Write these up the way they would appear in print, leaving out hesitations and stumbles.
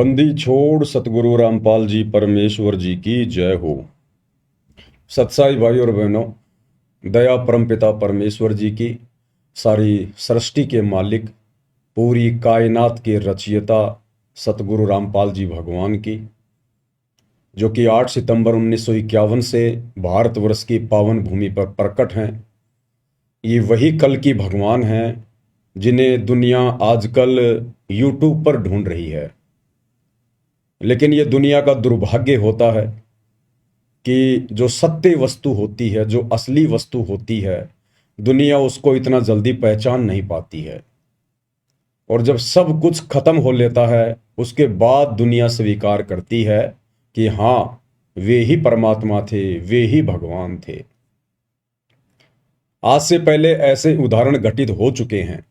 बंदी छोड़ सतगुरु रामपाल जी परमेश्वर जी की जय हो। सत्साई भाई और बहनों, दया परमपिता परमेश्वर जी की, सारी सृष्टि के मालिक, पूरी कायनात के रचयिता सतगुरु रामपाल जी भगवान की, जो कि 8 सितंबर 1951 से भारतवर्ष की पावन भूमि पर प्रकट हैं। ये वही कल की भगवान हैं जिन्हें दुनिया आजकल यूट्यूब पर ढूंढ रही है। लेकिन ये दुनिया का दुर्भाग्य होता है कि जो सत्य वस्तु होती है, जो असली वस्तु होती है, दुनिया उसको इतना जल्दी पहचान नहीं पाती है। और जब सब कुछ खत्म हो लेता है, उसके बाद दुनिया स्वीकार करती है कि हाँ, वे ही परमात्मा थे, वे ही भगवान थे। आज से पहले ऐसे उदाहरण घटित हो चुके हैं।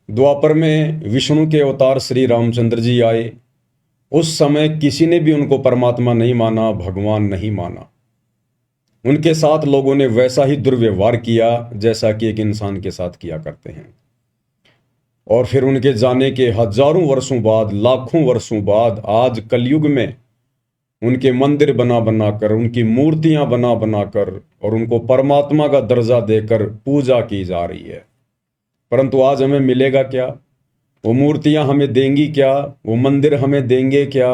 द्वापर में विष्णु के अवतार श्री रामचंद्र जी आए। उस समय किसी ने भी उनको परमात्मा नहीं माना, भगवान नहीं माना। उनके साथ लोगों ने वैसा ही दुर्व्यवहार किया जैसा कि एक इंसान के साथ किया करते हैं। और फिर उनके जाने के हजारों वर्षों बाद, लाखों वर्षों बाद, आज कलयुग में उनके मंदिर बना बनाकर, उनकी मूर्तियां बना बनाकर और उनको परमात्मा का दर्जा देकर पूजा की जा रही है। परंतु आज हमें मिलेगा क्या? वो मूर्तियां हमें देंगी क्या? वो मंदिर हमें देंगे क्या?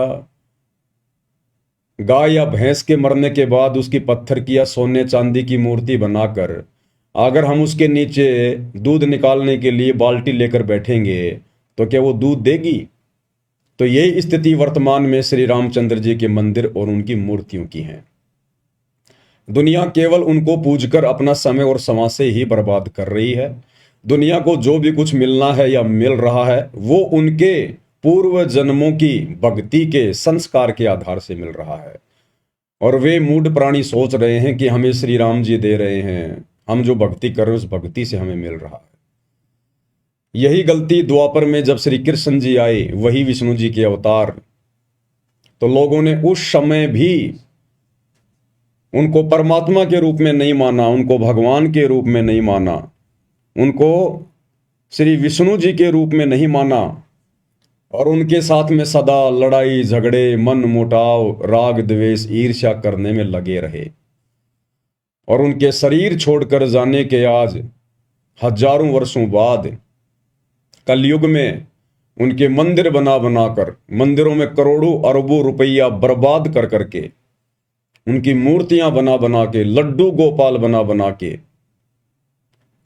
गाय या भैंस के मरने के बाद उसकी पत्थर की या सोने चांदी की मूर्ति बनाकर अगर हम उसके नीचे दूध निकालने के लिए बाल्टी लेकर बैठेंगे तो क्या वो दूध देगी? तो यही स्थिति वर्तमान में श्री रामचंद्र जी के मंदिर और उनकी मूर्तियों की है। दुनिया केवल उनको पूजकर अपना समय और समाज ही बर्बाद कर रही है। दुनिया को जो भी कुछ मिलना है या मिल रहा है वो उनके पूर्व जन्मों की भक्ति के संस्कार के आधार से मिल रहा है। और वे मूढ़ प्राणी सोच रहे हैं कि हमें श्री राम जी दे रहे हैं, हम जो भक्ति कर रहे हैं उस भक्ति से हमें मिल रहा है। यही गलती द्वापर में जब श्री कृष्ण जी आए, वही विष्णु जी के अवतार, तो लोगों ने उस समय भी उनको परमात्मा के रूप में नहीं माना, उनको भगवान के रूप में नहीं माना, उनको श्री विष्णु जी के रूप में नहीं माना। और उनके साथ में सदा लड़ाई झगड़े, मन मुटाव, राग द्वेष, ईर्ष्या करने में लगे रहे। और उनके शरीर छोड़कर जाने के आज हजारों वर्षों बाद कलयुग में उनके मंदिर बना बनाकर, मंदिरों में करोड़ों अरबों रुपया बर्बाद कर करके, उनकी मूर्तियां बना बना के, लड्डू गोपाल बना बना के,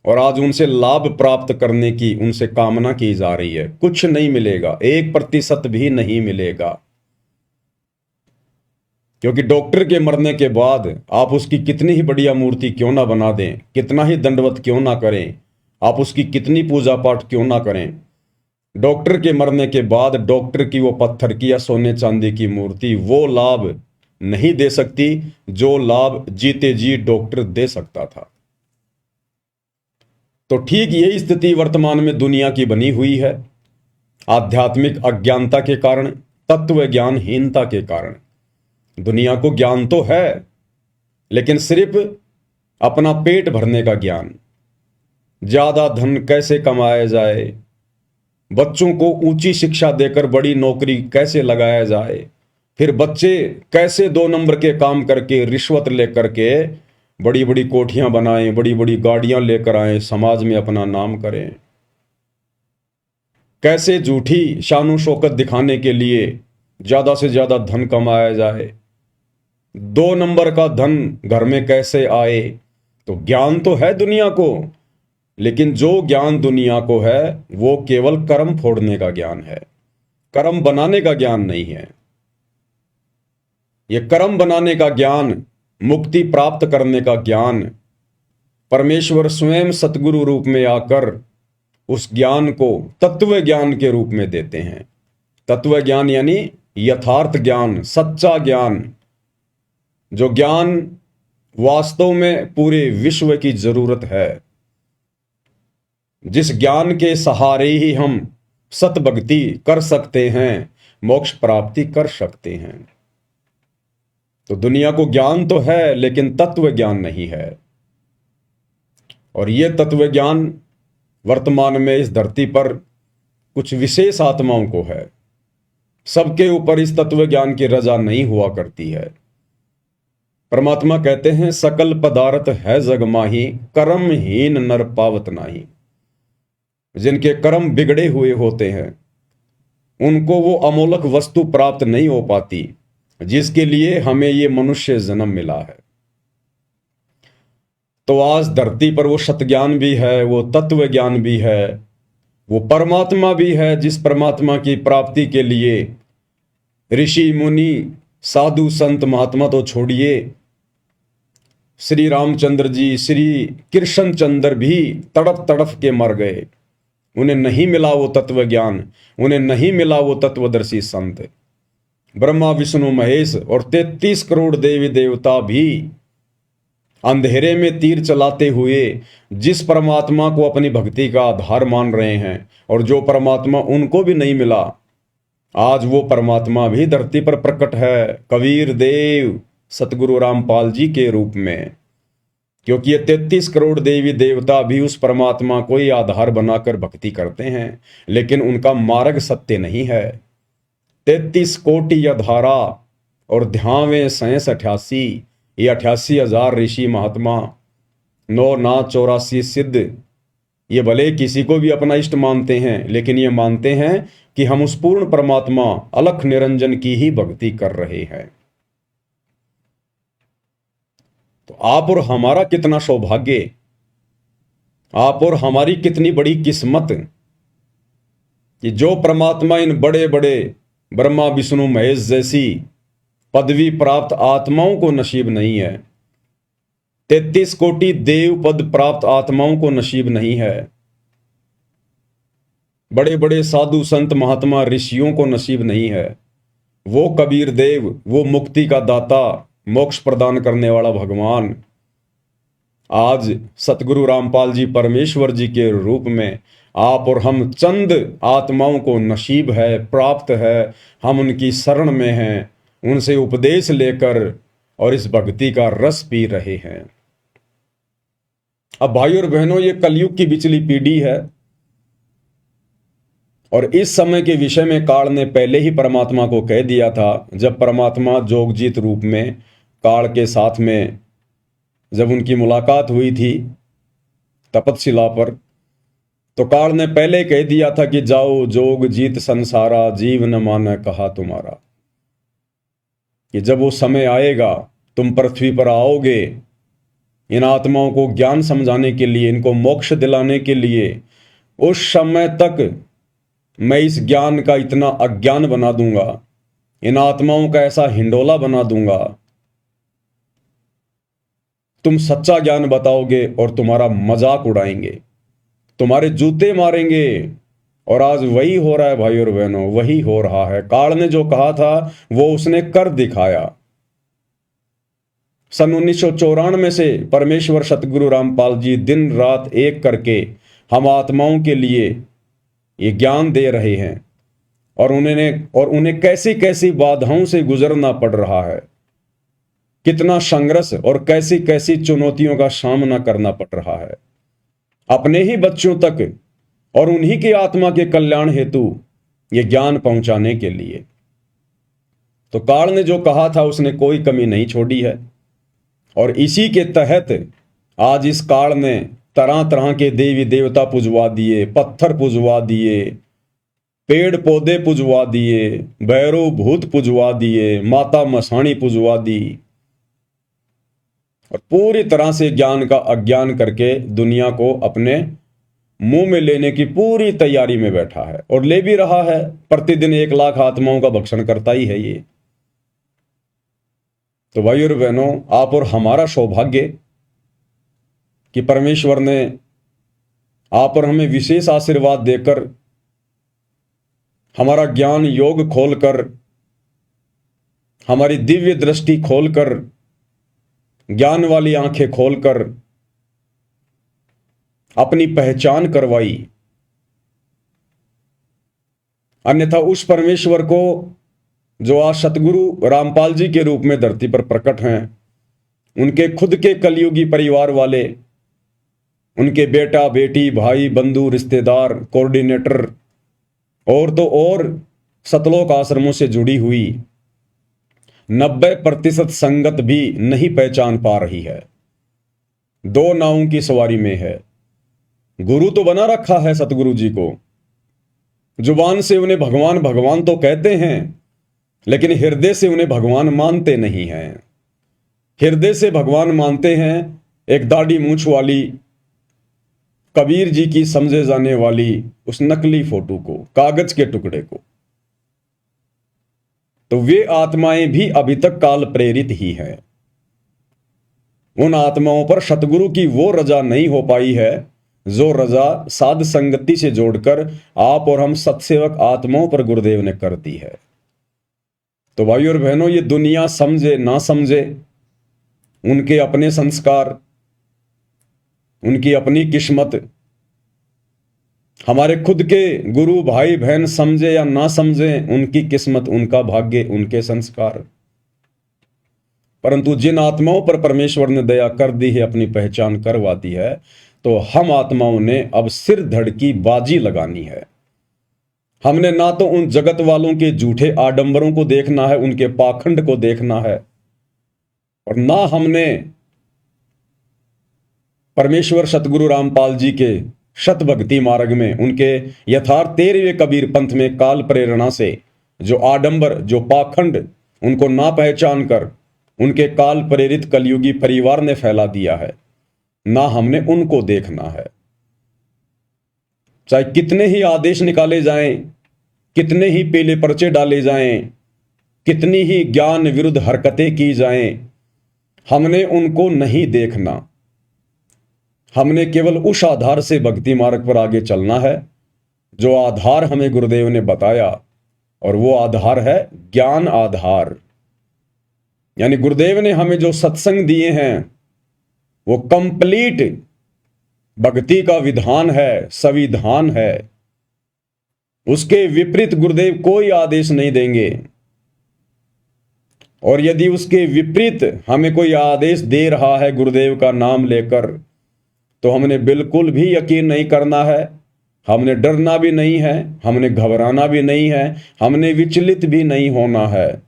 और आज उनसे लाभ प्राप्त करने की उनसे कामना की जा रही है। कुछ नहीं मिलेगा, 1% भी नहीं मिलेगा। क्योंकि डॉक्टर के मरने के बाद आप उसकी कितनी ही बढ़िया मूर्ति क्यों ना बना दें, कितना ही दंडवत क्यों ना करें, आप उसकी कितनी पूजा पाठ क्यों ना करें, डॉक्टर के मरने के बाद डॉक्टर की वो पत्थर की या सोने चांदी की मूर्ति वो लाभ नहीं दे सकती जो लाभ जीते जी डॉक्टर दे सकता था। तो ठीक यही स्थिति वर्तमान में दुनिया की बनी हुई है। आध्यात्मिक अज्ञानता के कारण, तत्व ज्ञानहीनता के कारण। दुनिया को ज्ञान तो है, लेकिन सिर्फ अपना पेट भरने का ज्ञान, ज्यादा धन कैसे कमाया जाए, बच्चों को ऊंची शिक्षा देकर बड़ी नौकरी कैसे लगाया जाए, फिर बच्चे कैसे 2 नंबर के काम करके, रिश्वत लेकर के बड़ी बड़ी कोठियां बनाएं, बड़ी बड़ी गाड़ियां लेकर आए, समाज में अपना नाम करें, कैसे झूठी शानो शौकत दिखाने के लिए ज्यादा से ज्यादा धन कमाया जाए, 2 नंबर का धन घर में कैसे आए। तो ज्ञान तो है दुनिया को, लेकिन जो ज्ञान दुनिया को है वो केवल कर्म फोड़ने का ज्ञान है, कर्म बनाने का ज्ञान नहीं है। यह कर्म बनाने का ज्ञान, मुक्ति प्राप्त करने का ज्ञान, परमेश्वर स्वयं सतगुरु रूप में आकर उस ज्ञान को तत्व ज्ञान के रूप में देते हैं। तत्व ज्ञान यानी यथार्थ ज्ञान, सच्चा ज्ञान, जो ज्ञान वास्तव में पूरे विश्व की जरूरत है, जिस ज्ञान के सहारे ही हम सतभक्ति कर सकते हैं, मोक्ष प्राप्ति कर सकते हैं। तो दुनिया को ज्ञान तो है, लेकिन तत्व ज्ञान नहीं है। और यह तत्व ज्ञान वर्तमान में इस धरती पर कुछ विशेष आत्माओं को है। सबके ऊपर इस तत्व ज्ञान की रजा नहीं हुआ करती है। परमात्मा कहते हैं, सकल पदार्थ है जग माही, कर्महीन नर पावत नाही। जिनके कर्म बिगड़े हुए होते हैं उनको वो अमोलक वस्तु प्राप्त नहीं हो पाती जिसके लिए हमें ये मनुष्य जन्म मिला है। तो आज धरती पर वो सतज्ञान भी है, वो तत्व ज्ञान भी है, वो परमात्मा भी है, जिस परमात्मा की प्राप्ति के लिए ऋषि मुनि साधु संत महात्मा तो छोड़िए, श्री रामचंद्र जी, श्री कृष्ण चंद्र भी तड़प तड़प के मर गए। उन्हें नहीं मिला वो तत्व ज्ञान, उन्हें नहीं मिला वो तत्वदर्शी संत। ब्रह्मा विष्णु महेश और 33 करोड़ देवी देवता भी अंधेरे में तीर चलाते हुए जिस परमात्मा को अपनी भक्ति का आधार मान रहे हैं, और जो परमात्मा उनको भी नहीं मिला, आज वो परमात्मा भी धरती पर प्रकट है कबीर देव सतगुरु रामपाल जी के रूप में। क्योंकि ये 33 करोड़ देवी देवता भी उस परमात्मा को ही आधार बनाकर भक्ति करते हैं, लेकिन उनका मार्ग सत्य नहीं है। 33 कोटि अधारा और ध्यावे 88, ये 88,000 ऋषि महात्मा, 9 नाथ 84 सिद्ध, ये भले किसी को भी अपना इष्ट मानते हैं, लेकिन ये मानते हैं कि हम उस पूर्ण परमात्मा अलख निरंजन की ही भक्ति कर रहे हैं। तो आप और हमारा कितना सौभाग्य, आप और हमारी कितनी बड़ी किस्मत कि जो परमात्मा इन बड़े बड़े ब्रह्मा विष्णु महेश जैसी पदवी प्राप्त आत्माओं को नसीब नहीं है, 33 कोटि देव पद प्राप्त आत्माओं को नसीब नहीं है, बड़े बड़े साधु संत महात्मा ऋषियों को नसीब नहीं है, वो कबीर देव, वो मुक्ति का दाता, मोक्ष प्रदान करने वाला भगवान आज सतगुरु रामपाल जी परमेश्वर जी के रूप में आप और हम चंद आत्माओं को नसीब है, प्राप्त है। हम उनकी शरण में हैं, उनसे उपदेश लेकर और इस भक्ति का रस पी रहे हैं। अब भाइयों और बहनों, ये कलयुग की बिचली पीढ़ी है और इस समय के विषय में काल ने पहले ही परमात्मा को कह दिया था। जब परमात्मा जोगजीत रूप में काल के साथ में जब उनकी मुलाकात हुई थी तपतशिला पर, तो काल ने पहले कह दिया था कि जाओ जोग जीत संसारा, जीव न माने कहा तुम्हारा। कि जब वो समय आएगा, तुम पृथ्वी पर आओगे इन आत्माओं को ज्ञान समझाने के लिए, इनको मोक्ष दिलाने के लिए, उस समय तक मैं इस ज्ञान का इतना अज्ञान बना दूंगा, इन आत्माओं का ऐसा हिंडोला बना दूंगा, तुम सच्चा ज्ञान बताओगे और तुम्हारा मजाक उड़ाएंगे, तुम्हारे जूते मारेंगे। और आज वही हो रहा है भाई और बहनों, वही हो रहा है। काल ने जो कहा था वो उसने कर दिखाया। सन 1994 से परमेश्वर सतगुरु रामपाल जी दिन रात एक करके हम आत्माओं के लिए ये ज्ञान दे रहे हैं, और उन्हें कैसी कैसी बाधाओं से गुजरना पड़ रहा है, कितना संघर्ष और कैसी कैसी चुनौतियों का सामना करना पड़ रहा है अपने ही बच्चों तक और उन्हीं की आत्मा के कल्याण हेतु ये ज्ञान पहुंचाने के लिए। तो काल ने जो कहा था उसने कोई कमी नहीं छोड़ी है, और इसी के तहत आज इस काल ने तरह तरह के देवी देवता पुजवा दिए, पत्थर पुजवा दिए, पेड़ पौधे पुजवा दिए, भैरव भूत पुजवा दिए, माता मसाणी पुजवा दी, और पूरी तरह से ज्ञान का अज्ञान करके दुनिया को अपने मुंह में लेने की पूरी तैयारी में बैठा है, और ले भी रहा है। प्रतिदिन 1 लाख आत्माओं का भक्षण करता ही है ये। तो भाइयों और बहनों, आप और हमारा सौभाग्य कि परमेश्वर ने आप और हमें विशेष आशीर्वाद देकर, हमारा ज्ञान योग खोलकर, हमारी दिव्य दृष्टि खोलकर, ज्ञान वाली आंखें खोलकर अपनी पहचान करवाई। अन्यथा उस परमेश्वर को जो आज सतगुरु रामपाल जी के रूप में धरती पर प्रकट हैं, उनके खुद के कलयुगी परिवार वाले, उनके बेटा बेटी भाई बंधु रिश्तेदार कोऑर्डिनेटर और तो और सतलोक आश्रमों से जुड़ी हुई 90% संगत भी नहीं पहचान पा रही है। दो नावों की सवारी में है। गुरु तो बना रखा है सतगुरु जी को, जुबान से उन्हें भगवान भगवान तो कहते हैं, लेकिन हृदय से उन्हें भगवान मानते नहीं हैं। हृदय से भगवान मानते हैं एक दाढ़ी मूंछ वाली कबीर जी की समझे जाने वाली उस नकली फोटो को, कागज के टुकड़े को। तो वे आत्माएं भी अभी तक काल प्रेरित ही हैं। उन आत्माओं पर सतगुरु की वो रजा नहीं हो पाई है जो रजा साध संगति से जोड़कर आप और हम सत्सेवक आत्माओं पर गुरुदेव ने कर दी है। तो भाई और बहनों, ये दुनिया समझे ना समझे, उनके अपने संस्कार, उनकी अपनी किस्मत, हमारे खुद के गुरु भाई बहन समझे या ना समझे, उनकी किस्मत, उनका भाग्य, उनके संस्कार। परंतु जिन आत्माओं पर परमेश्वर ने दया कर दी है, अपनी पहचान करवा दी है, तो हम आत्माओं ने अब सिर धड़ की बाजी लगानी है। हमने ना तो उन जगत वालों के झूठे आडंबरों को देखना है, उनके पाखंड को देखना है, और ना हमने परमेश्वर सतगुरु रामपाल जी के शत भक्ति मार्ग में, उनके यथार्थ 13वें कबीर पंथ में काल प्रेरणा से जो आडंबर, जो पाखंड, उनको ना पहचान कर उनके काल प्रेरित कलयुगी परिवार ने फैला दिया है, ना हमने उनको देखना है। चाहे कितने ही आदेश निकाले जाएं, कितने ही पीले पर्चे डाले जाएं, कितनी ही ज्ञान विरुद्ध हरकतें की जाएं, हमने उनको नहीं देखना। हमने केवल उस आधार से भक्ति मार्ग पर आगे चलना है जो आधार हमें गुरुदेव ने बताया, और वो आधार है ज्ञान आधार। यानी गुरुदेव ने हमें जो सत्संग दिए हैं वो कंप्लीट भक्ति का विधान है, संविधान है। उसके विपरीत गुरुदेव कोई आदेश नहीं देंगे, और यदि उसके विपरीत हमें कोई आदेश दे रहा है गुरुदेव का नाम लेकर, तो हमने बिल्कुल भी यकीन नहीं करना है, हमने डरना भी नहीं है, हमने घबराना भी नहीं है, हमने विचलित भी नहीं होना है।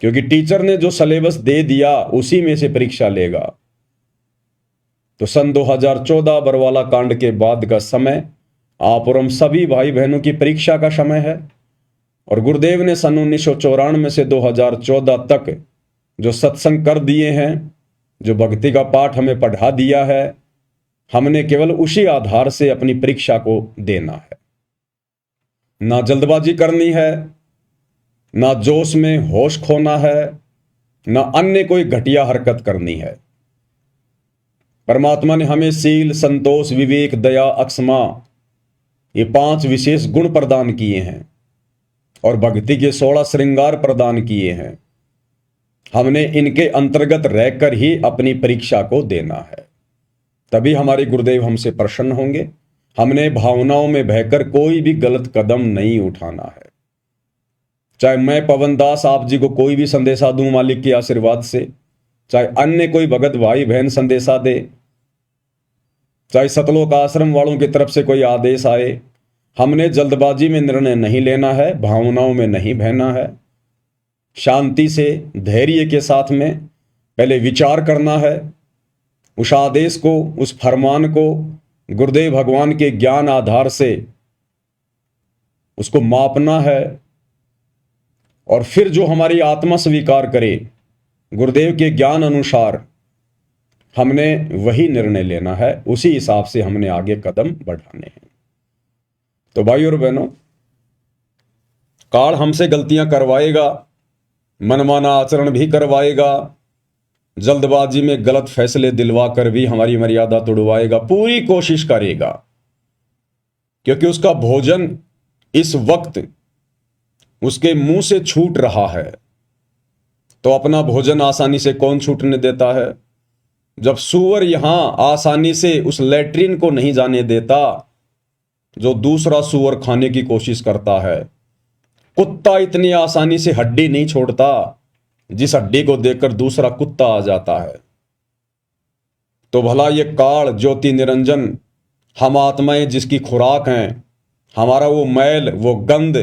क्योंकि टीचर ने जो सिलेबस दे दिया उसी में से परीक्षा लेगा। तो सन 2014 बरवाला कांड के बाद का समय आप और हम सभी भाई बहनों की परीक्षा का समय है, और गुरुदेव ने सन 1994 से 2014 तक जो सत्संग कर दिए हैं, जो भक्ति का पाठ हमें पढ़ा दिया है, हमने केवल उसी आधार से अपनी परीक्षा को देना है। ना जल्दबाजी करनी है, ना जोश में होश खोना है, ना अन्य कोई घटिया हरकत करनी है। परमात्मा ने हमें सील, संतोष, विवेक, दया, अक्षमा, ये 5 विशेष गुण प्रदान किए हैं, और भक्ति के 16 श्रृंगार प्रदान किए हैं। हमने इनके अंतर्गत रहकर ही अपनी परीक्षा को देना है, तभी हमारे गुरुदेव हमसे प्रसन्न होंगे। हमने भावनाओं में बहकर कोई भी गलत कदम नहीं उठाना है। चाहे मैं पवन दास आप जी को कोई भी संदेशा दूं मालिक के आशीर्वाद से, चाहे अन्य कोई भगत भाई बहन संदेशा दे, चाहे सतलोक आश्रम वालों की तरफ से कोई आदेश आए, हमने जल्दबाजी में निर्णय नहीं लेना है, भावनाओं में नहीं बहना है। शांति से, धैर्य के साथ में पहले विचार करना है, उस आदेश को, उस फरमान को गुरुदेव भगवान के ज्ञान आधार से उसको मापना है, और फिर जो हमारी आत्मा स्वीकार करे गुरुदेव के ज्ञान अनुसार, हमने वही निर्णय लेना है, उसी हिसाब से हमने आगे कदम बढ़ाने हैं। तो भाई और बहनों, काल हमसे गलतियां करवाएगा, मनमाना आचरण भी करवाएगा, जल्दबाजी में गलत फैसले दिलवा कर भी हमारी मर्यादा तोड़वाएगा, पूरी कोशिश करेगा, क्योंकि उसका भोजन इस वक्त उसके मुंह से छूट रहा है। तो अपना भोजन आसानी से कौन छूटने देता है? जब सूअर यहां आसानी से उस लैट्रिन को नहीं जाने देता जो दूसरा सूअर खाने की कोशिश करता है, कुत्ता इतनी आसानी से हड्डी नहीं छोड़ता जिस हड्डी को देखकर दूसरा कुत्ता आ जाता है। तो भला ये काल ज्योति निरंजन हम आत्माएं जिसकी खुराक हैं, हमारा वो मैल, वो गंध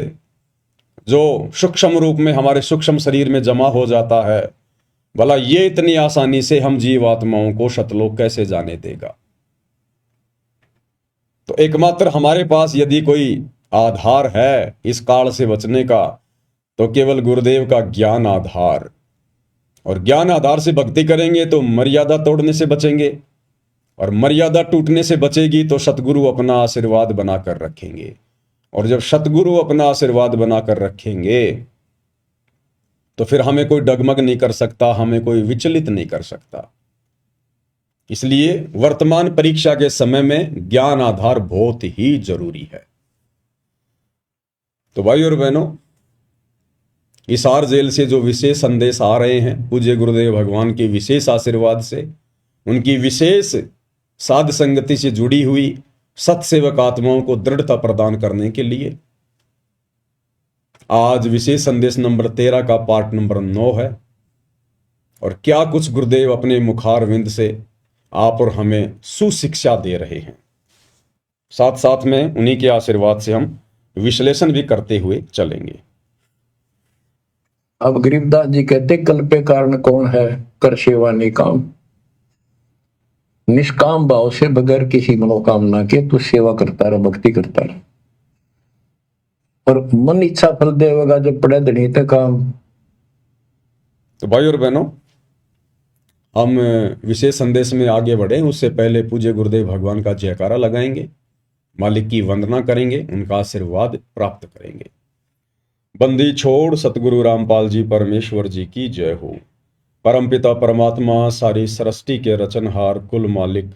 जो सूक्ष्म रूप में हमारे सूक्ष्म शरीर में जमा हो जाता है, भला ये इतनी आसानी से हम जीवात्माओं को शतलोक कैसे जाने देगा। तो एकमात्र हमारे पास यदि कोई आधार है इस काल से बचने का, तो केवल गुरुदेव का ज्ञान आधार, और ज्ञान आधार से भक्ति करेंगे तो मर्यादा तोड़ने से बचेंगे, और मर्यादा टूटने से बचेगी तो सतगुरु अपना आशीर्वाद बनाकर रखेंगे, और जब सतगुरु अपना आशीर्वाद बनाकर रखेंगे तो फिर हमें कोई डगमग नहीं कर सकता, हमें कोई विचलित नहीं कर सकता। इसलिए वर्तमान परीक्षा के समय में ज्ञान आधार बहुत ही जरूरी है। तो भाई और बहनों, हिसार जेल से जो विशेष संदेश आ रहे हैं पूज्य गुरुदेव भगवान के विशेष आशीर्वाद से, उनकी विशेष साध संगति से जुड़ी हुई सत्सेवक आत्माओं को दृढ़ता प्रदान करने के लिए आज विशेष संदेश नंबर 13 का पार्ट नंबर 9 है। और क्या कुछ गुरुदेव अपने मुखार विंद से आप और हमें सुशिक्षा दे रहे हैं, साथ साथ में उन्हीं के आशीर्वाद से हम विश्लेषण भी करते हुए चलेंगे। अब गरीबदास जी कहते, कल्पे कारण कौन है, कर सेवा निकाम, निष्काम भाव से बगैर किसी मनोकामना के तू सेवा करता रह, भक्ति करता रह, और मन इच्छा फल देगा जब पड़े धनी तक काम। तो भाई और बहनों, हम विशेष संदेश में आगे बढ़े उससे पहले पूज्य गुरुदेव भगवान का जयकारा लगाएंगे, मालिक की वंदना करेंगे, उनका आशीर्वाद प्राप्त करेंगे। बंदी छोड़ सतगुरु रामपाल जी परमेश्वर जी की जय हो। परमपिता परमात्मा सारी सृष्टि के रचनहार, कुल मालिक,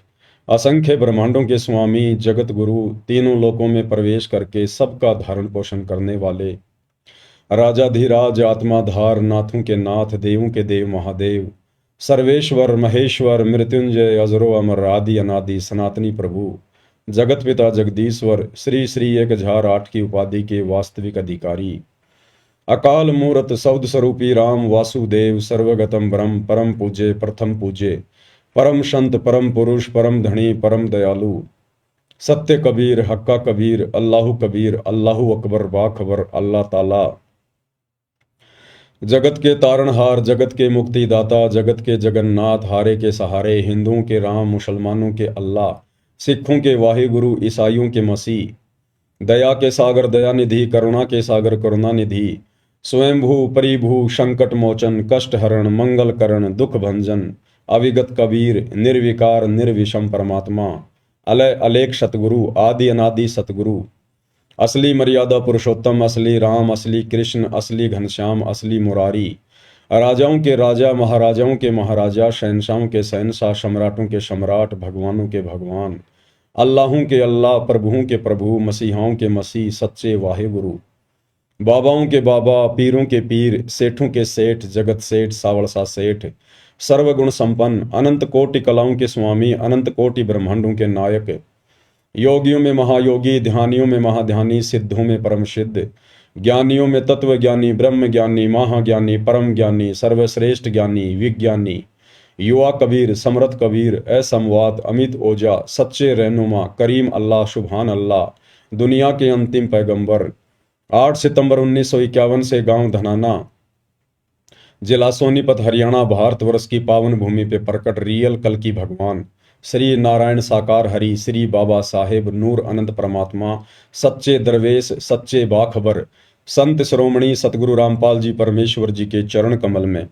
असंख्य ब्रह्मांडों के स्वामी, जगत गुरु, तीनों लोकों में प्रवेश करके सबका धारण पोषण करने वाले, राजाधिराज, आत्माधार, नाथों के नाथ, देवों के देव महादेव, सर्वेश्वर महेश्वर, मृत्युंजय, अजरो अमर, आदि अनादि, सनातनी प्रभु, जगत पिता जगदीश्वर, श्री श्री 1008 की उपाधि के वास्तविक अधिकारी, अकाल मूरत शब्द स्वरूपी राम वासुदेव, सर्वगतम ब्रह्म, परम पूज्य, प्रथम पूज्य, परम संत, परम पुरुष, परम धनी, परम दयालु, सत्य कबीर, हक्का कबीर, अल्लाहु कबीर, अल्लाहु अकबर, बाखबर, अल्लाह ताला, जगत के तारणहार, जगत के मुक्तिदाता, जगत के जगन्नाथ, हारे के सहारे, हिंदुओं के राम, मुसलमानों के अल्लाह, सिखों के वाहिगुरु, ईसाइयों के मसीह, दया के सागर दयानिधि, करुणा के सागर करुणानिधि, स्वयंभू परिभू, संकट मोचन, कष्ट हरण, मंगल करण, दुख भंजन, अविगत कबीर, निर्विकार निर्विषम परमात्मा, अलय अलेख सतगुरु, आदि अनादि सतगुरु, असली मर्यादा पुरुषोत्तम, असली राम, असली कृष्ण, असली घनश्याम, असली मुरारी, राजाओं के राजा, महाराजाओं के महाराजा, शहनशाहों के शहनशाह, सम्राटों के सम्राट, भगवानों के भगवान, अल्लाहों के अल्लाह, प्रभुओं के प्रभु, मसीहाओं के मसीह, सच्चे वाहिगुरु, बाबाओं के बाबा, पीरों के पीर, सेठों के सेठ, जगत सेठ, सावड़सा सेठ, सर्वगुण संपन्न, अनंत कोटि कलाओं के स्वामी, अनंत कोटि ब्रह्मांडों के नायक, योगियों में महायोगी, ध्यानियों में महाध्यानी, सिद्धों में परम सिद्ध, ज्ञानियों में तत्व ज्ञानी, ब्रह्म ज्ञानी, महाज्ञानी, परम ज्ञानी, सर्वश्रेष्ठ ज्ञानी, विज्ञानी, युवा कबीर, समरथ कबीर, असमवात, अमित ओजा, सच्चे रहनुमा, करीम अल्लाह, सुभान अल्लाह, दुनिया के अंतिम पैगंबर, 8 सितंबर 1951 से गांव धनाना, जिला सोनीपत, हरियाणा, भारतवर्ष की पावन भूमि पे प्रकट रियल कल की भगवान श्री नारायण साकार हरि, श्री बाबा साहेब नूर अनंत परमात्मा, सच्चे दरवेश, सच्चे बाखबर, संत श्रोमणी सतगुरु रामपाल जी परमेश्वर जी के चरण कमल में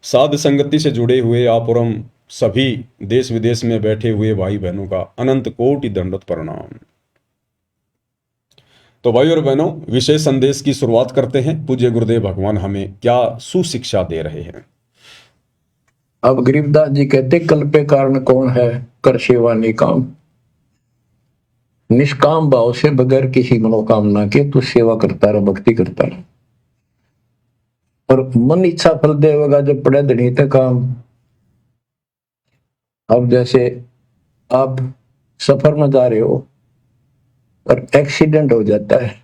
साध संगति से जुड़े हुए आप और हम सभी देश विदेश में बैठे हुए भाई बहनों का अनंत कोटि दंडवत प्रणाम। तो भाई और बहनों, विशेष संदेश की शुरुआत करते हैं। पूज्य गुरुदेव भगवान हमें क्या सुशिक्षा दे रहे हैं। अब गरीबदास जी कहते, कल्पे कारण कौन है, कर सेवा निकाम, निष्काम भाव से बगैर किसी मनोकामना के तू सेवा करता रह, भक्ति करता रह, और मन इच्छा फल देगा जब पड़े धनी तक काम। अब जैसे आप सफर में जा रहे हो और एक्सीडेंट हो जाता है,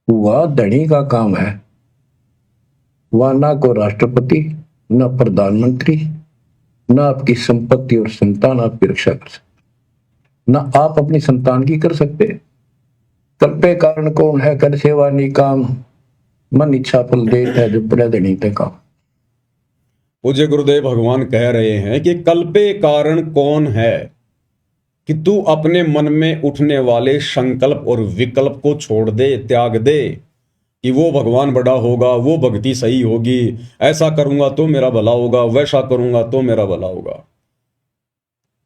वह धनी का काम है, वह ना को राष्ट्रपति, ना प्रधानमंत्री, ना आपकी संपत्ति और संतान आपकी रक्षा कर सकते। ना आप अपनी संतान की कर सकते। कल्पे कारण कौन है, कर सेवा निकाम, मन इच्छा फल देत है, जो पड़े धनी ते काम। पूज्य गुरुदेव भगवान कह रहे हैं कि कल्पे कारण कौन है, कि तू अपने मन में उठने वाले संकल्प और विकल्प को छोड़ दे, त्याग दे, कि वो भगवान बड़ा होगा, वो भक्ति सही होगी, ऐसा करूंगा तो मेरा भला होगा, वैसा करूंगा तो मेरा भला होगा।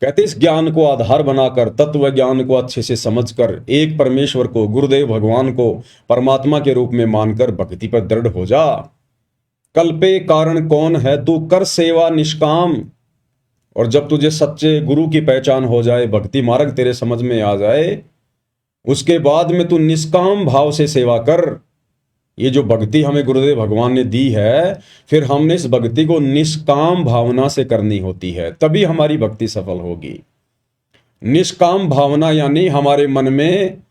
कहते इस ज्ञान को आधार बनाकर, तत्व ज्ञान को अच्छे से समझकर, एक परमेश्वर को, गुरुदेव भगवान को परमात्मा के रूप में मानकर भक्ति पर दृढ़ हो जा। कल्पे कारण कौन है, तू कर सेवा निष्काम। और जब तुझे सच्चे गुरु की पहचान हो जाए, भक्ति मार्ग तेरे समझ में आ जाए, उसके बाद में तू निष्काम भाव से सेवा कर। ये जो भक्ति हमें गुरुदेव भगवान ने दी है, फिर हमने इस भक्ति को निष्काम भावना से करनी होती है, तभी हमारी भक्ति सफल होगी। निष्काम भावना यानी हमारे मन में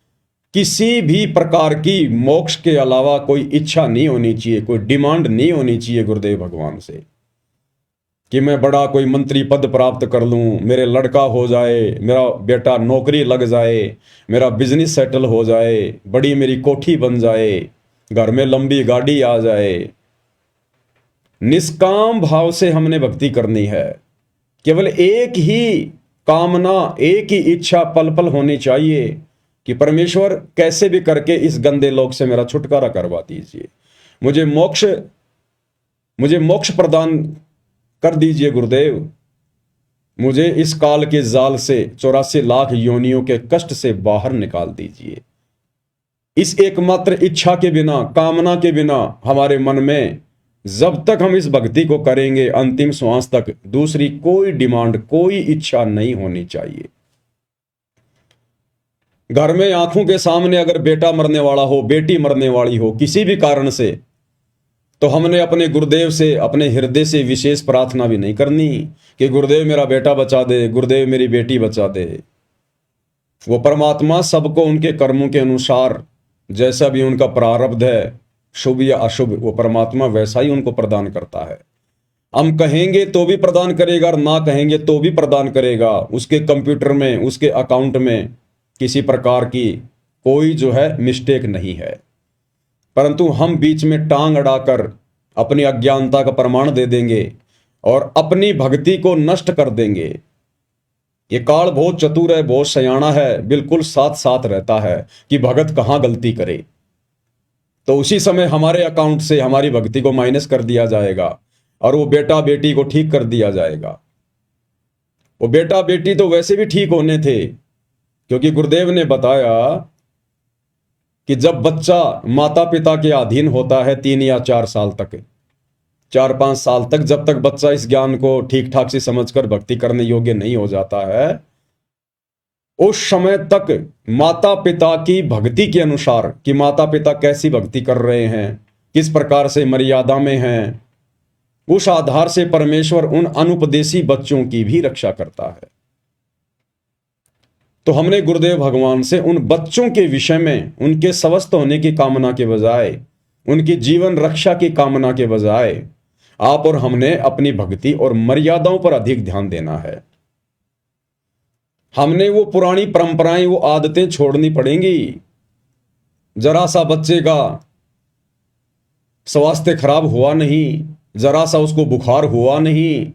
किसी भी प्रकार की मोक्ष के अलावा कोई इच्छा नहीं होनी चाहिए, कोई डिमांड नहीं होनी चाहिए गुरुदेव भगवान से, कि मैं बड़ा कोई मंत्री पद प्राप्त कर लूं, मेरे लड़का हो जाए, मेरा बेटा नौकरी लग जाए, मेरा बिजनेस सेटल हो जाए, बड़ी मेरी कोठी बन जाए, घर में लंबी गाड़ी आ जाए। निष्काम भाव से हमने भक्ति करनी है। केवल एक ही कामना, एक ही इच्छा पल पल होनी चाहिए कि परमेश्वर कैसे भी करके इस गंदे लोक से मेरा छुटकारा करवा दीजिए, मुझे मोक्ष प्रदान कर दीजिए गुरुदेव, मुझे इस काल के जाल से, 84 लाख योनियों के कष्ट से बाहर निकाल दीजिए। इस एकमात्र इच्छा के बिना, कामना के बिना हमारे मन में, जब तक हम इस भक्ति को करेंगे अंतिम श्वास तक, दूसरी कोई डिमांड, कोई इच्छा नहीं होनी चाहिए। घर में आंखों के सामने अगर बेटा मरने वाला हो, बेटी मरने वाली हो किसी भी कारण से, तो हमने अपने गुरुदेव से, अपने हृदय से विशेष प्रार्थना भी नहीं करनी कि गुरुदेव मेरा बेटा बचा दे, गुरुदेव मेरी बेटी बचा दे। वो परमात्मा सबको उनके कर्मों के अनुसार, जैसा भी उनका प्रारब्ध है, शुभ या अशुभ, वो परमात्मा वैसा ही उनको प्रदान करता है। हम कहेंगे तो भी प्रदान करेगा और ना कहेंगे तो भी प्रदान करेगा। उसके कंप्यूटर में, उसके अकाउंट में किसी प्रकार की कोई जो है मिस्टेक नहीं है। परंतु हम बीच में टांग अड़ाकर अपनी अज्ञानता का प्रमाण दे देंगे और अपनी भक्ति को नष्ट कर देंगे। ये काल बहुत चतुर है, बहुत सयाना है, बिल्कुल साथ साथ रहता है कि भगत कहां गलती करे, तो उसी समय हमारे अकाउंट से हमारी भक्ति को माइनस कर दिया जाएगा और वो बेटा बेटी को ठीक कर दिया जाएगा। वो बेटा बेटी तो वैसे भी ठीक होने थे, क्योंकि गुरुदेव ने बताया कि जब बच्चा माता पिता के अधीन होता है 3 या 4 साल तक, 4-5 साल तक, जब तक बच्चा इस ज्ञान को ठीक ठाक से समझकर भक्ति करने योग्य नहीं हो जाता है, उस समय तक माता पिता की भक्ति के अनुसार, कि माता पिता कैसी भक्ति कर रहे हैं, किस प्रकार से मर्यादा में हैं, उस आधार से परमेश्वर उन अनुपदेशी बच्चों की भी रक्षा करता है। तो हमने गुरुदेव भगवान से उन बच्चों के विषय में, उनके स्वस्थ होने की कामना के बजाय, उनकी जीवन रक्षा की कामना के बजाय, आप और हमने अपनी भक्ति और मर्यादाओं पर अधिक ध्यान देना है। हमने वो पुरानी परंपराएं, वो आदतें छोड़नी पड़ेंगी। जरा सा बच्चे का स्वास्थ्य खराब हुआ नहीं, जरा सा उसको बुखार हुआ नहीं,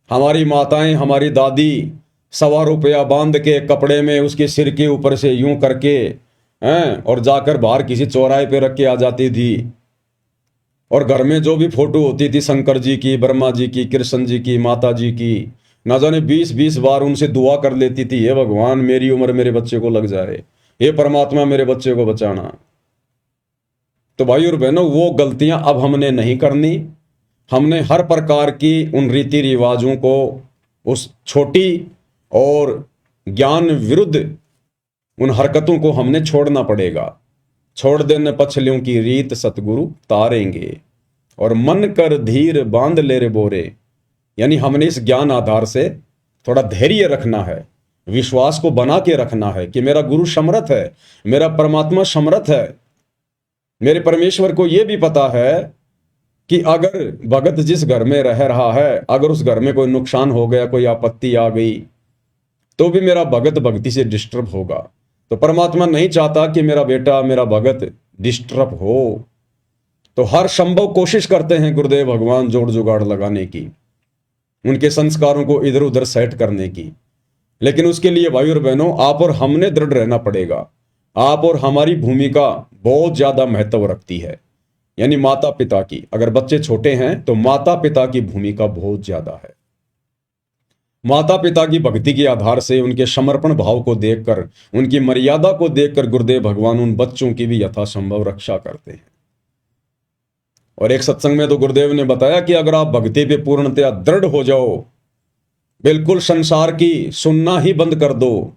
हमारी माताएं, हमारी दादी 1.25 रुपया बांध के कपड़े में उसके सिर के ऊपर से यूं करके और जाकर बाहर किसी चौराहे पे रख के आ जाती थी। और घर में जो भी फोटो होती थी शंकर जी की, ब्रह्मा जी की, कृष्ण जी की, माता जी की, ना जाने 20-20 बार उनसे दुआ कर लेती थी, हे भगवान मेरी उम्र मेरे बच्चे को लग जाए, हे परमात्मा मेरे बच्चे को बचाना। तो भाई और बहनों, वो गलतियां अब हमने नहीं करनी। हमने हर प्रकार की उन रीति रिवाजों को, उस छोटी और ज्ञान विरुद्ध उन हरकतों को हमने छोड़ना पड़ेगा। छोड़ देने पछलियों की रीत सतगुरु तारेंगे, और मन कर धीर बांध ले रे बोरे। यानी हमने इस ज्ञान आधार से थोड़ा धैर्य रखना है, विश्वास को बना के रखना है कि मेरा गुरु समर्थ है, मेरा परमात्मा समर्थ है। मेरे परमेश्वर को यह भी पता है कि अगर भगत जिस घर में रह रहा है, अगर उस घर में कोई नुकसान हो गया, कोई आपत्ति आ गई, तो भी मेरा भगत भक्ति से डिस्टर्ब होगा। तो परमात्मा नहीं चाहता कि मेरा बेटा, मेरा भगत डिस्टर्ब हो। तो हर संभव कोशिश करते हैं गुरुदेव भगवान जोड़ जुगाड़ लगाने की, उनके संस्कारों को इधर उधर सेट करने की। लेकिन उसके लिए भाई और बहनों, आप और हमने दृढ़ रहना पड़ेगा। आप और हमारी भूमिका बहुत ज्यादा महत्व रखती है, यानी माता पिता की। अगर बच्चे छोटे हैं तो माता पिता की भूमिका बहुत ज्यादा है। माता पिता की भक्ति के आधार से, उनके समर्पण भाव को देखकर, उनकी मर्यादा को देखकर गुरुदेव भगवान उन बच्चों की भी यथासंभव रक्षा करते हैं। और एक सत्संग में तो गुरुदेव ने बताया कि अगर आप भक्ति पे पूर्णतया दृढ़ हो जाओ, बिल्कुल संसार की सुनना ही बंद कर दो,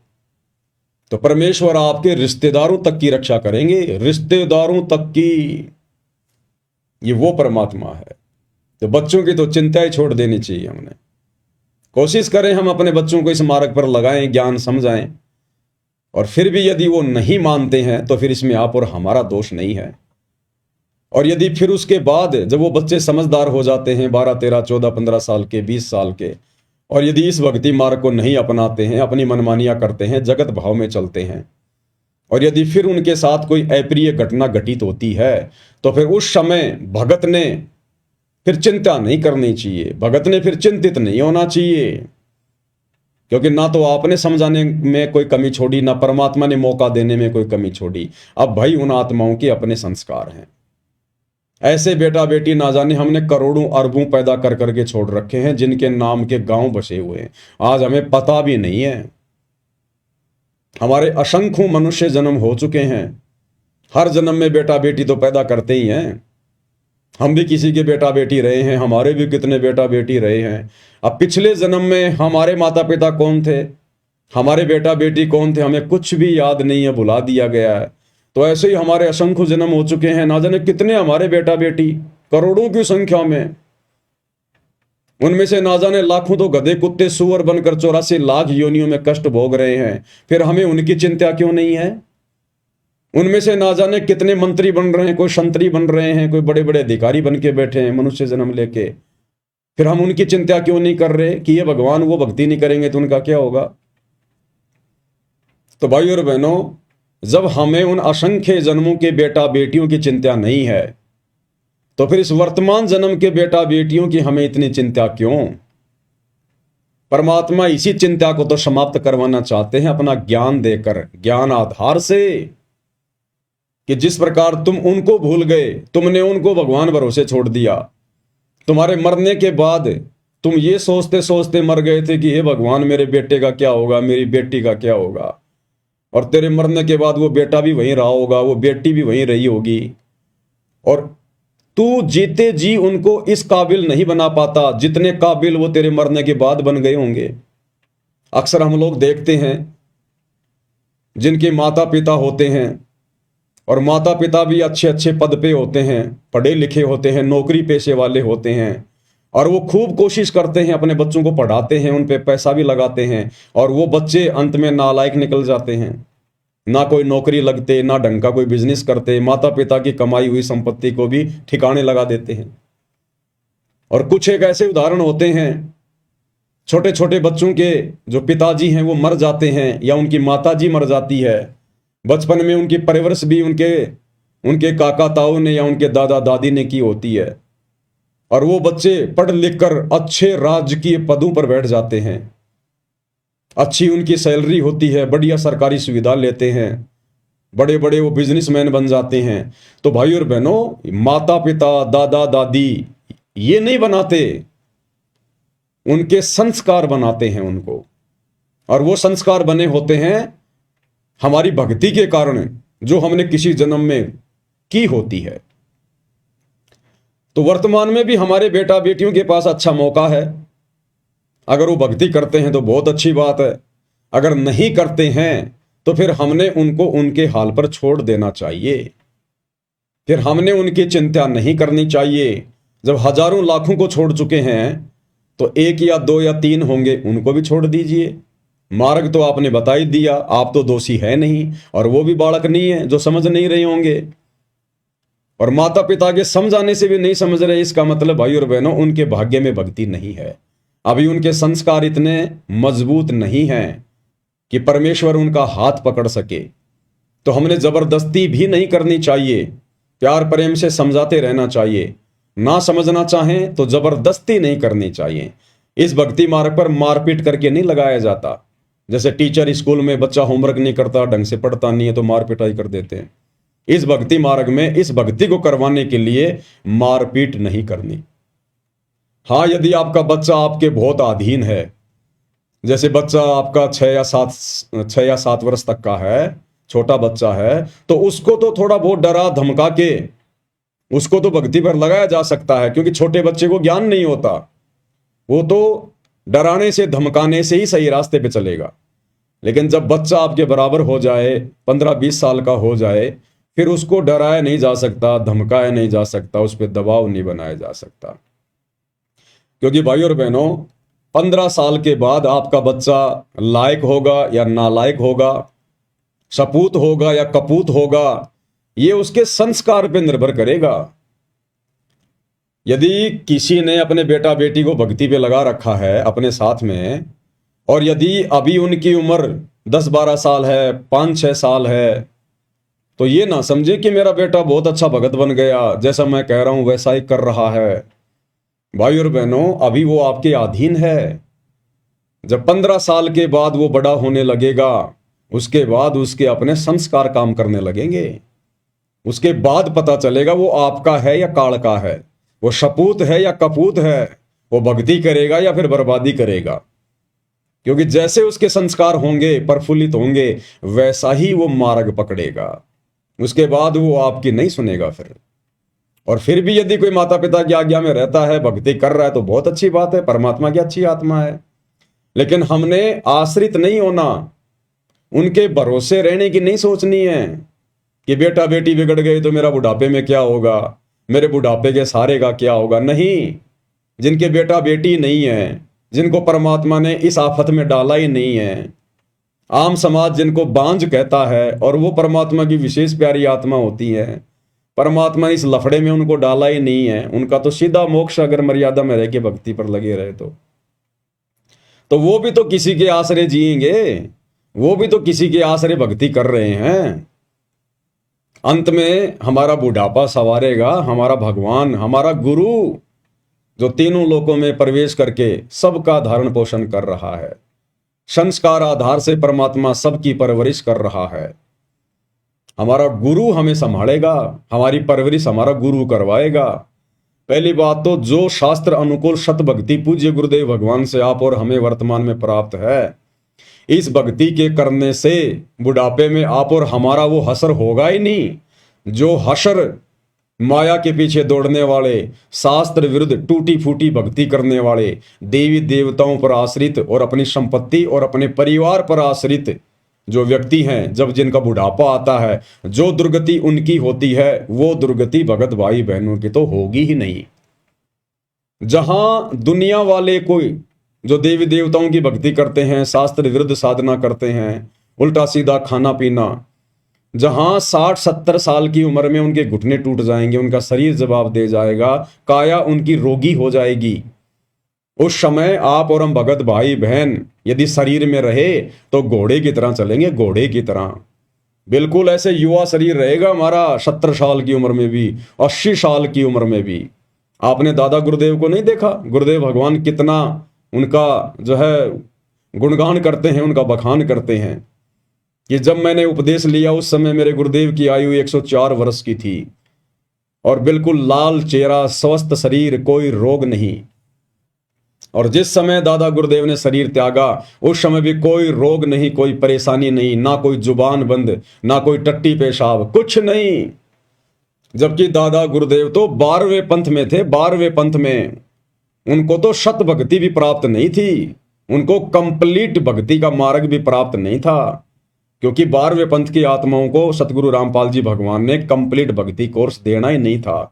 तो परमेश्वर आपके रिश्तेदारों तक की रक्षा करेंगे, रिश्तेदारों तक की। ये वो परमात्मा है। तो बच्चों की तो चिंता ही छोड़ देनी चाहिए हमने। कोशिश करें हम अपने बच्चों को इस मार्ग पर लगाएं, ज्ञान समझाएं। और फिर भी यदि वो नहीं मानते हैं तो फिर इसमें आप और हमारा दोष नहीं है। और यदि फिर उसके बाद जब वो बच्चे समझदार हो जाते हैं, 12, 13, 14, 15 साल के, 20 साल के, और यदि इस भक्ति मार्ग को नहीं अपनाते हैं, अपनी मनमानियां करते हैं, जगत भाव में चलते हैं, और यदि फिर उनके साथ कोई अप्रिय घटना घटित होती है, तो फिर उस समय भगत ने फिर चिंता नहीं करनी चाहिए, भगत ने फिर चिंतित नहीं होना चाहिए। क्योंकि ना तो आपने समझाने में कोई कमी छोड़ी, ना परमात्मा ने मौका देने में कोई कमी छोड़ी। अब भाई उन आत्माओं के अपने संस्कार हैं। ऐसे बेटा बेटी ना जाने हमने करोड़ों अरबों पैदा कर करके छोड़ रखे हैं, जिनके नाम के गांव बसे हुए हैं, आज हमें पता भी नहीं है। हमारे असंख्यों मनुष्य जन्म हो चुके हैं, हर जन्म में बेटा बेटी तो पैदा करते ही हैं। हम भी किसी के बेटा बेटी रहे हैं, हमारे भी कितने बेटा बेटी रहे हैं। अब पिछले जन्म में हमारे माता पिता कौन थे, हमारे बेटा बेटी कौन थे, हमें कुछ भी याद नहीं है, भुला दिया गया है। तो ऐसे ही हमारे असंख्य जन्म हो चुके हैं, ना जाने कितने हमारे बेटा बेटी, करोड़ों की संख्या में। उनमें से ना जाने लाखों तो गधे कुत्ते सुअर बनकर 84 लाख योनियों में कष्ट भोग रहे हैं, फिर हमें उनकी चिंता क्यों नहीं है। उनमें से ना जाने कितने मंत्री बन रहे हैं, कोई संतरी बन रहे हैं, कोई बड़े बड़े अधिकारी बन के बैठे हैं मनुष्य जन्म लेके, फिर हम उनकी चिंता क्यों नहीं कर रहे कि ये भगवान वो भक्ति नहीं करेंगे तो उनका क्या होगा। तो भाई और बहनों, जब हमें उन असंख्य जन्मों के बेटा बेटियों की चिंता नहीं है, तो फिर इस वर्तमान जन्म के बेटा बेटियों की हमें इतनी चिंता क्यों। परमात्मा इसी चिंता को तो समाप्त करवाना चाहते हैं अपना ज्ञान देकर, ज्ञान आधार से, कि जिस प्रकार तुम उनको भूल गए, तुमने उनको भगवान भरोसे छोड़ दिया। तुम्हारे मरने के बाद तुम ये सोचते सोचते मर गए थे कि हे भगवान मेरे बेटे का क्या होगा, मेरी बेटी का क्या होगा। और तेरे मरने के बाद वो बेटा भी वहीं रहा होगा, वो बेटी भी वहीं रही होगी, और तू जीते जी उनको इस काबिल नहीं बना पाता जितने काबिल वो तेरे मरने के बाद बन गए होंगे। अक्सर हम लोग देखते हैं जिनके माता पिता होते हैं, और माता पिता भी अच्छे अच्छे पद पे होते हैं, पढ़े लिखे होते हैं, नौकरी पेशे वाले होते हैं, और वो खूब कोशिश करते हैं, अपने बच्चों को पढ़ाते हैं, उन पे पैसा भी लगाते हैं, और वो बच्चे अंत में नालायक निकल जाते हैं, ना कोई नौकरी लगते, ना ढंग का कोई बिजनेस करते, माता पिता की कमाई हुई संपत्ति को भी ठिकाने लगा देते हैं। और कुछ एक ऐसे उदाहरण होते हैं, छोटे छोटे बच्चों के जो पिताजी हैं वो मर जाते हैं, या उनकी माताजी मर जाती है। बचपन में उनकी परवरिश भी उनके काका ताऊ ने या उनके दादा दादी ने की होती है, और वो बच्चे पढ़ लिख कर अच्छे राजकीय पदों पर बैठ जाते हैं, अच्छी उनकी सैलरी होती है, बढ़िया सरकारी सुविधा लेते हैं, बड़े बड़े वो बिजनेसमैन बन जाते हैं। तो भाई और बहनों, माता पिता दादा दादी ये नहीं बनाते, उनके संस्कार बनाते हैं उनको, और वो संस्कार बने होते हैं हमारी भक्ति के कारण, जो हमने किसी जन्म में की होती है। तो वर्तमान में भी हमारे बेटा बेटियों के पास अच्छा मौका है। अगर वो भक्ति करते हैं तो बहुत अच्छी बात है, अगर नहीं करते हैं तो फिर हमने उनको उनके हाल पर छोड़ देना चाहिए, फिर हमने उनकी चिंता नहीं करनी चाहिए। जब हजारों लाखों को छोड़ चुके हैं तो 1 या 2 या 3 होंगे, उनको भी छोड़ दीजिए। मार्ग तो आपने बता ही दिया, आप तो दोषी है नहीं, और वो भी बालक नहीं है जो समझ नहीं रहे होंगे, और माता पिता के समझाने से भी नहीं समझ रहे। इसका मतलब भाई और बहनों, उनके भाग्य में भक्ति नहीं है, अभी उनके संस्कार इतने मजबूत नहीं हैं कि परमेश्वर उनका हाथ पकड़ सके। तो हमने जबरदस्ती भी नहीं करनी चाहिए, प्यार प्रेम से समझाते रहना चाहिए। ना समझना चाहें तो जबरदस्ती नहीं करनी चाहिए। इस भक्ति मार्ग पर मारपीट करके नहीं लगाया जाता। जैसे टीचर स्कूल में बच्चा होमवर्क नहीं करता, ढंग से पढ़ता नहीं है तो मार पिटाई कर देते हैं। इस भक्ति मार्ग में इस भक्ति को करवाने के लिए मारपीट नहीं करनी। हाँ, यदि आपका बच्चा आपके बहुत अधीन है, जैसे बच्चा आपका 6 या 7 वर्ष तक का है, छोटा बच्चा है, तो उसको तो थोड़ा बहुत डरा धमका के उसको तो भक्ति पर लगाया जा सकता है, क्योंकि छोटे बच्चे को ज्ञान नहीं होता। वो तो डराने से धमकाने से ही सही रास्ते पे चलेगा। लेकिन जब बच्चा आपके बराबर हो जाए, 15-20 साल का हो जाए, फिर उसको डराया नहीं जा सकता, धमकाया नहीं जा सकता, उस पर दबाव नहीं बनाया जा सकता। क्योंकि भाई और बहनों, 15 साल के बाद आपका बच्चा लायक होगा या नालायक होगा, सपूत होगा या कपूत होगा, ये उसके संस्कार पे निर्भर करेगा। यदि किसी ने अपने बेटा बेटी को भक्ति पे लगा रखा है अपने साथ में, और यदि अभी उनकी उम्र 10-12 साल है, 5-6 साल है, तो ये ना समझे कि मेरा बेटा बहुत अच्छा भगत बन गया, जैसा मैं कह रहा हूं वैसा ही कर रहा है। भाई और बहनों, अभी वो आपके अधीन है। जब 15 साल के बाद वो बड़ा होने लगेगा, उसके बाद उसके अपने संस्कार काम करने लगेंगे। उसके बाद पता चलेगा वो आपका है या काल का है, वो सपूत है या कपूत है, वो भक्ति करेगा या फिर बर्बादी करेगा। क्योंकि जैसे उसके संस्कार होंगे, प्रफुल्लित होंगे, वैसा ही वो मार्ग पकड़ेगा। उसके बाद वो आपकी नहीं सुनेगा फिर। और फिर भी यदि कोई माता पिता की आज्ञा में रहता है, भक्ति कर रहा है, तो बहुत अच्छी बात है, परमात्मा की अच्छी आत्मा है। लेकिन हमने आश्रित नहीं होना, उनके भरोसे रहने की नहीं सोचनी है कि बेटा बेटी बिगड़ गए तो मेरा बुढ़ापे में क्या होगा, मेरे बुढ़ापे के सहारे का क्या होगा। नहीं, जिनके बेटा बेटी नहीं है, जिनको परमात्मा ने इस आफत में डाला ही नहीं है, आम समाज जिनको बांझ कहता है, और वो परमात्मा की विशेष प्यारी आत्मा होती है, परमात्मा ने इस लफड़े में उनको डाला ही नहीं है, उनका तो सीधा मोक्ष अगर मर्यादा में रह के भक्ति पर लगे रहे तो वो भी तो किसी के आसरे जिएंगे, वो भी तो किसी के आसरे भक्ति कर रहे हैं। अंत में हमारा बुढ़ापा संवारेगा हमारा भगवान, हमारा गुरु, जो तीनों लोकों में प्रवेश करके सबका धारण पोषण कर रहा है। संस्कार आधार से परमात्मा सबकी परवरिश कर रहा है। हमारा गुरु हमें संभालेगा, हमारी परवरिश हमारा गुरु करवाएगा। पहली बात तो जो शास्त्र अनुकूल सत भक्ति पूज्य गुरुदेव भगवान से आप और हमें वर्तमान में प्राप्त है, इस भक्ति के करने से बुढ़ापे में आप और हमारा वो हसर होगा ही नहीं। जो हसर माया के पीछे दौड़ने वाले, शास्त्र विरुद्ध टूटी फूटी भक्ति करने वाले, देवी देवताओं पर आश्रित और अपनी संपत्ति और अपने परिवार पर आश्रित जो व्यक्ति हैं, जब जिनका बुढ़ापा आता है, जो दुर्गति उनकी होती है, वो दुर्गति भगत भाई बहनों की तो होगी ही नहीं। जहां दुनिया वाले कोई जो देवी देवताओं की भक्ति करते हैं, शास्त्र विरुद्ध साधना करते हैं, उल्टा सीधा खाना पीना, जहां 60-70 साल की उम्र में उनके घुटने टूट जाएंगे, उनका शरीर जवाब दे जाएगा, काया उनकी रोगी हो जाएगी, उस समय आप और हम भगत भाई बहन यदि शरीर में रहे तो घोड़े की तरह चलेंगे, घोड़े की तरह। बिल्कुल ऐसे युवा शरीर रहेगा हमारा, 70 साल की उम्र में भी, 80 साल की उम्र में भी। आपने दादा गुरुदेव को नहीं देखा? गुरुदेव भगवान कितना उनका जो है गुणगान करते हैं, उनका बखान करते हैं कि जब मैंने उपदेश लिया उस समय मेरे गुरुदेव की आयु 104 वर्ष की थी और बिल्कुल लाल चेहरा, स्वस्थ शरीर, कोई रोग नहीं। और जिस समय दादा गुरुदेव ने शरीर त्यागा, उस समय भी कोई रोग नहीं, कोई परेशानी नहीं, ना कोई जुबान बंद, ना कोई टट्टी पेशाब, कुछ नहीं। जबकि दादा गुरुदेव तो 12वें पंथ में थे, 12वें पंथ में। उनको तो शत भक्ति भी प्राप्त नहीं थी, उनको कंप्लीट भक्ति का मार्ग भी प्राप्त नहीं था, क्योंकि 12वें पंथ की आत्माओं को सतगुरु रामपाल जी भगवान ने कंप्लीट भक्ति कोर्स देना ही नहीं था।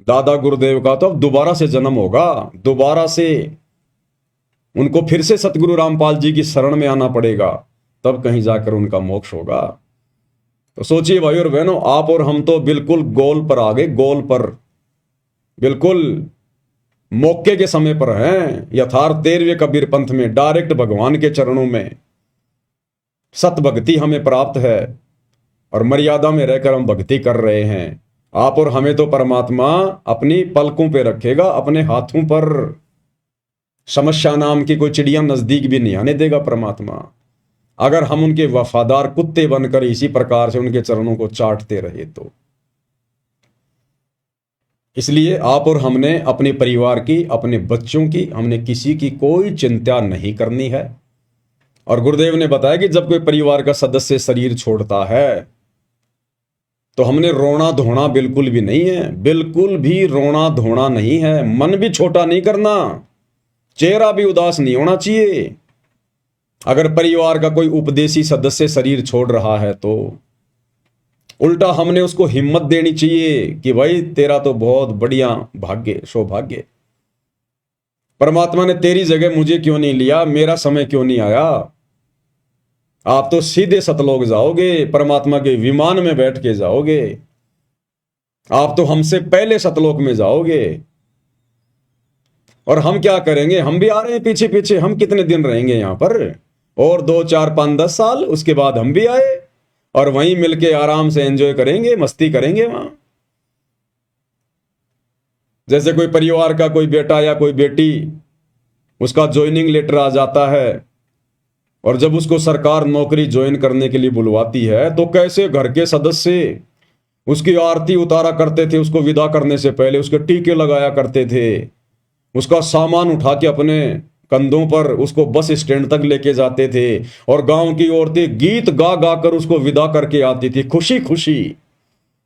दादा गुरुदेव का तो अब दोबारा से जन्म होगा, दोबारा से उनको फिर से सतगुरु रामपाल जी की शरण में आना पड़ेगा, तब कहीं जाकर उनका मोक्ष होगा। तो सोचिए भाई और बहनों, आप और हम तो बिल्कुल गोल पर आ गए, गोल पर, बिल्कुल मौके के समय पर हैं, यथार्थ 13वें कबीर पंथ में, डायरेक्ट भगवान के चरणों में। सत भक्ति हमें प्राप्त है और मर्यादा में रहकर हम भक्ति कर रहे हैं। आप और हमें तो परमात्मा अपनी पलकों पे रखेगा, अपने हाथों पर। समस्या नाम की कोई चिड़िया नजदीक भी नहीं आने देगा परमात्मा, अगर हम उनके वफादार कुत्ते बनकर इसी प्रकार से उनके चरणों को चाटते रहे तो। इसलिए आप और हमने अपने परिवार की, अपने बच्चों की, हमने किसी की कोई चिंता नहीं करनी है। और गुरुदेव ने बताया कि जब कोई परिवार का सदस्य शरीर छोड़ता है तो हमने रोना धोना बिल्कुल भी नहीं है, बिल्कुल भी रोना धोना नहीं है। मन भी छोटा नहीं करना, चेहरा भी उदास नहीं होना चाहिए। अगर परिवार का कोई उपदेशी सदस्य शरीर छोड़ रहा है तो उल्टा हमने उसको हिम्मत देनी चाहिए कि भाई तेरा तो बहुत बढ़िया भाग्य, सौभाग्य, परमात्मा ने तेरी जगह मुझे क्यों नहीं लिया, मेरा समय क्यों नहीं आया। आप तो सीधे सतलोक जाओगे, परमात्मा के विमान में बैठ के जाओगे, आप तो हमसे पहले सतलोक में जाओगे। और हम क्या करेंगे, हम भी आ रहे हैं पीछे पीछे। हम कितने दिन रहेंगे यहां पर, और 2 4 5 10 साल, उसके बाद हम भी आए और वहीं मिलके आराम से एंजॉय करेंगे, मस्ती करेंगे वहां। जैसे कोई परिवार का कोई बेटा या कोई बेटी, उसका ज्वाइनिंग लेटर आ जाता है और जब उसको सरकार नौकरी ज्वाइन करने के लिए बुलवाती है तो कैसे घर के सदस्य उसकी आरती उतारा करते थे, उसको विदा करने से पहले उसके टीके लगाया करते थे, उसका सामान उठा के अपने कंधों पर उसको बस स्टैंड तक लेके जाते थे और गांव की औरतें गीत गा गा कर उसको विदा करके आती थी खुशी खुशी।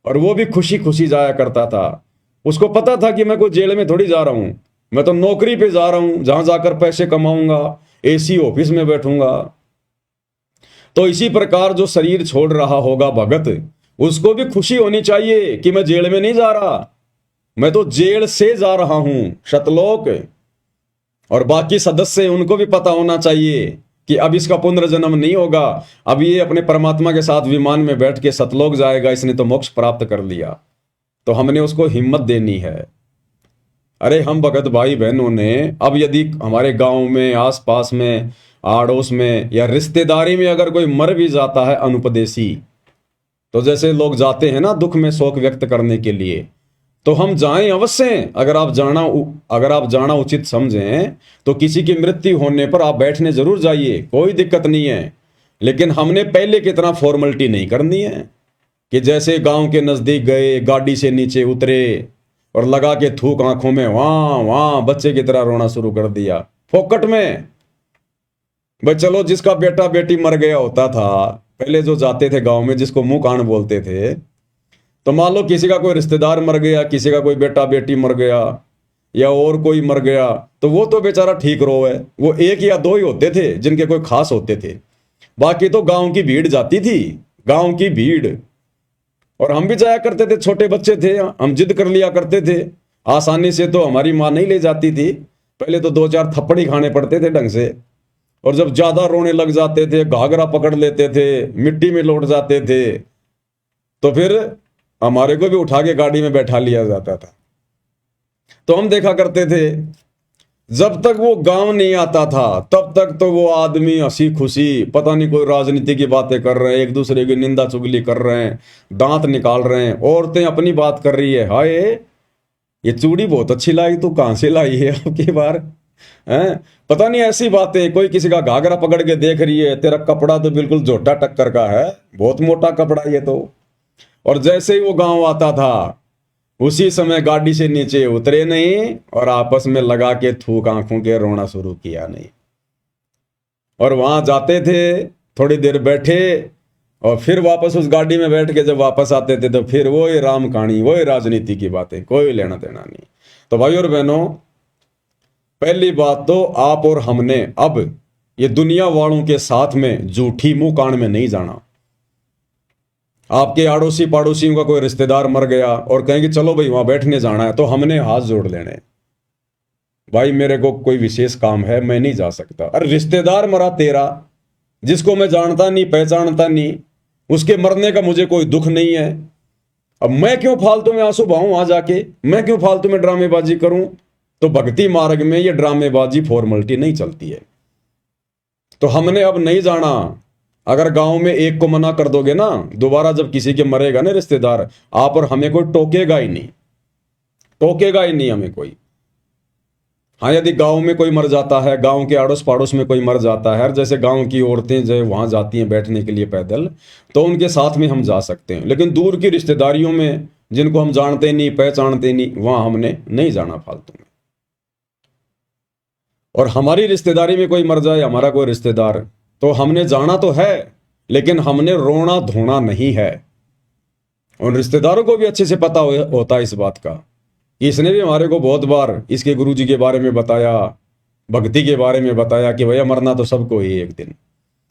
और वो भी खुशी खुशी जाया करता था। उसको पता था कि मैं कोई जेल में थोड़ी जा रहा हूं, मैं तो नौकरी पे जा रहा हूं, जहां जाकर पैसे कमाऊंगा, एसी ऑफिस में बैठूंगा। तो इसी प्रकार जो शरीर छोड़ रहा होगा भगत, उसको भी खुशी होनी चाहिए कि मैं जेल में नहीं जा रहा, मैं तो जेल से जा रहा हूं सतलोक। और बाकी सदस्य, उनको भी पता होना चाहिए कि अब इसका पुनर्जन्म नहीं होगा, अब ये अपने परमात्मा के साथ विमान में बैठ के सतलोक जाएगा, इसने तो मोक्ष प्राप्त कर लिया। तो हमने उसको हिम्मत देनी है। अरे हम भगत भाई बहनों ने, अब यदि हमारे गांव में, आसपास में, आड़ोस में या रिश्तेदारी में अगर कोई मर भी जाता है अनुपदेशी, तो जैसे लोग जाते हैं ना दुख में शोक व्यक्त करने के लिए, तो हम जाएं अवश्य। अगर आप जाना उचित समझें तो किसी की मृत्यु होने पर आप बैठने जरूर जाइए, कोई दिक्कत नहीं है। लेकिन हमने पहले की तरह फॉर्मेलिटी नहीं करनी है कि जैसे गांव के नजदीक गए, गाड़ी से नीचे उतरे और लगा के थूक आंखों में, वहां वहां बच्चे की तरह रोना शुरू कर दिया फोकट में। भाई चलो, जिसका बेटा बेटी मर गया होता था पहले, जो जाते थे गांव में, जिसको मुंह कान बोलते थे, तो मान लो किसी का कोई रिश्तेदार मर गया, किसी का कोई बेटा बेटी मर गया या और कोई मर गया, तो वो तो बेचारा ठीक रो है। वो 1 या 2 ही होते थे जिनके कोई खास होते थे, बाकी तो गांव की भीड़ जाती थी, गांव की भीड़। और हम भी जाया करते थे, छोटे बच्चे थे, हम जिद कर लिया करते थे। आसानी से तो हमारी माँ नहीं ले जाती थी, पहले तो 2 4 थप्पड़ ही खाने पड़ते थे ढंग से। और जब ज्यादा रोने लग जाते थे, घाघरा पकड़ लेते थे, मिट्टी में लौट जाते थे, तो फिर हमारे को भी उठा के गाड़ी में बैठा लिया जाता था। तो हम देखा करते थे, जब तक वो गांव नहीं आता था तब तक तो वो आदमी हंसी खुशी, पता नहीं कोई राजनीति की बातें कर रहे हैं, एक दूसरे की निंदा चुगली कर रहे हैं, दांत निकाल रहे हैं, औरतें अपनी बात कर रही है, हाय ये चूड़ी बहुत अच्छी लाई, तू कहां से लाई है आपकी बार, हैं? पता नहीं ऐसी बातें। कोई किसी का घाघरा पकड़ के देख रही है, तेरा कपड़ा तो बिल्कुल झोटा टक्कर का है, बहुत मोटा कपड़ा ये तो। और जैसे ही वो गांव आता था उसी समय गाड़ी से नीचे उतरे नहीं और आपस में लगा के थूक आंखों के रोना शुरू किया नहीं। और वहां जाते थे, थोड़ी देर बैठे और फिर वापस उस गाड़ी में बैठ के जब वापस आते थे तो फिर वही राम कहानी, वही राजनीति की बातें, कोई लेना देना नहीं। तो भाई और बहनों, पहली बात तो आप और हमने अब ये दुनिया वालों के साथ में झूठी मुंह कान में नहीं जाना। आपके आड़ोसी पड़ोसियों का कोई रिश्तेदार मर गया और कहेंगे चलो भाई वहां बैठने जाना है, तो हमने हाथ जोड़ लेने, भाई मेरे को कोई विशेष काम है, मैं नहीं जा सकता। अरे रिश्तेदार मरा तेरा, जिसको मैं जानता नहीं पहचानता नहीं, उसके मरने का मुझे कोई दुख नहीं है। अब मैं क्यों फालतू में आंसू बहाऊं वहां जाके, मैं क्यों फालतू में ड्रामेबाजी करूं। तो भक्ति मार्ग में ये ड्रामेबाजी फॉर्मेलिटी नहीं चलती है। तो हमने अब नहीं जाना, अगर गांव में एक को मना कर दोगे ना, दोबारा जब किसी के मरेगा ना रिश्तेदार, आप और हमें कोई टोकेगा ही नहीं, टोकेगा ही नहीं हमें कोई। हाँ, यदि गांव में कोई मर जाता है, गांव के आड़ोस पड़ोस में कोई मर जाता है, जैसे गांव की औरतें जो वहां जाती हैं बैठने के लिए पैदल, तो उनके साथ में हम जा सकते हैं। लेकिन दूर की रिश्तेदारियों में जिनको हम जानते नहीं, पहचानते नहीं, वहां हमने नहीं जाना फालतू में। और हमारी रिश्तेदारी में कोई मर जाए, हमारा कोई रिश्तेदार, तो हमने जाना तो है, लेकिन हमने रोना धोना नहीं है। उन रिश्तेदारों को भी अच्छे से पता होता है इस बात का। इसने भी हमारे को बहुत बार इसके गुरुजी के बारे में बताया, भक्ति के बारे में बताया कि भैया मरना तो सबको ही एक दिन,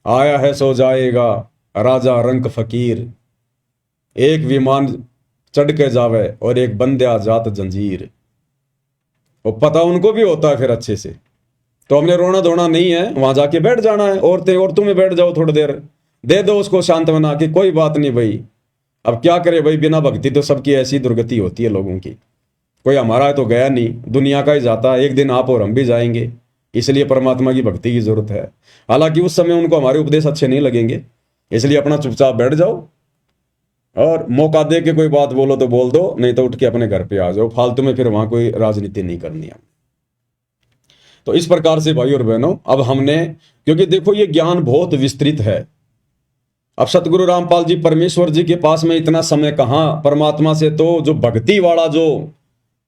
आया है सो जाएगा, राजा रंक फकीर, एक विमान चढ़ के जावे और एक बंदे जात जंजीर। वो पता उनको भी होता है फिर अच्छे से। तो हमने रोना धोना नहीं है, वहां जाके बैठ जाना है। औरतों में बैठ जाओ, थोड़ी देर दे दो उसको सांत्वना कि कोई बात नहीं भाई, अब क्या करे भाई, बिना भक्ति तो सबकी ऐसी दुर्गति होती है लोगों की। कोई हमारा तो गया नहीं, दुनिया का ही जाता है, एक दिन आप और हम भी जाएंगे। इसलिए परमात्मा की भक्ति की जरूरत है। हालांकि उस समय उनको हमारे उपदेश अच्छे नहीं लगेंगे, इसलिए अपना चुपचाप बैठ जाओ, और मौका दे के कोई बात बोलो तो बोल दो, नहीं तो उठ के अपने घर पे आ जाओ। फालतू में फिर वहां कोई राजनीति नहीं करनी है। तो इस प्रकार से भाई और बहनों, अब हमने, क्योंकि देखो ये ज्ञान बहुत विस्तृत है। अब सतगुरु रामपाल जी परमेश्वर जी के पास में इतना समय कहां, परमात्मा से तो जो भक्ति वाला जो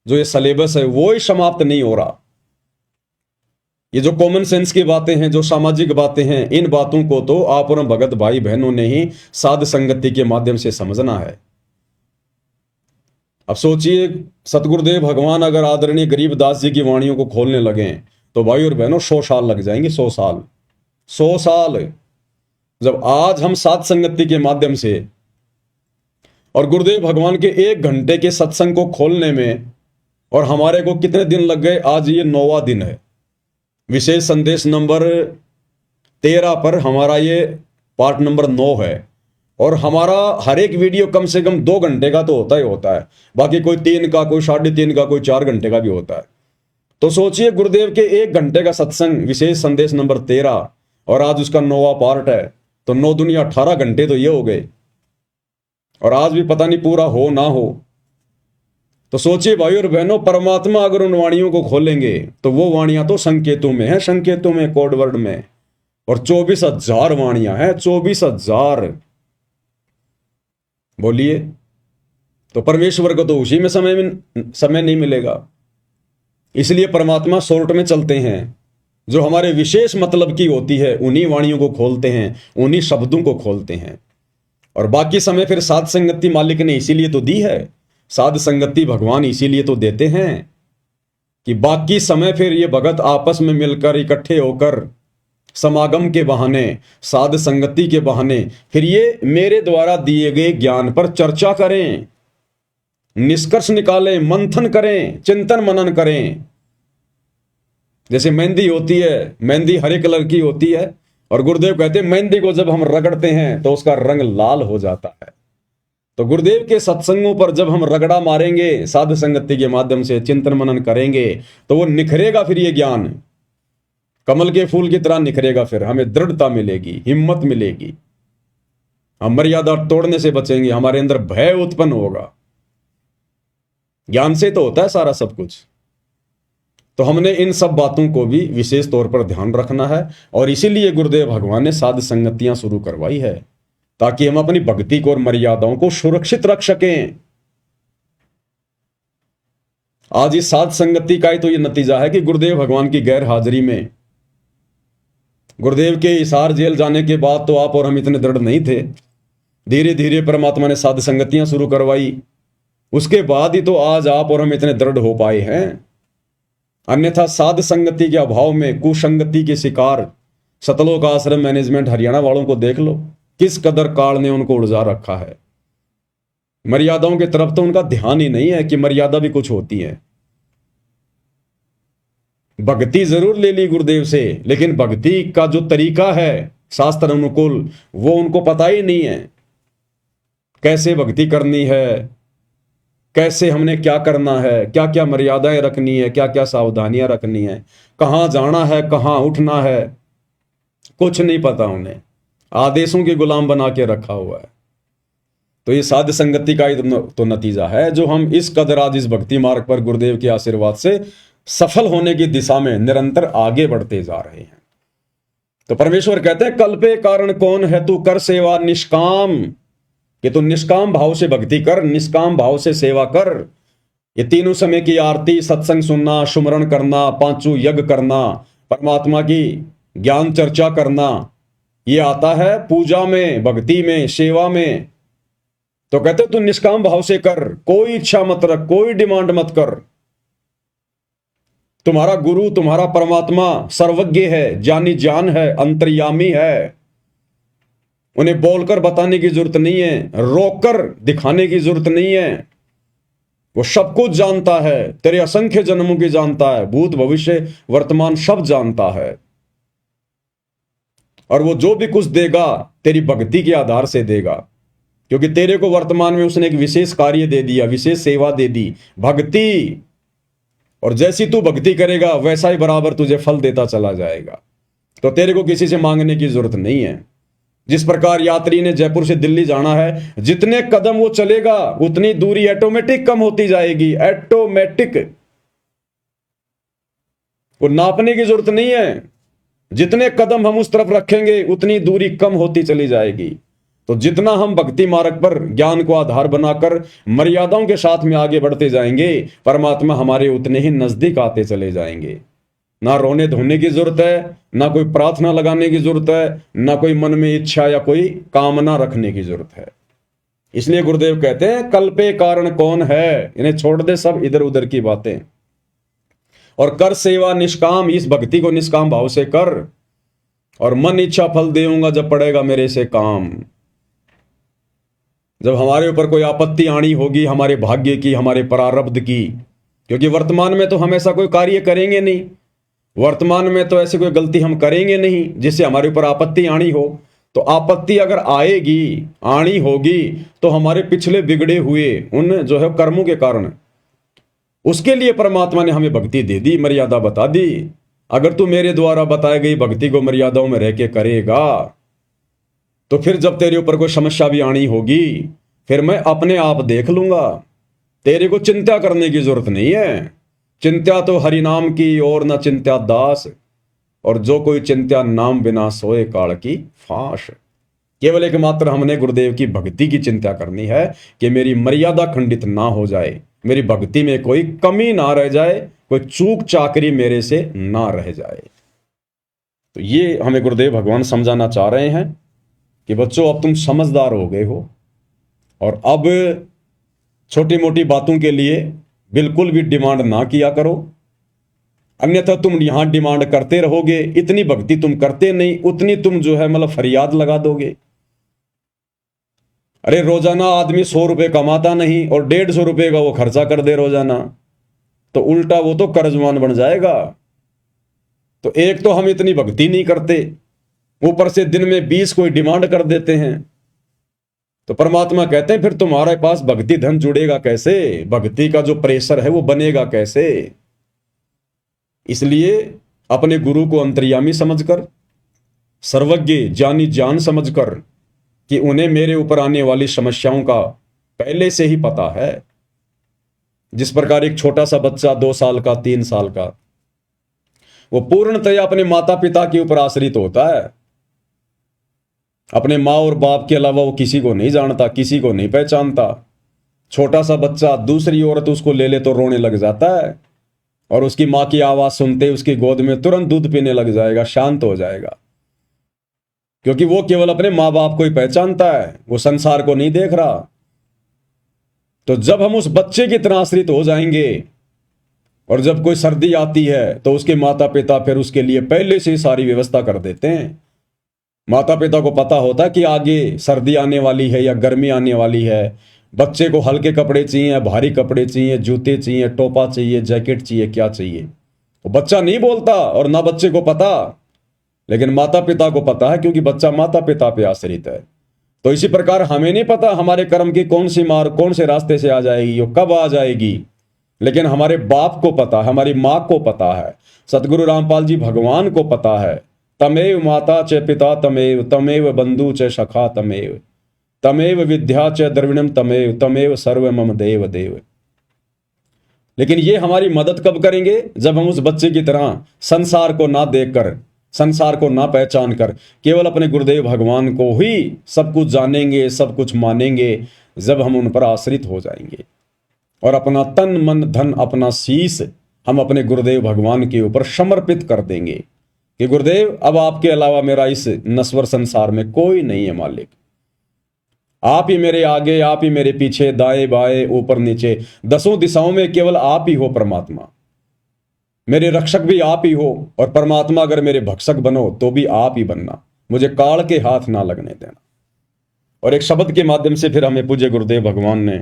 ये सिलेबस है वो ही समाप्त नहीं हो रहा। ये जो कॉमन सेंस की बातें हैं, जो सामाजिक बातें हैं, इन बातों को तो आप और भगत भाई बहनों ने ही साध संगति के माध्यम से समझना है। अब सोचिए, सतगुरुदेव भगवान अगर आदरणीय गरीबदास जी की वाणियों को खोलने लगे तो भाई और बहनों 100 साल लग जाएंगे। 100 साल, 100 साल। जब आज हम साध संगति के माध्यम से और गुरुदेव भगवान के 1 घंटे के सत्संग को खोलने में, और हमारे को कितने दिन लग गए, आज ये 9वां दिन है। विशेष संदेश नंबर 13 पर हमारा ये पार्ट नंबर 9 है। और हमारा हर एक वीडियो कम से कम 2 घंटे का तो होता ही होता है, बाकी कोई 3 का, कोई 3.5 का, कोई 4 घंटे का भी होता है। तो सोचिए, गुरुदेव के 1 घंटे का सत्संग विशेष संदेश नंबर 13, और आज उसका 9वां पार्ट है, तो 9 दुनिया 18 घंटे तो ये हो गए, और आज भी पता नहीं पूरा हो ना हो। तो सोचिए भाई और बहनों, परमात्मा अगर उन वाणियों को खोलेंगे तो वो वाणियां तो संकेतों में है, संकेतों में, कोड वर्ड में, और 24,000 वाणियां हैं, 24,000। बोलिए, तो परमेश्वर को तो उसी में समय नहीं मिलेगा। इसलिए परमात्मा शॉर्ट में चलते हैं, जो हमारे विशेष मतलब की होती है उन्हीं वाणियों को खोलते हैं, उन्हीं शब्दों को खोलते हैं। और बाकी समय फिर साध संगति मालिक ने इसीलिए तो दी है, साध संगति भगवान इसीलिए तो देते हैं कि बाकी समय फिर ये भगत आपस में मिलकर इकट्ठे होकर समागम के बहाने, साध संगति के बहाने फिर ये मेरे द्वारा दिए गए ज्ञान पर चर्चा करें, निष्कर्ष निकालें, मंथन करें, चिंतन मनन करें। जैसे मेहंदी होती है, मेहंदी हरे कलर की होती है, और गुरुदेव कहते हैं मेहंदी को जब हम रगड़ते हैं तो उसका रंग लाल हो जाता है। तो गुरुदेव के सत्संगों पर जब हम रगड़ा मारेंगे, साध संगति के माध्यम से चिंतन मनन करेंगे, तो वो निखरेगा, फिर ये ज्ञान कमल के फूल की तरह निखरेगा। फिर हमें दृढ़ता मिलेगी, हिम्मत मिलेगी, हम मर्यादा तोड़ने से बचेंगे, हमारे अंदर भय उत्पन्न होगा। ज्ञान से तो होता है सारा सब कुछ। तो हमने इन सब बातों को भी विशेष तौर पर ध्यान रखना है, और इसीलिए गुरुदेव भगवान ने साध संगतियां शुरू करवाई है, ताकि हम अपनी भक्ति को और मर्यादाओं को सुरक्षित रख सकें। आज इस साध संगति का ही तो ये नतीजा है कि गुरुदेव भगवान की गैर हाजिरी में, गुरुदेव के हिसार जेल जाने के बाद तो आप और हम इतने दृढ़ नहीं थे। धीरे धीरे परमात्मा ने साध संगतियां शुरू करवाई, उसके बाद ही तो आज आप और हम इतने दृढ़ हो पाए हैं। अन्यथा साध संगति के अभाव में कुसंगति के शिकार सतलोक आश्रम मैनेजमेंट हरियाणा वालों को देख लो, किस कदर काल ने उनको उलझा रखा है। मर्यादाओं की तरफ तो उनका ध्यान ही नहीं है कि मर्यादा भी कुछ होती है। भक्ति जरूर ले ली गुरुदेव से, लेकिन भक्ति का जो तरीका है शास्त्र अनुकूल, वो उनको पता ही नहीं है। कैसे भक्ति करनी है, कैसे हमने क्या करना है, क्या क्या मर्यादाएं रखनी है, क्या क्या सावधानियां रखनी है, कहां जाना है, कहां उठना है, कुछ नहीं पता उन्हें। आदेशों के गुलाम बना के रखा हुआ है। तो ये साध संगति का ही तो नतीजा है जो हम इस कदर आज इस भक्ति मार्ग पर गुरुदेव के आशीर्वाद से सफल होने की दिशा में निरंतर आगे बढ़ते जा रहे हैं। तो परमेश्वर कहते हैं कल्पे कारण कौन है, तू कर सेवा निष्काम, कि तू निष्काम भाव से भक्ति कर, निष्काम भाव से सेवा कर। ये तीनों समय की आरती, सत्संग सुनना, सुमरण करना, पांचों यज्ञ करना, परमात्मा की ज्ञान चर्चा करना, ये आता है पूजा में, भक्ति में, सेवा में। तो कहते तू निष्काम भाव से कर, कोई इच्छा मत रख, कोई डिमांड मत कर। तुम्हारा गुरु, तुम्हारा परमात्मा सर्वज्ञ है, जानी जान है, अंतर्यामी है। उन्हें बोलकर बताने की जरूरत नहीं है, रोककर दिखाने की जरूरत नहीं है। वो सब कुछ जानता है, तेरे असंख्य जन्मों की जानता है, भूत भविष्य वर्तमान सब जानता है। और वो जो भी कुछ देगा तेरी भक्ति के आधार से देगा, क्योंकि तेरे को वर्तमान में उसने एक विशेष कार्य दे दिया, विशेष सेवा दे दी, भक्ति। और जैसी तू भक्ति करेगा वैसा ही बराबर तुझे फल देता चला जाएगा। तो तेरे को किसी से मांगने की जरूरत नहीं है। जिस प्रकार यात्री ने जयपुर से दिल्ली जाना है, जितने कदम वो चलेगा उतनी दूरी ऑटोमेटिक कम होती जाएगी, ऑटोमेटिक। वो नापने की जरूरत नहीं है, जितने कदम हम उस तरफ रखेंगे उतनी दूरी कम होती चली जाएगी। तो जितना हम भक्ति मार्ग पर ज्ञान को आधार बनाकर मर्यादाओं के साथ में आगे बढ़ते जाएंगे, परमात्मा हमारे उतने ही नजदीक आते चले जाएंगे। ना रोने धोने की जरूरत है, ना कोई प्रार्थना लगाने की जरूरत है, ना कोई मन में इच्छा या कोई कामना रखने की जरूरत है। इसलिए गुरुदेव कहते हैं कल्पे कारण कौन है, इन्हें छोड़ दे सब इधर उधर की बातें, और कर सेवा निष्काम, इस भक्ति को निष्काम भाव से कर। और मन इच्छा फल देऊंगा जब पड़ेगा मेरे से काम। जब हमारे ऊपर कोई आपत्ति आनी होगी, हमारे भाग्य की, हमारे प्रारब्ध की, क्योंकि वर्तमान में तो हम ऐसा कोई कार्य करेंगे नहीं, वर्तमान में तो ऐसी कोई गलती हम करेंगे नहीं जिससे हमारे ऊपर आपत्ति आनी हो। तो आपत्ति अगर आएगी, आनी होगी, तो हमारे पिछले बिगड़े हुए उन जो है कर्मों के कारण, उसके लिए परमात्मा ने हमें भक्ति दे दी, मर्यादा बता दी। अगर तू मेरे द्वारा बताई गई भक्ति को मर्यादाओं में रह के करेगा, तो फिर जब तेरे ऊपर कोई समस्या भी आनी होगी, फिर मैं अपने आप देख लूंगा। तेरे को चिंता करने की जरूरत नहीं है। चिंता तो हरि नाम की और न चिंता दास, और जो कोई चिंता नाम बिना सोए काल की फांस। केवल एकमात्र हमने गुरुदेव की भक्ति की चिंता करनी है कि मेरी मर्यादा खंडित ना हो जाए, मेरी भक्ति में कोई कमी ना रह जाए, कोई चूक चाकरी मेरे से ना रह जाए। तो ये हमें गुरुदेव भगवान समझाना चाह रहे हैं कि बच्चों अब तुम समझदार हो गए हो, और अब छोटी मोटी बातों के लिए बिल्कुल भी डिमांड ना किया करो, अन्यथा तुम यहां डिमांड करते रहोगे। इतनी भक्ति तुम करते नहीं, उतनी तुम जो है मतलब फरियाद लगा दोगे। अरे रोजाना आदमी 100 रुपए कमाता नहीं और 150 रुपए का वो खर्चा कर दे रोजाना, तो उल्टा वो तो कर्जमान बन जाएगा। तो एक तो हम इतनी भक्ति नहीं करते, ऊपर से दिन में 20 कोई डिमांड कर देते हैं। तो परमात्मा कहते हैं फिर तुम्हारे पास भक्ति धन जुड़ेगा कैसे, भक्ति का जो प्रेशर है वो बनेगा कैसे। इसलिए अपने गुरु को अंतर्यामी समझकर, सर्वज्ञ जानी जान समझकर, कि उन्हें मेरे ऊपर आने वाली समस्याओं का पहले से ही पता है। जिस प्रकार एक छोटा सा बच्चा 2 साल का, 3 साल का, वो पूर्णतया अपने माता पिता के ऊपर आश्रित होता है। अपने माँ और बाप के अलावा वो किसी को नहीं जानता, किसी को नहीं पहचानता। छोटा सा बच्चा दूसरी औरत उसको ले ले तो रोने लग जाता है, और उसकी माँ की आवाज सुनते उसकी गोद में तुरंत दूध पीने लग जाएगा, शांत हो जाएगा, क्योंकि वो केवल अपने माँ बाप को ही पहचानता है, वो संसार को नहीं देख रहा। तो जब हम उस बच्चे की तरह आश्रित हो जाएंगे, और जब कोई सर्दी आती है तो उसके माता पिता फिर उसके लिए पहले से ही सारी व्यवस्था कर देते हैं। माता पिता को पता होता है कि आगे सर्दी आने वाली है या गर्मी आने वाली है, बच्चे को हल्के कपड़े चाहिए, भारी कपड़े चाहिए, जूते चाहिए, टोपा चाहिए, जैकेट चाहिए, क्या चाहिए। तो बच्चा नहीं बोलता और ना बच्चे को पता, लेकिन माता पिता को पता है, क्योंकि बच्चा माता पिता पे आश्रित है। तो इसी प्रकार हमें नहीं पता हमारे कर्म की कौन सी मार कौन से रास्ते से आ जाएगी, वो कब आ जाएगी, लेकिन हमारे बाप को पता है, हमारी माँ को पता है, सतगुरु रामपाल जी भगवान को पता है तमेव माता च पिता तमेव, तमेव बंधु च सखा तमेव, तमेव विद्या च द्रविणम तमेव, तमेव सर्व मम देव देव। लेकिन ये हमारी मदद कब करेंगे? जब हम उस बच्चे की तरह संसार को ना देखकर, संसार को ना पहचान कर केवल अपने गुरुदेव भगवान को ही सब कुछ जानेंगे, सब कुछ मानेंगे, जब हम उन पर आश्रित हो जाएंगे और अपना तन मन धन अपना शीश हम अपने गुरुदेव भगवान के ऊपर समर्पित कर देंगे कि गुरुदेव अब आपके अलावा मेरा इस नश्वर संसार में कोई नहीं है मालिक, आप ही मेरे आगे, आप ही मेरे पीछे, दाएं बाएं ऊपर नीचे, दसों दिशाओं में केवल आप ही हो परमात्मा, मेरे रक्षक भी आप ही हो, और परमात्मा अगर मेरे भक्षक बनो तो भी आप ही बनना, मुझे काल के हाथ ना लगने देना। और एक शब्द के माध्यम से फिर हमें पूज्य गुरुदेव भगवान ने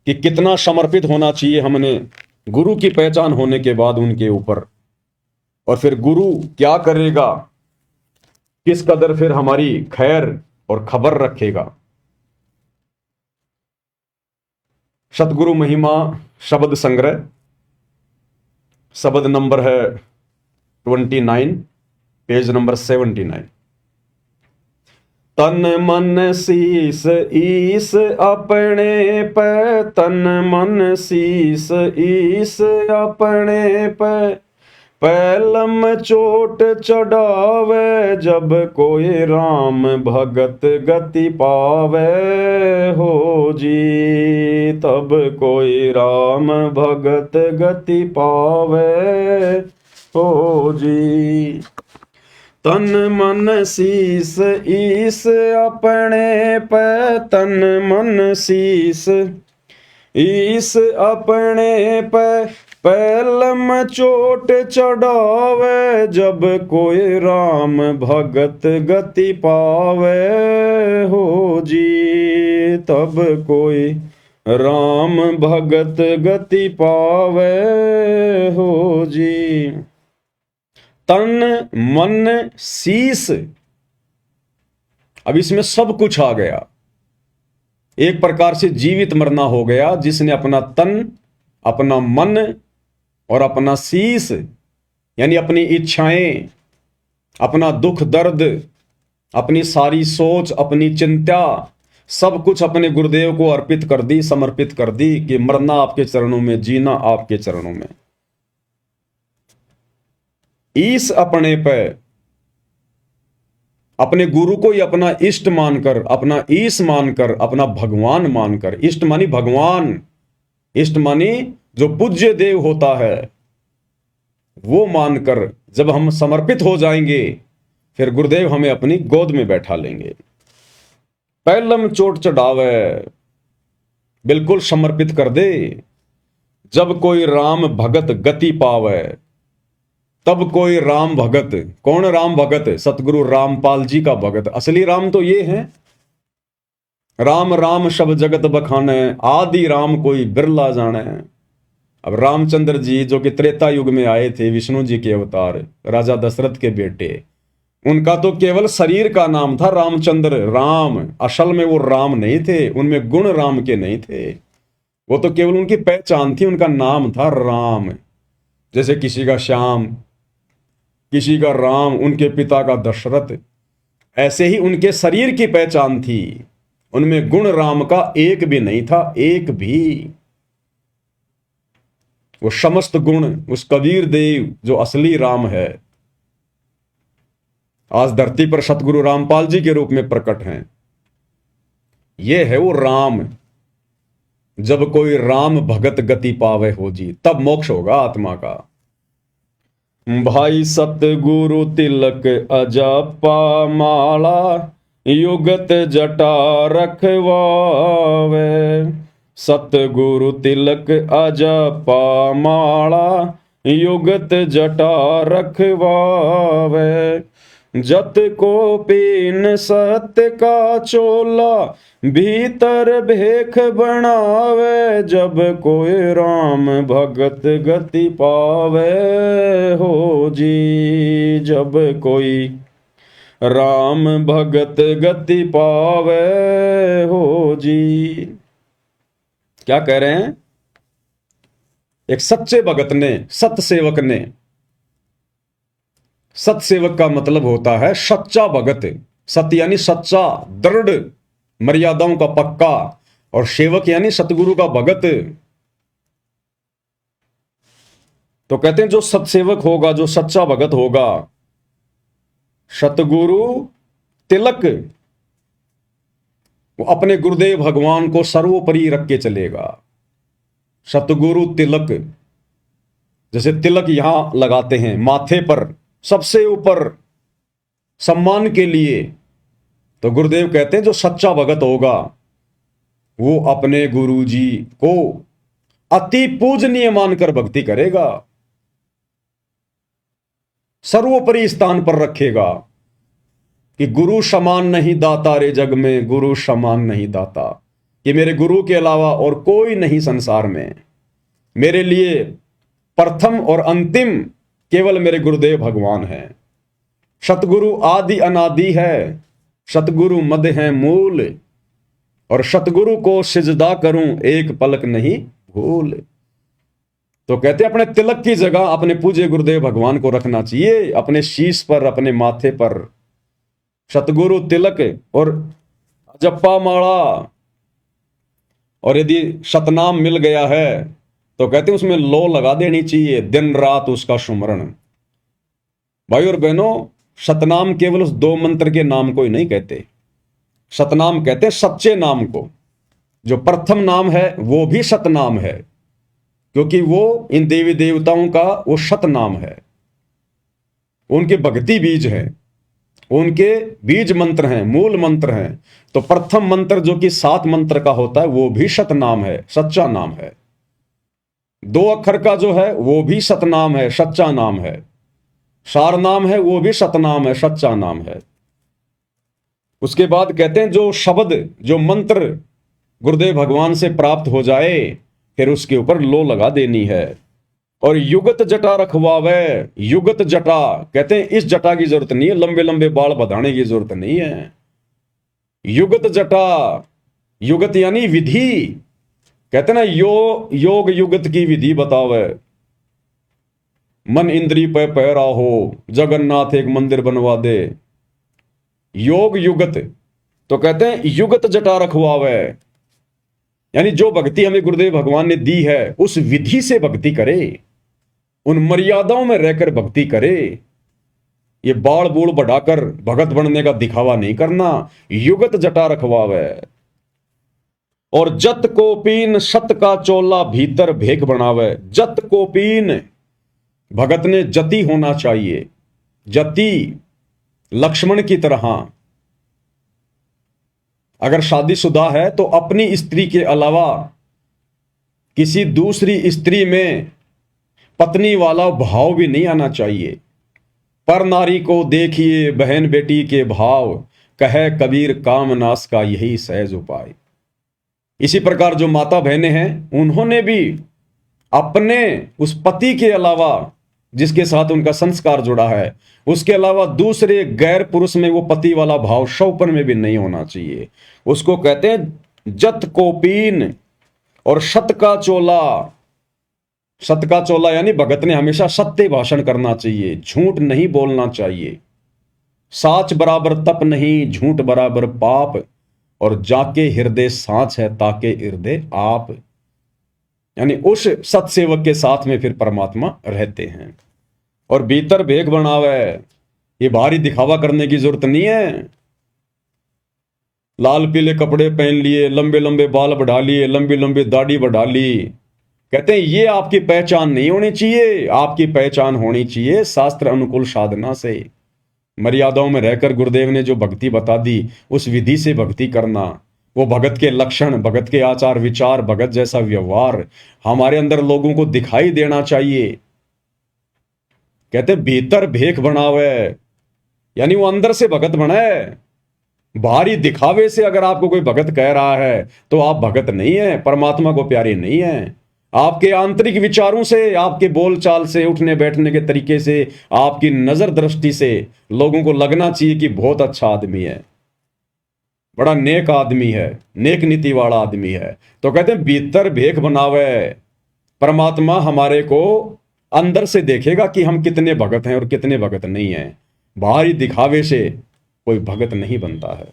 कि कितना समर्पित होना चाहिए हमने गुरु की पहचान होने के बाद उनके ऊपर, और फिर गुरु क्या करेगा, किस कदर फिर हमारी खैर और खबर रखेगा। सतगुरु महिमा शब्द संग्रह, शब्द नंबर है 29, पेज नंबर 79। तन मन शीस ईस अपने पे, तन मन शीस ईस अपने पे, पैलम चोट चढ़ावे जब कोई राम भगत गति पावे हो जी, तब कोई राम भगत गति पावे हो जी। तन मन शीस ईस अपने पे, तन मन शीस ईस अपने पे, पैलम चोट चढ़ावे जब कोई राम भगत गति पावे हो जी, तब कोई राम भगत गति पावे हो जी। तन मन शीस, अब इसमें सब कुछ आ गया, एक प्रकार से जीवित मरना हो गया, जिसने अपना तन, अपना मन और अपना शीस यानी अपनी इच्छाएं, अपना दुख दर्द, अपनी सारी सोच, अपनी चिंता, सब कुछ अपने गुरुदेव को अर्पित कर दी, समर्पित कर दी कि मरना आपके चरणों में, जीना आपके चरणों में। ईस अपने पे, अपने गुरु को ही अपना इष्ट मानकर, अपना ईश मानकर, अपना भगवान मानकर, इष्ट मानी भगवान, इष्ट मानी जो पूज्य देव होता है, वो मानकर जब हम समर्पित हो जाएंगे फिर गुरुदेव हमें अपनी गोद में बैठा लेंगे। पैलम चोट चढ़ावे, बिल्कुल समर्पित कर दे, जब कोई राम भगत गति पावे, तब कोई राम भगत। कौन राम भगत? सतगुरु रामपाल जी का भगत। असली राम तो ये है, राम राम शब जगत बखाने, आदि राम कोई बिरला जाने। अब रामचंद्र जी जो कि त्रेता युग में आए थे, विष्णु जी के अवतार, राजा दशरथ के बेटे, उनका तो केवल शरीर का नाम था रामचंद्र, राम। असल में वो राम नहीं थे, उनमें गुण राम के नहीं थे, वो तो केवल उनकी पहचान थी, उनका नाम था राम। जैसे किसी का श्याम, किसी का राम, उनके पिता का दशरथ, ऐसे ही उनके शरीर की पहचान थी, उनमें गुण राम का एक भी नहीं था, एक भी। वो समस्त गुण उस कबीर देव जो असली राम है, आज धरती पर सतगुरु रामपाल जी के रूप में प्रकट हैं। ये है वो राम। जब कोई राम भगत गति पावे हो जी, तब मोक्ष होगा आत्मा का। भाई सतगुरु तिलक अजपा माला, युगत जटा रखवावे। सतगुरु तिलक अजपा माला, युगत जटा रखवावे। जत को पीन सत्य का चोला, भीतर भेख बनावे। जब कोई राम भगत गति पावे हो जी, जब कोई राम भगत गति पावे हो जी। क्या कह रहे हैं? एक सच्चे भगत ने, सत सेवक ने सत्सेवक का मतलब होता है सच्चा भगत। सत्य यानी सच्चा, दृढ़, मर्यादाओं का पक्का, और सेवक यानी सतगुरु का भगत। तो कहते हैं जो सत्सेवक होगा, जो सच्चा भगत होगा, सतगुरु तिलक, वो अपने गुरुदेव भगवान को सर्वोपरि रख के चलेगा। सतगुरु तिलक, जैसे तिलक यहां लगाते हैं माथे पर सबसे ऊपर सम्मान के लिए, तो गुरुदेव कहते हैं जो सच्चा भगत होगा वो अपने गुरु जी को अति पूजनीय मानकर भक्ति करेगा, सर्वोपरि स्थान पर रखेगा कि गुरु समान नहीं दाता रे जग में, गुरु समान नहीं दाता, कि मेरे गुरु के अलावा और कोई नहीं संसार में, मेरे लिए प्रथम और अंतिम केवल मेरे गुरुदेव भगवान हैं। सतगुरु आदि अनादि है, सतगुरु मद है मूल, और सतगुरु को सिजदा करूं एक पलक नहीं भूल। तो कहते हैं अपने तिलक की जगह अपने पूज्य गुरुदेव भगवान को रखना चाहिए, अपने शीश पर, अपने माथे पर सतगुरु तिलक और जप्पा माला। और यदि सतनाम मिल गया है तो कहते हैं उसमें लो लगा देनी चाहिए, दिन रात उसका सुमरण। भाई और बहनों, सतनाम केवल उस 2 मंत्र के नाम को ही नहीं कहते, सतनाम कहते हैं सच्चे नाम को। जो प्रथम नाम है वो भी सतनाम है, क्योंकि वो इन देवी देवताओं का वो सतनाम है, उनके भक्ति बीज हैं, उनके बीज मंत्र हैं, मूल मंत्र हैं। तो प्रथम मंत्र जो कि 7 मंत्र का होता है वो भी सतनाम है, सच्चा नाम है। 2 अक्षर का जो है वो भी सतनाम है, सच्चा नाम है। सार नाम है वो भी सतनाम है, सच्चा नाम है। उसके बाद कहते हैं जो शब्द, जो मंत्र गुरुदेव भगवान से प्राप्त हो जाए फिर उसके ऊपर लो लगा देनी है। और युगत जटा रखवावे, युगत जटा कहते हैं इस जटा की जरूरत नहीं है, लंबे लंबे बाल बधाने की जरूरत नहीं है। युगत जटा, युगत यानी विधि, कहते ना योग युगत की विधि बतावे। मन इंद्री पे पैरा हो, जगन्नाथ एक मंदिर बनवा दे। योग युगत, तो कहते हैं युगत जटा रखवावे, यानी जो भक्ति हमें गुरुदेव भगवान ने दी है उस विधि से भक्ति करे, उन मर्यादाओं में रहकर भक्ति करे। ये बाल बूढ़ बढ़ाकर भगत बनने का दिखावा नहीं करना। युगत जटा रखवावे। और जत को पीन सत का चोला भीतर भेख बनावे। जत को पीन, भगत ने जति होना चाहिए, जति, लक्ष्मण की तरह। अगर शादीशुदा है तो अपनी स्त्री के अलावा किसी दूसरी स्त्री में पत्नी वाला भाव भी नहीं आना चाहिए। पर नारी को देखिए बहन बेटी के भाव, कहे कबीर कामनाश का यही सहज उपाय। इसी प्रकार जो माता बहनें हैं उन्होंने भी अपने उस पति के अलावा जिसके साथ उनका संस्कार जुड़ा है, उसके अलावा दूसरे गैर पुरुष में वो पति वाला भाव शौपन में भी नहीं होना चाहिए। उसको कहते हैं जत को पीन और सत का चोला। सत का चोला यानी भगत ने हमेशा सत्य भाषण करना चाहिए, झूठ नहीं बोलना चाहिए। साच बराबर तप नहीं, झूठ बराबर पाप, और जाके हृदय साच है ताके हृदय आप। यानी उस सत्सेवक के साथ में फिर परमात्मा रहते हैं। और भीतर भेख बनावे, ये बाहरी दिखावा करने की जरूरत नहीं है। लाल पीले कपड़े पहन लिए, लंबे लंबे बाल बढ़ा लिए, लंबी लंबी दाढ़ी बढ़ा ली, कहते हैं ये आपकी पहचान नहीं होनी चाहिए। आपकी पहचान होनी चाहिए शास्त्र अनुकूल साधना से, मर्यादाओं में रहकर गुरुदेव ने जो भक्ति बता दी उस विधि से भक्ति करना। वो भगत के लक्षण, भगत के आचार विचार, भगत जैसा व्यवहार हमारे अंदर लोगों को दिखाई देना चाहिए। कहते भीतर भेख बनावे, यानी वो अंदर से भगत बनाए। बाहरी दिखावे से अगर आपको कोई भगत कह रहा है तो आप भगत नहीं है, परमात्मा को प्यारे नहीं है। आपके आंतरिक विचारों से, आपके बोलचाल से, उठने बैठने के तरीके से, आपकी नजर दृष्टि से लोगों को लगना चाहिए कि बहुत अच्छा आदमी है, बड़ा नेक आदमी है, नेक नीति वाला आदमी है। तो कहते हैं भीतर भेख बनावे। परमात्मा हमारे को अंदर से देखेगा कि हम कितने भगत हैं और कितने भगत नहीं हैं। बाहरी दिखावे से कोई भगत नहीं बनता है।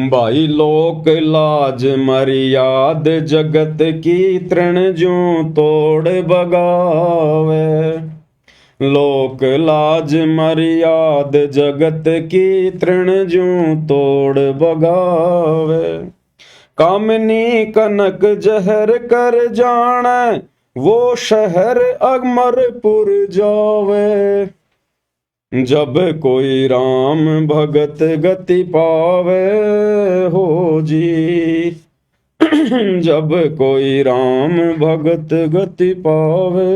भाई लोक लाज मर्याद जगत की तृण ज्यों तोड़ बगावे। लोक लाज मर्याद जगत की तृण ज्यों तोड़ बगावे। कामिनी कनक जहर कर जाने वो शहर अमरपुर जावे। जब कोई राम भगत गति पावे हो जी। जब कोई राम भगत गति पावे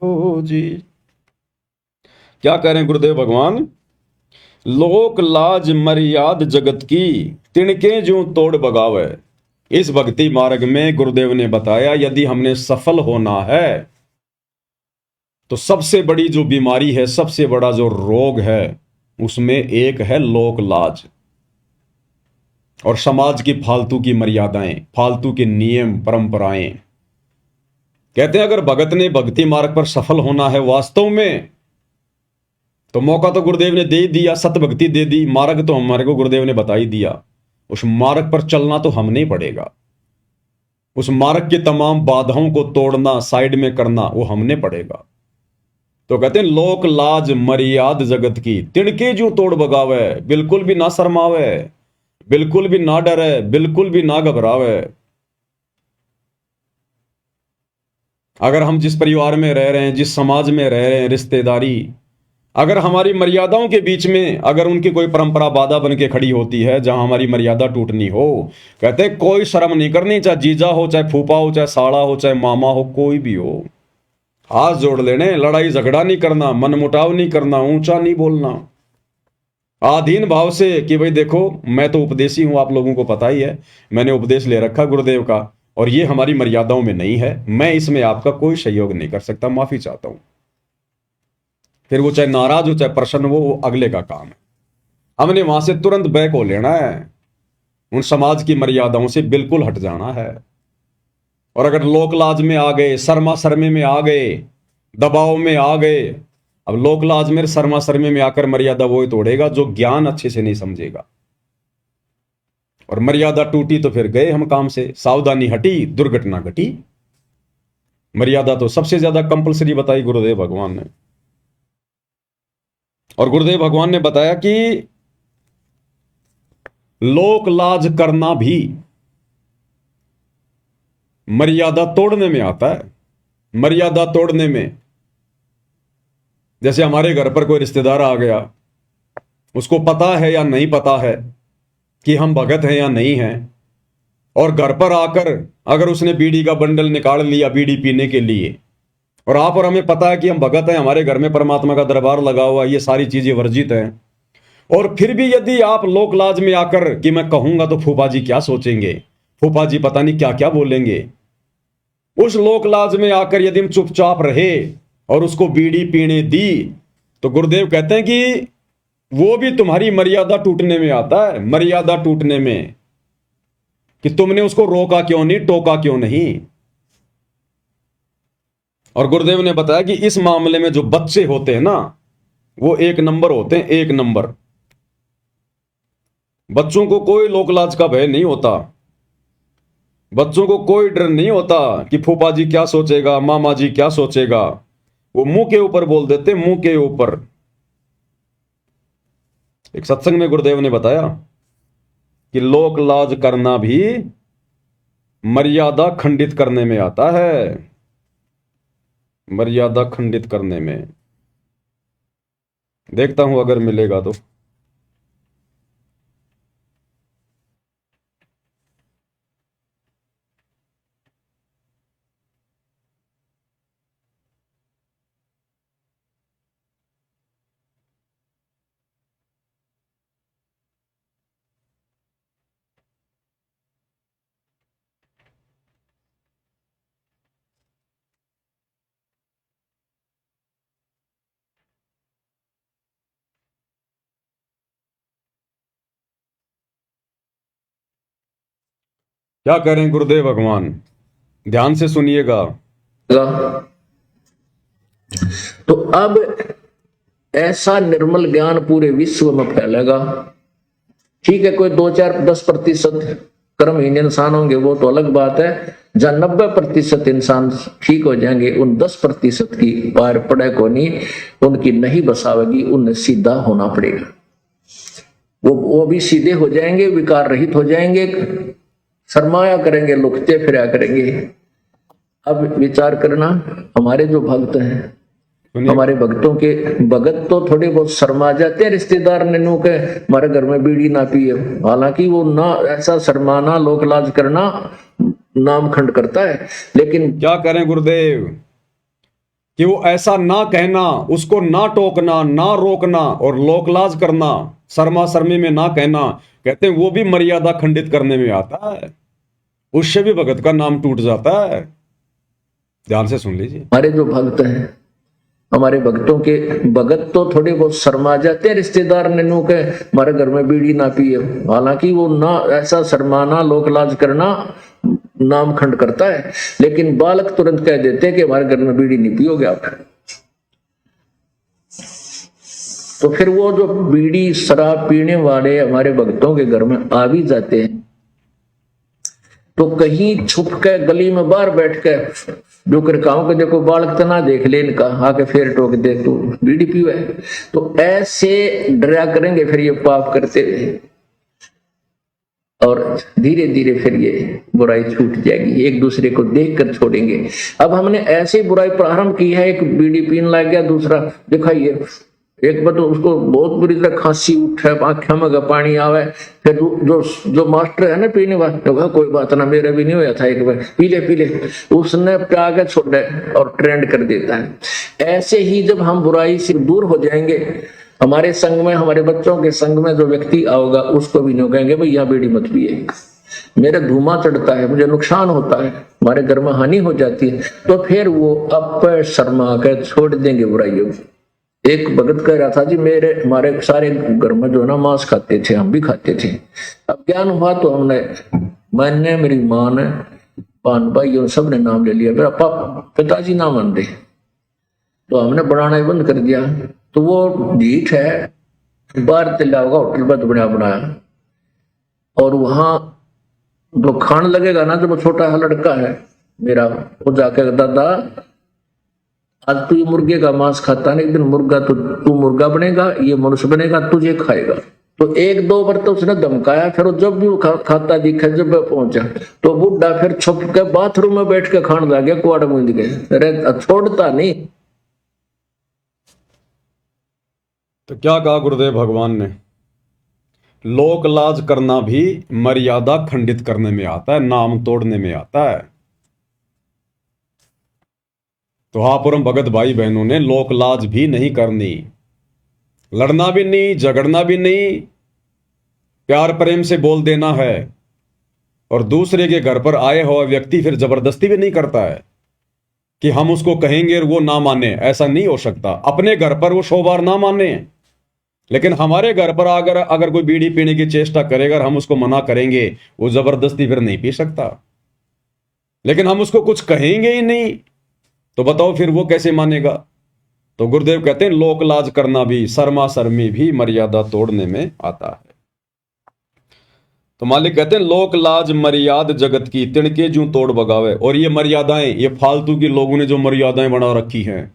हो जी। क्या कह रहे हैं गुरुदेव भगवान? लोक लाज मर्याद जगत की तिनके जो तोड़ बगावे। इस भक्ति मार्ग में गुरुदेव ने बताया यदि हमने सफल होना है तो सबसे बड़ी जो बीमारी है, सबसे बड़ा जो रोग है, उसमें एक है लोक लाज और समाज की फालतू की मर्यादाएं, फालतू के नियम परंपराएं। कहते हैं अगर भगत ने भक्ति मार्ग पर सफल होना है वास्तव में, तो मौका तो गुरुदेव ने दे ही दिया, सतभक्ति दे दी, मार्ग तो हमारे को गुरुदेव ने बता ही दिया। उस मार्ग पर चलना तो हमने ही पड़ेगा। उस मार्ग की तमाम बाधाओं को तोड़ना, साइड में करना, वो हमने पड़ेगा। तो कहते हैं लोक लाज मर्याद जगत की तिनके जो तोड़ बगावे। बिल्कुल भी ना शर्मावे, बिल्कुल भी ना डरे, बिल्कुल भी ना घबरावे। अगर हम जिस परिवार में रह रहे हैं, जिस समाज में रह रहे हैं, रिश्तेदारी, अगर हमारी मर्यादाओं के बीच में अगर उनकी कोई परंपरा बाधा बन के खड़ी होती है जहां हमारी मर्यादा टूटनी हो, कहते हैं कोई शर्म नहीं करनी, चाहे जीजा हो, चाहे फूफा हो, चाहे साला हो, चाहे मामा हो, कोई भी हो। हाथ जोड़ लेने, लड़ाई झगड़ा नहीं करना, मनमुटाव नहीं करना, ऊंचा नहीं बोलना, आधीन भाव से कि भाई देखो मैं तो उपदेशी हूं, आप लोगों को पता ही है, मैंने उपदेश ले रखा गुरुदेव का और ये हमारी मर्यादाओं में नहीं है, मैं इसमें आपका कोई सहयोग नहीं कर सकता, माफी चाहता हूं। फिर वो चाहे नाराज हो चाहे प्रसन्न हो, वो अगले का काम है। हमने वहां से तुरंत बैक हो लेना है, उन समाज की मर्यादाओं से बिल्कुल हट जाना है। और अगर लोक लाज में आ गए, शर्मा शर्मे में आ गए, दबाव में आ गए, अब लोक लाज में शर्मा शर्मे में आकर मर्यादा वो ही तोड़ेगा जो ज्ञान अच्छे से नहीं समझेगा। और मर्यादा टूटी तो फिर गए हम काम से, सावधानी हटी दुर्घटना घटी। मर्यादा तो सबसे ज्यादा कंपलसरी बताई गुरुदेव भगवान ने। और गुरुदेव भगवान ने बताया कि लोक लाज करना भी मर्यादा तोड़ने में आता है। मर्यादा तोड़ने में, जैसे हमारे घर पर कोई रिश्तेदार आ गया, उसको पता है या नहीं पता है कि हम भगत हैं या नहीं हैं, और घर पर आकर अगर उसने बीड़ी का बंडल निकाल लिया बीड़ी पीने के लिए, और आप और हमें पता है कि हम भगत हैं, हमारे घर में परमात्मा का दरबार लगा हुआ, ये सारी चीजें वर्जित हैं, और फिर भी यदि आप लोक लाज में आकर कि मैं कहूंगा तो फूफा जी क्या सोचेंगे, फूफा जी पता नहीं क्या क्या बोलेंगे, उस लोक लाज में आकर यदि हम चुपचाप रहे और उसको बीड़ी पीने दी, तो गुरुदेव कहते हैं कि वो भी तुम्हारी मर्यादा टूटने में आता है। मर्यादा टूटने में कि तुमने उसको रोका क्यों नहीं, टोका क्यों नहीं। और गुरुदेव ने बताया कि इस मामले में जो बच्चे होते हैं ना, वो एक नंबर होते हैं, एक नंबर। बच्चों को कोई लोकलाज का भय नहीं होता, बच्चों को कोई डर नहीं होता कि फूफा जी क्या सोचेगा, मामा जी क्या सोचेगा। वो मुंह के ऊपर बोल देते, मुंह के ऊपर। एक सत्संग में गुरुदेव ने बताया कि लोक लाज करना भी मर्यादा खंडित करने में आता है, मर्यादा खंडित करने में। देखता हूं अगर मिलेगा तो। क्या कह रहे हैं गुरुदेव भगवान, ध्यान से सुनिएगा। तो अब ऐसा निर्मल ज्ञान पूरे विश्व में फैलेगा। ठीक है, कोई 2-4-10% कर्महीन इंसान होंगे, वो तो अलग बात है। जहां 90% इंसान ठीक हो जाएंगे, उन 10% की पार पड़े को नहीं, उनकी नहीं बसावेगी, उन्हें सीधा होना पड़ेगा। वो भी सीधे हो जाएंगे, विकार रहित हो जाएंगे, सरमाया करेंगे, लुकते फिरा करेंगे। अब विचार करना, हमारे जो भक्त हैं, हमारे भक्तों के भगत तो थोड़े बहुत शर्मा जाते हैं रिश्तेदार ने नु के हमारे घर में बीड़ी ना पिए, हालांकि वो ना ऐसा शर्माना, लोक लाज करना नाम खंड करता है। लेकिन क्या करें गुरुदेव कि वो ऐसा ना कहना, उसको ना टोकना, ना रोकना और लोकलाज करना, शर्मा शर्मी में ना कहना, कहते हैं वो भी मर्यादा खंडित करने में आता है, उससे भी भगत का नाम टूट जाता है। ध्यान से सुन लीजिए। हमारे जो भक्त हैं, हमारे भक्तों के भगत तो थोड़े बहुत शर्मा जाते हैं रिश्तेदार ने नु के हमारे घर में बीड़ी ना पिए, हालांकि वो ना ऐसा शर्माना, लोकलाज करना नाम खंड करता है। लेकिन बालक तुरंत कह देते हैं कि हमारे घर में बीड़ी नहीं पियोगे आप। तो फिर वो जो बीड़ी शराब पीने वाले हमारे भक्तों के घर में आ भी जाते हैं, तो कहीं छुप के गली में बाहर बैठ के जो करकाओं के देखो बालक तना देख ले, इनका आके फिर टोक दे तू बीड़ी पीवे, तो ऐसे डरा करेंगे फिर ये पाप करते हुए, और धीरे धीरे फिर ये बुराई छूट जाएगी, एक दूसरे को देख कर छोड़ेंगे। अब हमने ऐसी बुराई प्रारंभ की है, एक बीड़ी पीने लग गया, दूसरा दिखाइए, एक बार तो उसको बहुत बुरी तरह खांसी उठे, आंखें में पानी आवे, फिर जो मास्टर है ना पीने वाला, तो कोई बात ना, मेरे भी नहीं हुआ था, एक बार पी ले, उसने प्या के छोड़े और ट्रेंड कर देता है। ऐसे ही जब हम बुराई से दूर हो जाएंगे, हमारे संग में, हमारे बच्चों के संग में जो व्यक्ति आओगा, उसको भी नहीं कहेंगे भाई यहाँ बीड़ी मत पिए, मेरा धुआं चढ़ता है, मुझे नुकसान होता है, हमारे घर में हानि हो जाती है, तो फिर वो अब शर्मा कर छोड़ देंगे बुराइयों। एक भगत कह रहा था जी, हमारे सारे घर में जो ना मांस खाते थे, हम भी खाते थे, अब ज्ञान हुआ तो मैंने, मेरी माँ ने, पान भाई और सब ने नाम ले लिया, मेरा पिताजी ना मान दे, तो हमने बनाना ही बंद कर दिया। तो वो ढीठ है, बाहर तिल्ला होगा होटल पर बनाया, और वहां जो खान लगेगा ना, जब वो छोटा सा लड़का है मेरा, वो जाके दादा आज तू ये मुर्गे का मांस खाता है, एक दिन मुर्गा तो तू मुर्गा बनेगा, ये मनुष्य बनेगा, तुझे खाएगा। तो 1-2 बार तो उसने धमकाया, फिर जब भी वो खाता दिखा, जब पहुंचा तो बुढ़ा फिर छुप के बाथरूम में बैठ के खाने लग गया, कुआड़ मूंद के, अरे छोड़ता नहीं। तो क्या कहा गुरुदेव भगवान ने, लोक लाज करना भी मर्यादा खंडित करने में आता है, नाम तोड़ने में आता है। तो हाँ परम भगत भाई बहनों ने लोक लाज भी नहीं करनी, लड़ना भी नहीं, झगड़ना भी नहीं, प्यार प्रेम से बोल देना है। और दूसरे के घर पर आए हुआ व्यक्ति फिर जबरदस्ती भी नहीं करता है कि हम उसको कहेंगे और वो ना माने, ऐसा नहीं हो सकता। अपने घर पर वो 100 बार ना माने, लेकिन हमारे घर पर अगर कोई बीड़ी पीने की चेष्टा करेगा और हम उसको मना करेंगे, वो जबरदस्ती फिर नहीं पी सकता। लेकिन हम उसको कुछ कहेंगे ही नहीं, तो बताओ फिर वो कैसे मानेगा। तो गुरुदेव कहते हैं लोक लाज करना भी, शर्मा शर्मी भी मर्यादा तोड़ने में आता है। तो मालिक कहते हैं लोक लाज मर्याद जगत की, तिनके जूं तोड़ बगावे। और ये मर्यादाएं, ये फालतू की लोगों ने जो मर्यादाएं बना रखी हैं,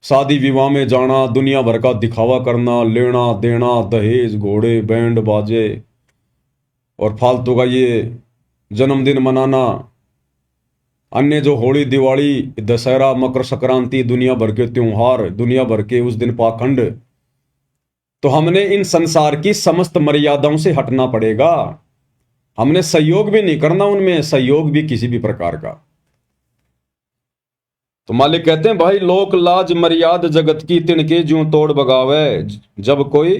शादी विवाह में जाना, दुनिया भर का दिखावा करना, लेना देना, दहेज, घोड़े, बैंड बाजे, और फालतू का ये जन्मदिन मनाना, अन्य जो होली, दिवाली, दशहरा, मकर संक्रांति, दुनिया भर के त्योहार, दुनिया भर के उस दिन पाखंड। तो हमने इन संसार की समस्त मर्यादाओं से हटना पड़ेगा। हमने सहयोग भी नहीं करना उनमें, सहयोग भी किसी भी प्रकार का। तो मालिक कहते हैं भाई लोक लाज मर्याद जगत की, तिनके ज्यों तोड़ बगावे, जब कोई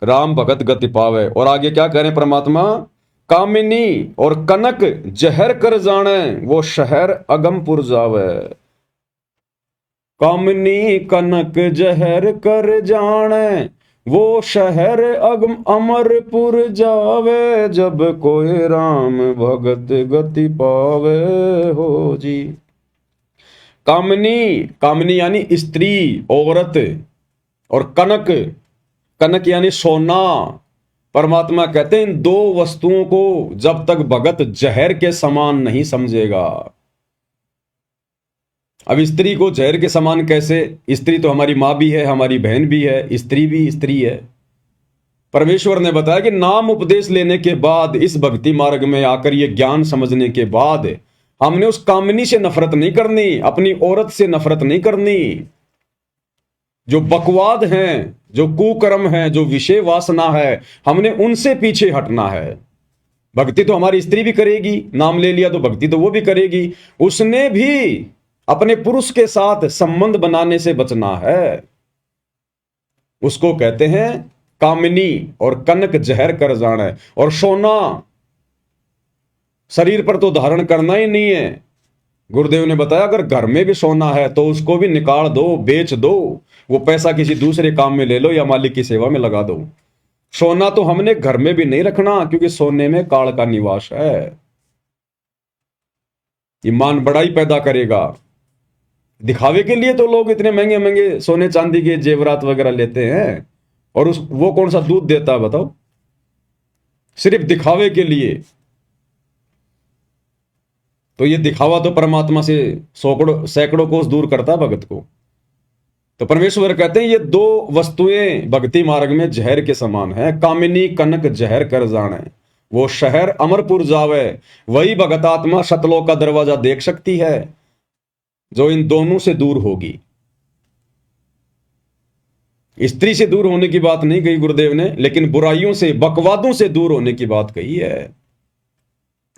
राम भगत गति पावे। और आगे क्या कह रहे हैं परमात्मा, कामिनी और कनक जहर कर जाने, वो शहर अगमपुर जावे। कामिनी कनक जहर कर जाने, वो शहर अगम अमरपुर जावे, जब कोई राम भगत गति पावे हो जी। कामनी, कामनी यानी स्त्री, औरत, और कनक, कनक यानी सोना। परमात्मा कहते हैं इन दो वस्तुओं को जब तक भगत जहर के समान नहीं समझेगा। अब स्त्री को जहर के समान कैसे? स्त्री तो हमारी मां भी है, हमारी बहन भी है, स्त्री भी स्त्री है। परमेश्वर ने बताया कि नाम उपदेश लेने के बाद, इस भक्ति मार्ग में आकर ये ज्ञान समझने के बाद, हमने उस कामनी से नफरत नहीं करनी, अपनी औरत से नफरत नहीं करनी। जो बकवाद हैं, जो कुकर्म है, जो विषय वासना है, हमने उनसे पीछे हटना है। भक्ति तो हमारी स्त्री भी करेगी, नाम ले लिया तो भक्ति तो वो भी करेगी। उसने भी अपने पुरुष के साथ संबंध बनाने से बचना है। उसको कहते हैं कामिनी। और कनक जहर कर जाना है। और सोना शरीर पर तो धारण करना ही नहीं है। गुरुदेव ने बताया अगर घर में भी सोना है तो उसको भी निकाल दो, बेच दो, वो पैसा किसी दूसरे काम में ले लो या मालिक की सेवा में लगा दो। सोना तो हमने घर में भी नहीं रखना, क्योंकि सोने में काल का निवास है। ईमान बड़ाई पैदा करेगा। दिखावे के लिए तो लोग इतने महंगे महंगे सोने चांदी के जेवरात वगैरह लेते हैं, और वो कौन सा दूध देता है बताओ? सिर्फ दिखावे के लिए। तो ये दिखावा तो परमात्मा से सैकड़ों कोस दूर करता भगत को। तो परमेश्वर कहते हैं ये दो वस्तुएं भक्ति मार्ग में जहर के समान है। कामिनी कनक जहर कर जाने, वो शहर अमरपुर जावे, वही भगत आत्मा सतलोक का दरवाजा देख सकती है जो इन दोनों से दूर होगी। स्त्री से दूर होने की बात नहीं कही गुरुदेव ने, लेकिन बुराइयों से, बकवादों से दूर होने की बात कही है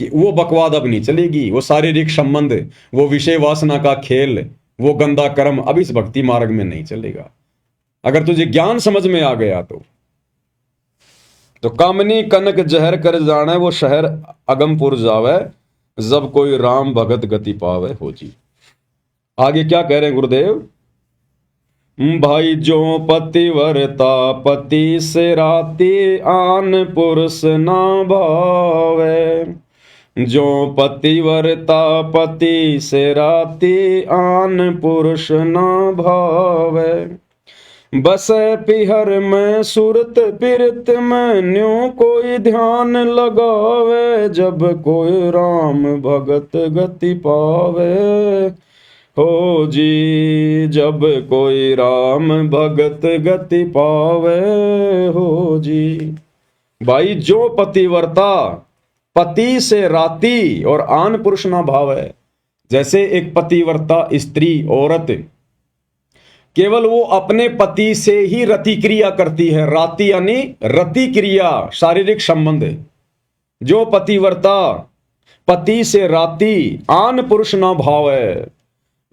कि वो बकवाद अब नहीं चलेगी। वो शारीरिक संबंध, वो विषय वासना का खेल, वो गंदा कर्म अब इस भक्ति मार्ग में नहीं चलेगा। अगर तुझे ज्ञान समझ में आ गया तो कामनी कनक जहर कर जाने, वो शहर अगमपुर जावे, जब कोई राम भगत गति पावे हो जी। आगे क्या कह रहे हैं गुरुदेव? भाई जो पतिव्रता पति से राती, आन पुरुष ना भावे। जो पतिव्रता पति से राती, आन पुरुष ना भावे। बस पिहर में सुरत पिरत में, न्यों कोई ध्यान लगावे। जब कोई राम भगत गति पावे हो जी, जब कोई राम भगत गति पावे हो जी। भाई जो पतिव्रता पति से राती और आन पुरुष ना भावे। जैसे एक पतिव्रता स्त्री, औरत, केवल वो अपने पति से ही रति क्रिया करती है। राति यानी रति क्रिया, शारीरिक संबंध। जो पतिव्रता पति से राति, आन पुरुष ना भावे।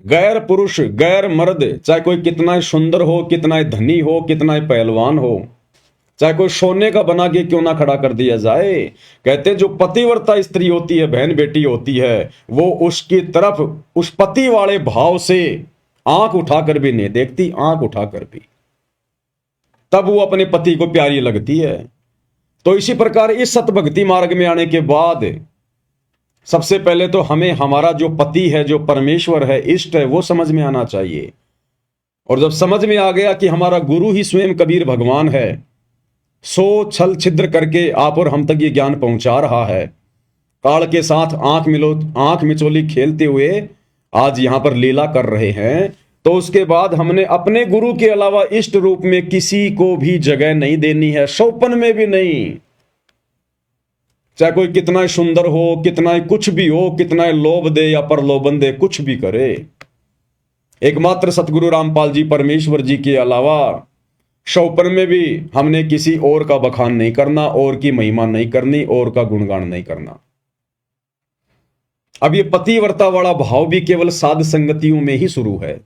गैर पुरुष, गैर मर्द, चाहे कोई कितना ही सुंदर हो, कितना ही धनी हो, कितना ही पहलवान हो, चाहे कोई सोने का बना के क्यों ना खड़ा कर दिया जाए, कहते जो पतिव्रता स्त्री होती है, बहन बेटी होती है, वो उसकी तरफ उस पति वाले भाव से आंख उठाकर भी नहीं देखती, आंख उठाकर भी, तब वो अपने पति को प्यारी लगती है। तो इसी प्रकार इस सतभक्ति मार्ग में आने के बाद सबसे पहले तो हमें हमारा जो पति है, जो परमेश्वर है, इष्ट है, वो समझ में आना चाहिए। और जब समझ में आ गया कि हमारा गुरु ही स्वयं कबीर भगवान है, सो छल छिद्र करके आप और हम तक ये ज्ञान पहुंचा रहा है, काल के साथ आंख मिचोली खेलते हुए आज यहां पर लीला कर रहे हैं, तो उसके बाद हमने अपने गुरु के अलावा इष्ट रूप में किसी को भी जगह नहीं देनी है, सौपन में भी नहीं। चाहे कोई कितना सुंदर हो, कितना कुछ भी हो, कितना लोभ दे या प्रलोभन दे, कुछ भी करे, एकमात्र सतगुरु रामपाल जी परमेश्वर जी के अलावा सौपन में भी हमने किसी और का बखान नहीं करना, और की महिमा नहीं करनी, और का गुणगान नहीं करना। अब ये पतिव्रता वाला भाव भी केवल साध संगतियों में ही शुरू है।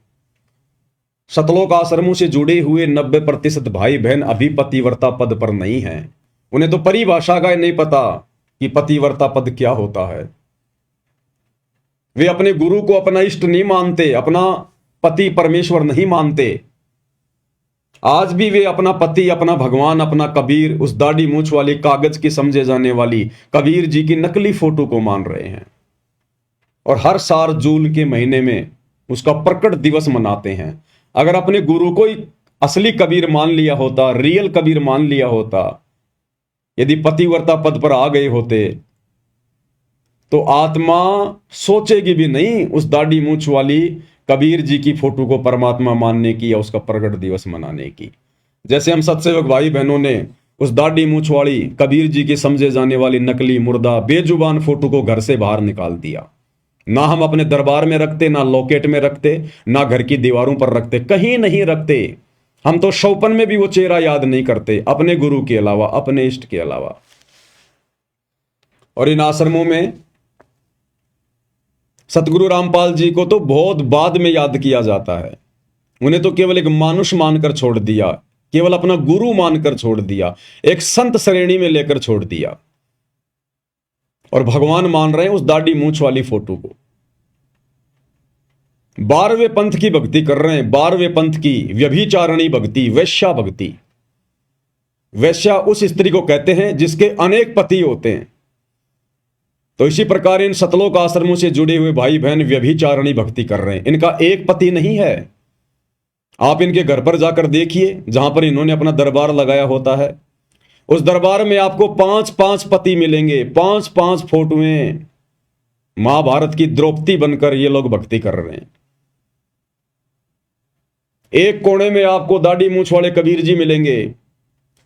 सतलोक आश्रमों से जुड़े हुए 90% भाई बहन अभी पतिव्रता पद पर नहीं हैं। उन्हें तो परिभाषा का नहीं पता कि पतिव्रता पद क्या होता है। वे अपने गुरु को अपना इष्ट नहीं मानते, अपना पति परमेश्वर नहीं मानते। आज भी वे अपना पति, अपना भगवान, अपना कबीर, उस दाढ़ी मूछ वाली कागज की समझे जाने वाली कबीर जी की नकली फोटो को मान रहे हैं। और हर साल जून के महीने में उसका प्रकट दिवस मनाते हैं। अगर अपने गुरु को ही असली कबीर मान लिया होता, रियल कबीर मान लिया होता, यदि पतिव्रता पद पर आ गए होते, तो आत्मा सोचेगी भी नहीं उस दाढ़ी मूंछ वाली कबीर जी की फोटो को परमात्मा मानने की या उसका प्रकट दिवस मनाने की। जैसे हम सत्सेवक भाई बहनों ने उस दाढ़ी मूंछ वाली कबीर जी की समझे जाने वाली नकली मुर्दा बेजुबान फोटो को घर से बाहर निकाल दिया। ना हम अपने दरबार में रखते, ना लॉकेट में रखते, ना घर की दीवारों पर रखते, कहीं नहीं रखते। हम तो शौपन में भी वो चेहरा याद नहीं करते, अपने गुरु के अलावा, अपने इष्ट के अलावा। और इन आश्रमों में सतगुरु रामपाल जी को तो बहुत बाद में याद किया जाता है। उन्हें तो केवल एक मानुष मानकर छोड़ दिया, केवल अपना गुरु मानकर छोड़ दिया, एक संत श्रेणी में लेकर छोड़ दिया, और भगवान मान रहे हैं उस दाढ़ी मूंछ वाली फोटो को। 12वें पंथ की भक्ति कर रहे हैं, 12वें पंथ की व्यभिचारणी भक्ति, वैश्या भक्ति। वैश्या उस स्त्री को कहते हैं जिसके अनेक पति होते हैं। तो इसी प्रकार इन सतलोक आश्रमों से जुड़े हुए भाई बहन व्यभिचारणी भक्ति कर रहे हैं। इनका एक पति नहीं है। आप इनके घर पर जाकर देखिए, जहां पर इन्होंने अपना दरबार लगाया होता है, उस दरबार में आपको 5-5 पति मिलेंगे, 5-5 फोटोएं। महाभारत की द्रौपदी बनकर ये लोग भक्ति कर रहे हैं। एक कोने में आपको दाढ़ी मूंछ वाले कबीर जी मिलेंगे,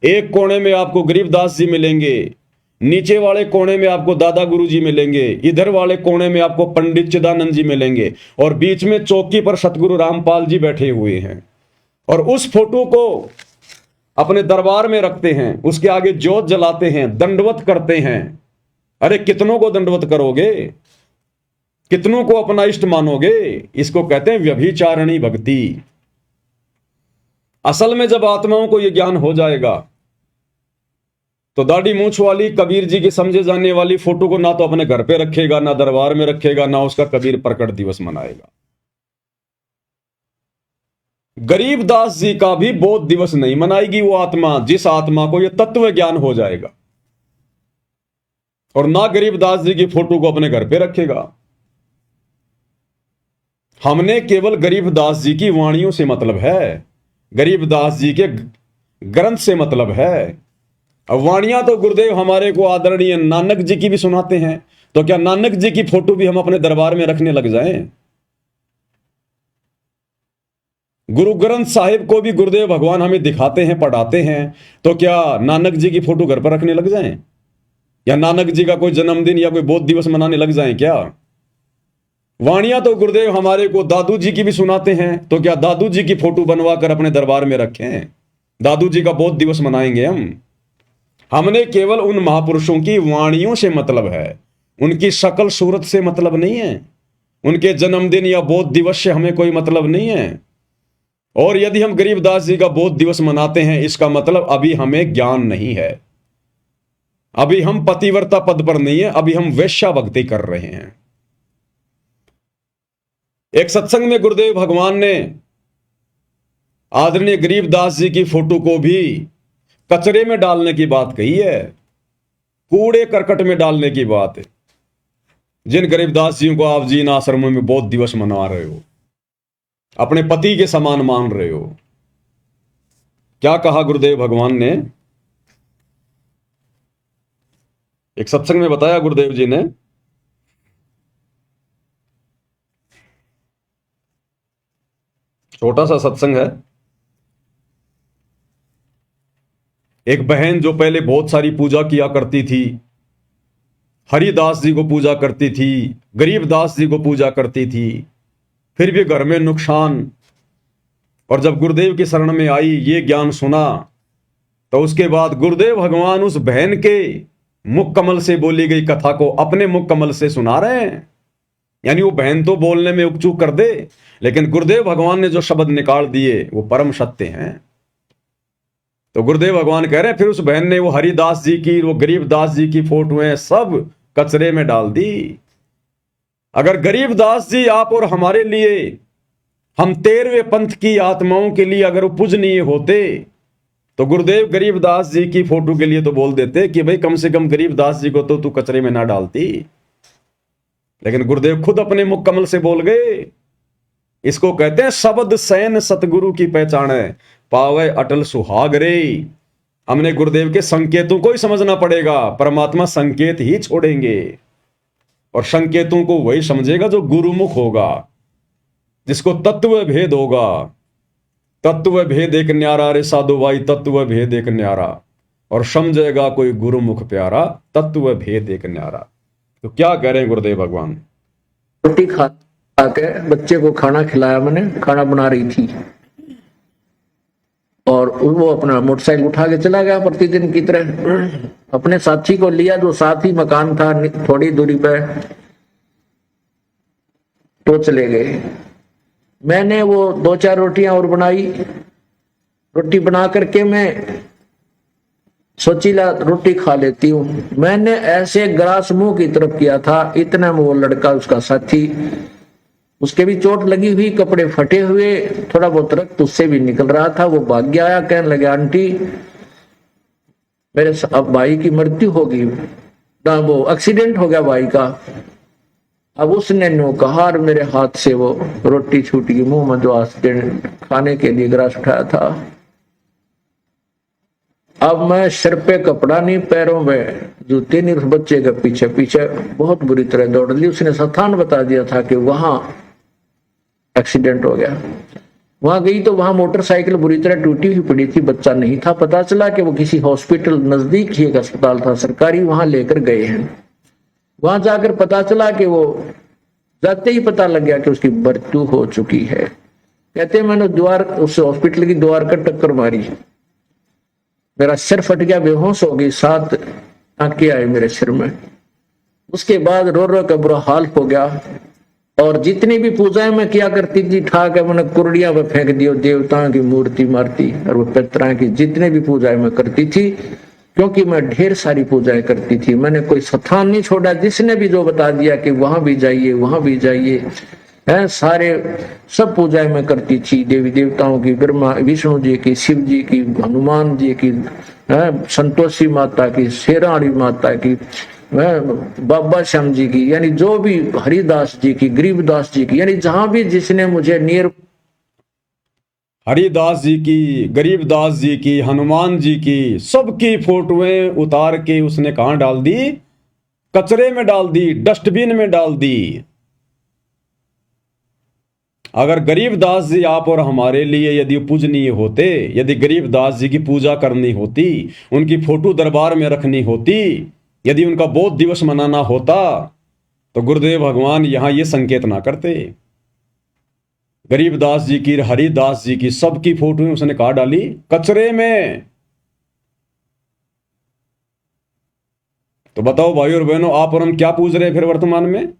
एक कोने में आपको गरीबदास जी मिलेंगे, नीचे वाले कोने में आपको दादा गुरु जी मिलेंगे, इधर वाले कोने में आपको पंडित चिदानंद जी मिलेंगे, और बीच में चौकी पर सतगुरु रामपाल जी बैठे हुए हैं। और उस फोटो को अपने दरबार में रखते हैं, उसके आगे ज्योत जलाते हैं, दंडवत करते हैं। अरे कितनों को दंडवत करोगे, कितनों को अपना इष्ट मानोगे? इसको कहते हैं व्यभिचारणी भक्ति। असल में जब आत्माओं को यह ज्ञान हो जाएगा तो दाढ़ी मूंछ वाली कबीर जी की समझे जाने वाली फोटो को ना तो अपने घर पे रखेगा, ना दरबार में रखेगा, ना उसका कबीर प्रकट दिवस मनाएगा। गरीबदास जी का भी बोध दिवस नहीं मनाएगी वो आत्मा, जिस आत्मा को यह तत्व ज्ञान हो जाएगा। और ना गरीबदास जी की फोटो को अपने घर पे रखेगा। हमने केवल गरीबदास जी की वाणियों से मतलब है, गरीबदास जी के ग्रंथ से मतलब है। अब वाणियां तो गुरुदेव हमारे को आदरणीय नानक जी की भी सुनाते हैं, तो क्या नानक जी की फोटो भी हम अपने दरबार में रखने लग जाएं? गुरु ग्रंथ साहिब को भी गुरुदेव भगवान हमें दिखाते हैं, पढ़ाते हैं, तो क्या नानक जी की फोटो घर पर रखने लग जाएं? या नानक जी का कोई जन्मदिन या कोई बोध दिवस मनाने लग जाएं क्या? वाणियां तो गुरुदेव हमारे को दादू जी की भी सुनाते हैं, तो क्या दादू जी की फोटो बनवाकर अपने दरबार में रखें? दादू जी का बोध दिवस मनाएंगे हम? हमने केवल उन महापुरुषों की वाणियों से मतलब है, उनकी शकल सूरत से मतलब नहीं है, उनके जन्मदिन या बोध दिवस से हमें कोई मतलब नहीं है। और यदि हम गरीबदास जी का बोध दिवस मनाते हैं, इसका मतलब अभी हमें ज्ञान नहीं है, अभी हम पतिव्रता पद पर नहीं है, अभी हम वैश्या भक्ति कर रहे हैं। एक सत्संग में गुरुदेव भगवान ने आदरणीय गरीबदास जी की फोटो को भी कचरे में डालने की बात कही है, कूड़े करकट में डालने की बात है। जिन गरीबदास जी को आप जी इन आश्रमों में बोध दिवस मना रहे हो, अपने पति के समान मान रहे हो, क्या कहा गुरुदेव भगवान ने? एक सत्संग में बताया गुरुदेव जी ने, छोटा सा सत्संग है। एक बहन जो पहले बहुत सारी पूजा किया करती थी, हरिदास जी को पूजा करती थी, गरीबदास जी को पूजा करती थी, फिर भी घर में नुकसान, और जब गुरुदेव की शरण में आई, ये ज्ञान सुना, तो उसके बाद गुरुदेव भगवान उस बहन के मुख कमल से बोली गई कथा को अपने मुख कमल से सुना रहे हैं। यानी वो बहन तो बोलने में उकचूक कर दे, लेकिन गुरुदेव भगवान ने जो शब्द निकाल दिए वो परम सत्य हैं। तो गुरुदेव भगवान कह रहे हैं, फिर उस बहन ने वो हरिदास जी की, वो गरीबदास जी की फोटोएं सब कचरे में डाल दी। अगर गरीबदास जी आप और हमारे लिए, हम 13वें पंथ की आत्माओं के लिए अगर वो पूजनीय होते, तो गुरुदेव गरीबदास जी की फोटो के लिए तो बोल देते कि भाई कम से कम गरीबदास जी को तो तू कचरे में ना डालती। लेकिन गुरुदेव खुद अपने मुख कमल से बोल गए इसको कहते हैं शब्द सैन सतगुरु की पहचान है, पावे अटल सुहाग रे। हमने गुरुदेव के संकेतों को ही समझना पड़ेगा। परमात्मा संकेत ही छोड़ेंगे और संकेतों को वही समझेगा जो गुरुमुख होगा, जिसको तत्व भेद होगा। तत्व भेद एक न्यारा रे साधु भाई, तत्व भेद एक न्यारा, और समझेगा कोई गुरुमुख प्यारा, तत्व भेद एक न्यारा। तो क्या कह रहे हैं गुरुदेव भगवान? रोटी खा के बच्चे को खाना खिलाया, मैंने खाना बना रही थी, और वो अपना मोटरसाइकिल उठा के चला गया प्रतिदिन की तरह। अपने साथी को लिया जो साथ ही मकान था थोड़ी दूरी पे, तो चले गए। मैंने वो 2-4 रोटियां और बनाई। रोटी बना करके मैं सोची ला रोटी खा लेती हूँ। मैंने ऐसे ग्रास मुंह की तरफ किया था, इतना में वो लड़का, उसका साथी, उसके भी चोट लगी हुई, कपड़े फटे हुए, थोड़ा बहुत रक्त उससे भी निकल रहा था। वो भाग गया, आया, कहने लगे आंटी मेरे अब भाई की मृत्यु होगी, वो एक्सीडेंट हो गया भाई का। अब उसने नो कहा और मेरे हाथ से वो रोटी छूट गई मुंह में, जो एक्सीडेंट खाने के लिए ग्रास उठाया था। अब मैं सिर पे कपड़ा नहीं, पैरों में जूते नहीं, उस बच्चे के पीछे पीछे बहुत बुरी तरह दौड़ ली। उसने स्थान बता दिया था कि वहां एक्सीडेंट हो गया। वहां गई तो वहां मोटरसाइकिल बुरी तरह टूटी हुई पड़ी थी, बच्चा नहीं था। पता चला कि वो किसी हॉस्पिटल, नजदीक ही एक अस्पताल था सरकारी, वहां लेकर गए हैं। वहां जाकर पता चला कि वो, जाते ही पता लग गया कि उसकी मृत्यु हो चुकी है। कहते मैंने द्वार, उस हॉस्पिटल की द्वार का टक्कर मारी, मेरा सिर फट गया, बेहोश हो गई, 7 टांके आए मेरे सिर में। उसके बाद रो रो का बुरा हाल हो गया। और जितनी भी पूजाएं मैं किया करती थी, ठाक है मैंने कुर्डिया पे फेंक दियो, देवताओं की मूर्ति मारती, और वो पितरों की जितने भी पूजाएं मैं करती थी, क्योंकि मैं ढेर सारी पूजाएं करती थी, मैंने कोई स्थान नहीं छोड़ा। जिसने भी जो बता दिया कि वहां भी जाइए, वहां भी जाइए, है, सारे सब पूजाएं मैं करती थी, देवी देवताओं की, ब्रह्मा विष्णु जी की, शिव जी की, हनुमान जी की, संतोषी माता की, शेराणी माता की, बाबा श्याम जी की, यानी जो भी, हरिदास जी की, गरीबदास जी की, यानी जहां भी जिसने मुझे नियर, हरिदास जी की, गरीबदास जी की, हनुमान जी की, सबकी फोटोएं उतार के उसने कहां डाल दी? कचरे में डाल दी, डस्टबिन में डाल दी। अगर गरीबदास जी आप और हमारे लिए यदि पूजनीय होते, यदि गरीबदास जी की पूजा करनी होती, उनकी फोटो दरबार में रखनी होती, यदि उनका बोध दिवस मनाना होता, तो गुरुदेव भगवान यहां ये संकेत ना करते। गरीबदास जी की, हरिदास जी की, सबकी फोटो उसने कहा डाली? कचरे में। तो बताओ भाई और बहनों, आप और हम क्या पूज रहे हैं फिर वर्तमान में?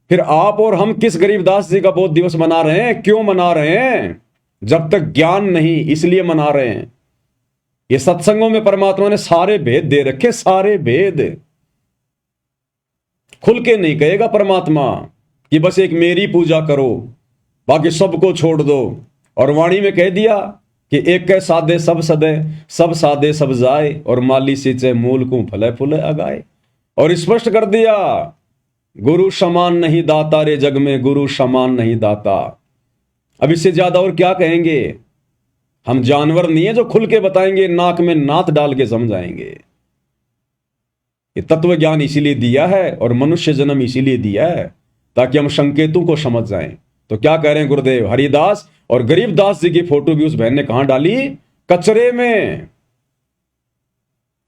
फिर आप और हम किस गरीबदास जी का बोध दिवस मना रहे हैं? क्यों मना रहे हैं? जब तक ज्ञान नहीं, इसलिए मना रहे हैं। ये सत्संगों में परमात्मा ने सारे भेद दे रखे, सारे भेद। खुल के नहीं कहेगा परमात्मा कि बस एक मेरी पूजा करो, बाकी सबको छोड़ दो। और वाणी में कह दिया कि एक के सादे सब सदे, सब सादे सब जाए, और माली सींचे मूल को फले फूले अगाए। और स्पष्ट कर दिया, गुरु समान नहीं दाता रे जग में, गुरु समान नहीं दाता। अब इससे ज्यादा और क्या कहेंगे? हम जानवर नहीं है जो खुल के बताएंगे, नाक में नाथ डाल के समझाएंगे। ये तत्व ज्ञान इसीलिए दिया है और मनुष्य जन्म इसीलिए दिया है ताकि हम संकेतों को समझ जाएं। तो क्या कह रहे हैं गुरुदेव? हरिदास और गरीबदास जी की फोटो भी उस बहन ने कहां डाली? कचरे में।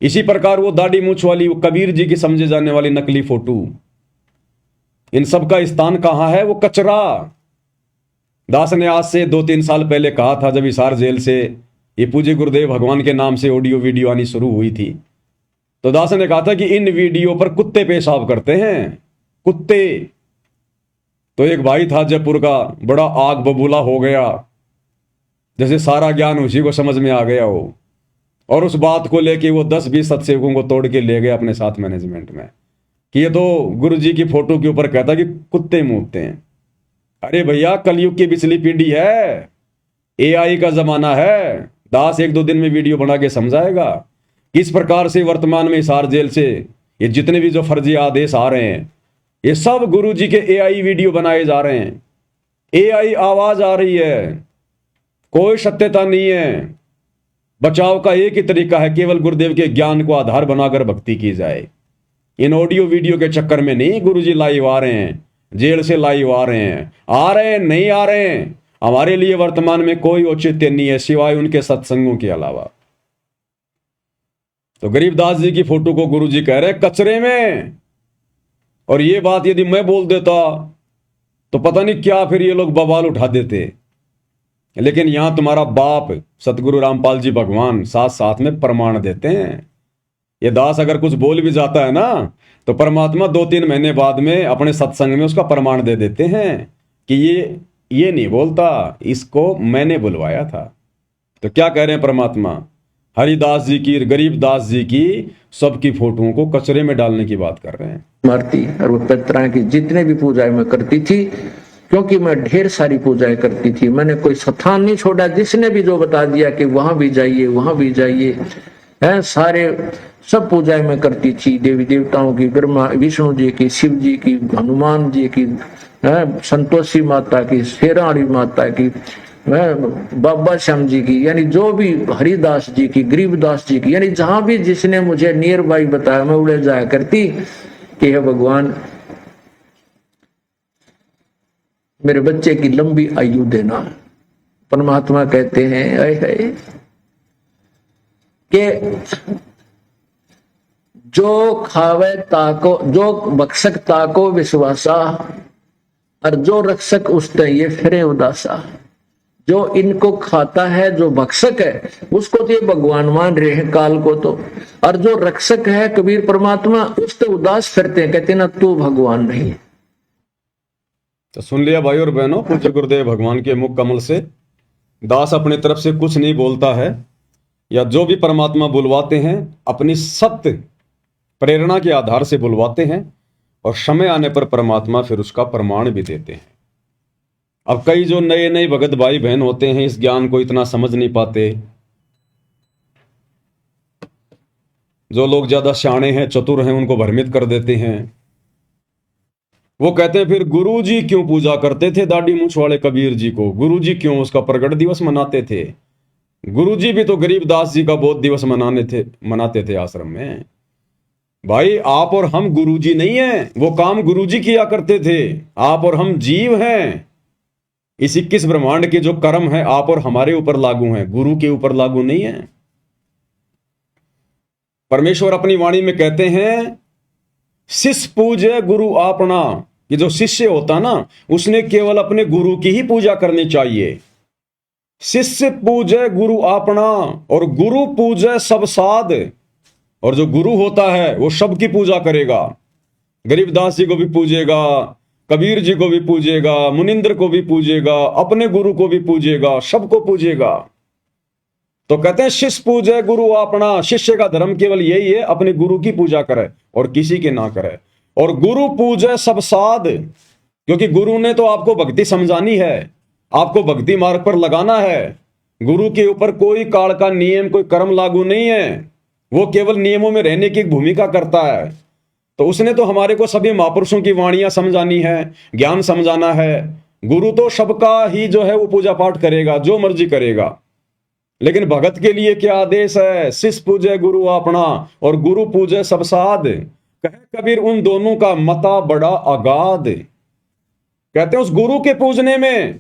इसी प्रकार वो दाढ़ी मूछ वाली, वो कबीर जी की समझे जाने वाली नकली फोटो, इन सब का स्थान कहां है? वो कचरा। दास ने आज से 2-3 साल पहले कहा था, जब हिसार जेल से ये पूज्य गुरुदेव भगवान के नाम से ऑडियो वीडियो आनी शुरू हुई थी, तो दास ने कहा था कि इन वीडियो पर कुत्ते पेशाब करते हैं, कुत्ते। तो एक भाई था जयपुर का, बड़ा आग बबूला हो गया, जैसे सारा ज्ञान उसी को समझ में आ गया हो, और उस बात को लेके वो 10-20 सत्सेवकों को तोड़ के ले गए अपने साथ मैनेजमेंट में कि ये तो गुरु जी की फोटो के ऊपर कहता कि कुत्ते मूतते हैं। अरे भैया, कलयुग की पिछली पीढ़ी है, एआई का जमाना है। दास 1-2 दिन में वीडियो बना के समझाएगा किस प्रकार से वर्तमान में हिसार जेल से ये जितने भी जो फर्जी आदेश आ रहे हैं, ये सब गुरु जी के एआई वीडियो बनाए जा रहे हैं। AI आवाज आ रही है, कोई सत्यता नहीं है। बचाव का एक ही तरीका है, केवल गुरुदेव के ज्ञान को आधार बनाकर भक्ति की जाए। इन ऑडियो वीडियो के चक्कर में नहीं गुरुजी लाइव आ रहे हैं, जेल से लाइव आ रहे हैं, आ रहे हैं नहीं आ रहे हैं, हमारे लिए वर्तमान में कोई औचित्य नहीं है सिवाय उनके सत्संगों के अलावा। तो गरीबदास जी की फोटो को गुरुजी कह रहे कचरे में, और ये बात यदि मैं बोल देता तो पता नहीं क्या फिर ये लोग बवाल उठा देते। लेकिन यहां तुम्हारा बाप सतगुरु रामपाल जी भगवान साथ साथ में प्रमाण देते हैं। ये दास अगर कुछ बोल भी जाता है ना, तो परमात्मा 2-3 महीने बाद में अपने सत्संग में उसका प्रमाण दे देते हैं कि ये नहीं बोलता, इसको मैंने बुलवाया था। तो क्या कह रहे हैं परमात्मा? हरिदास जी की, गरीबदास जी की, सबकी फोटोओं को कचरे में डालने की बात कर रहे हैं। मारती और वो पितरा की जितने भी पूजाएं मैं करती थी, क्योंकि मैं ढेर सारी पूजाएं करती थी, मैंने कोई स्थान नहीं छोड़ा। जिसने भी जो बता दिया कि वहां भी जाइए वहां भी जाइए, है सारे सब पूजाएं मैं करती थी। देवी देवताओं की, ब्रह्मा विष्णु जी की, शिव जी की, हनुमान जी की, संतोषी माता की, शेराणी माता की, बाबा श्याम जी की, यानी जो भी हरिदास जी की, गरीबदास जी की, यानी जहां भी जिसने मुझे नियर बाई बताया मैं उड़े जाया करती कि हे भगवान मेरे बच्चे की लंबी आयु देना। परमात्मा कहते हैं अय कि जो खावे ताको, जो भक्षक ताको विश्वासा, और जो रक्षक उसते ये फिरे उदासा। जो इनको खाता है, जो भक्षक है, उसको तो ये भगवान मान रहे हैं काल को तो, और जो रक्षक है कबीर परमात्मा, उससे उदास फिरते हैं, कहते ना तू भगवान नहीं। तो सुन लिया भाई और बहनों, पूज्य गुरुदेव भगवान के मुख कमल से दास अपनी तरफ से कुछ नहीं बोलता है, या जो भी परमात्मा बुलवाते हैं अपनी सत्य प्रेरणा के आधार से बुलवाते हैं, और समय आने पर परमात्मा फिर उसका प्रमाण भी देते हैं। अब कई जो नए नए भगत भाई बहन होते हैं इस ज्ञान को इतना समझ नहीं पाते। जो लोग ज्यादा शाणे हैं, चतुर हैं, उनको भ्रमित कर देते हैं। वो कहते हैं फिर गुरुजी क्यों पूजा करते थे दाढ़ी मूंछ वाले कबीर जी को? गुरुजी क्यों उसका प्रगट दिवस मनाते थे? गुरुजी भी तो गरीबदास जी का बोध दिवस मनाते थे आश्रम में। भाई आप और हम गुरुजी नहीं हैं, वो काम गुरुजी किया करते थे। आप और हम जीव हैं। इस 21 ब्रह्मांड के जो कर्म है आप और हमारे ऊपर लागू हैं, गुरु के ऊपर लागू नहीं है। परमेश्वर अपनी वाणी में कहते हैं शिष्य पूजे गुरु आपना। ये जो शिष्य होता ना, उसने केवल अपने गुरु की ही पूजा करनी चाहिए। शिष्य पूजे गुरु आपना, और गुरु पूजे सब साध। और जो गुरु होता है वो सबकी पूजा करेगा। गरीबदास जी को भी पूजेगा, कबीर जी को भी पूजेगा, मुनिंद्र को भी पूजेगा, अपने गुरु को भी पूजेगा, सबको पूजेगा। तो कहते हैं शिष्य पूजे गुरु अपना। शिष्य का धर्म केवल यही है, अपने गुरु की पूजा करे और किसी की ना करे। और गुरु पूजे सब साध, क्योंकि गुरु ने तो आपको भक्ति समझानी है, आपको भक्ति मार्ग पर लगाना है। गुरु के ऊपर कोई काल का नियम, कोई कर्म लागू नहीं है। वो केवल नियमों में रहने की भूमिका करता है। तो उसने तो हमारे को सभी महापुरुषों की वाणियां समझानी है, ज्ञान समझाना है। गुरु तो सबका ही जो है वो पूजा पाठ करेगा, जो मर्जी करेगा। लेकिन भगत के लिए क्या आदेश है? शिष्य पूजे गुरु अपना और गुरु पूजे सब साध। कहे कबीर उन दोनों का मता बड़ा अगाध। कहते हैं उस गुरु के पूजने में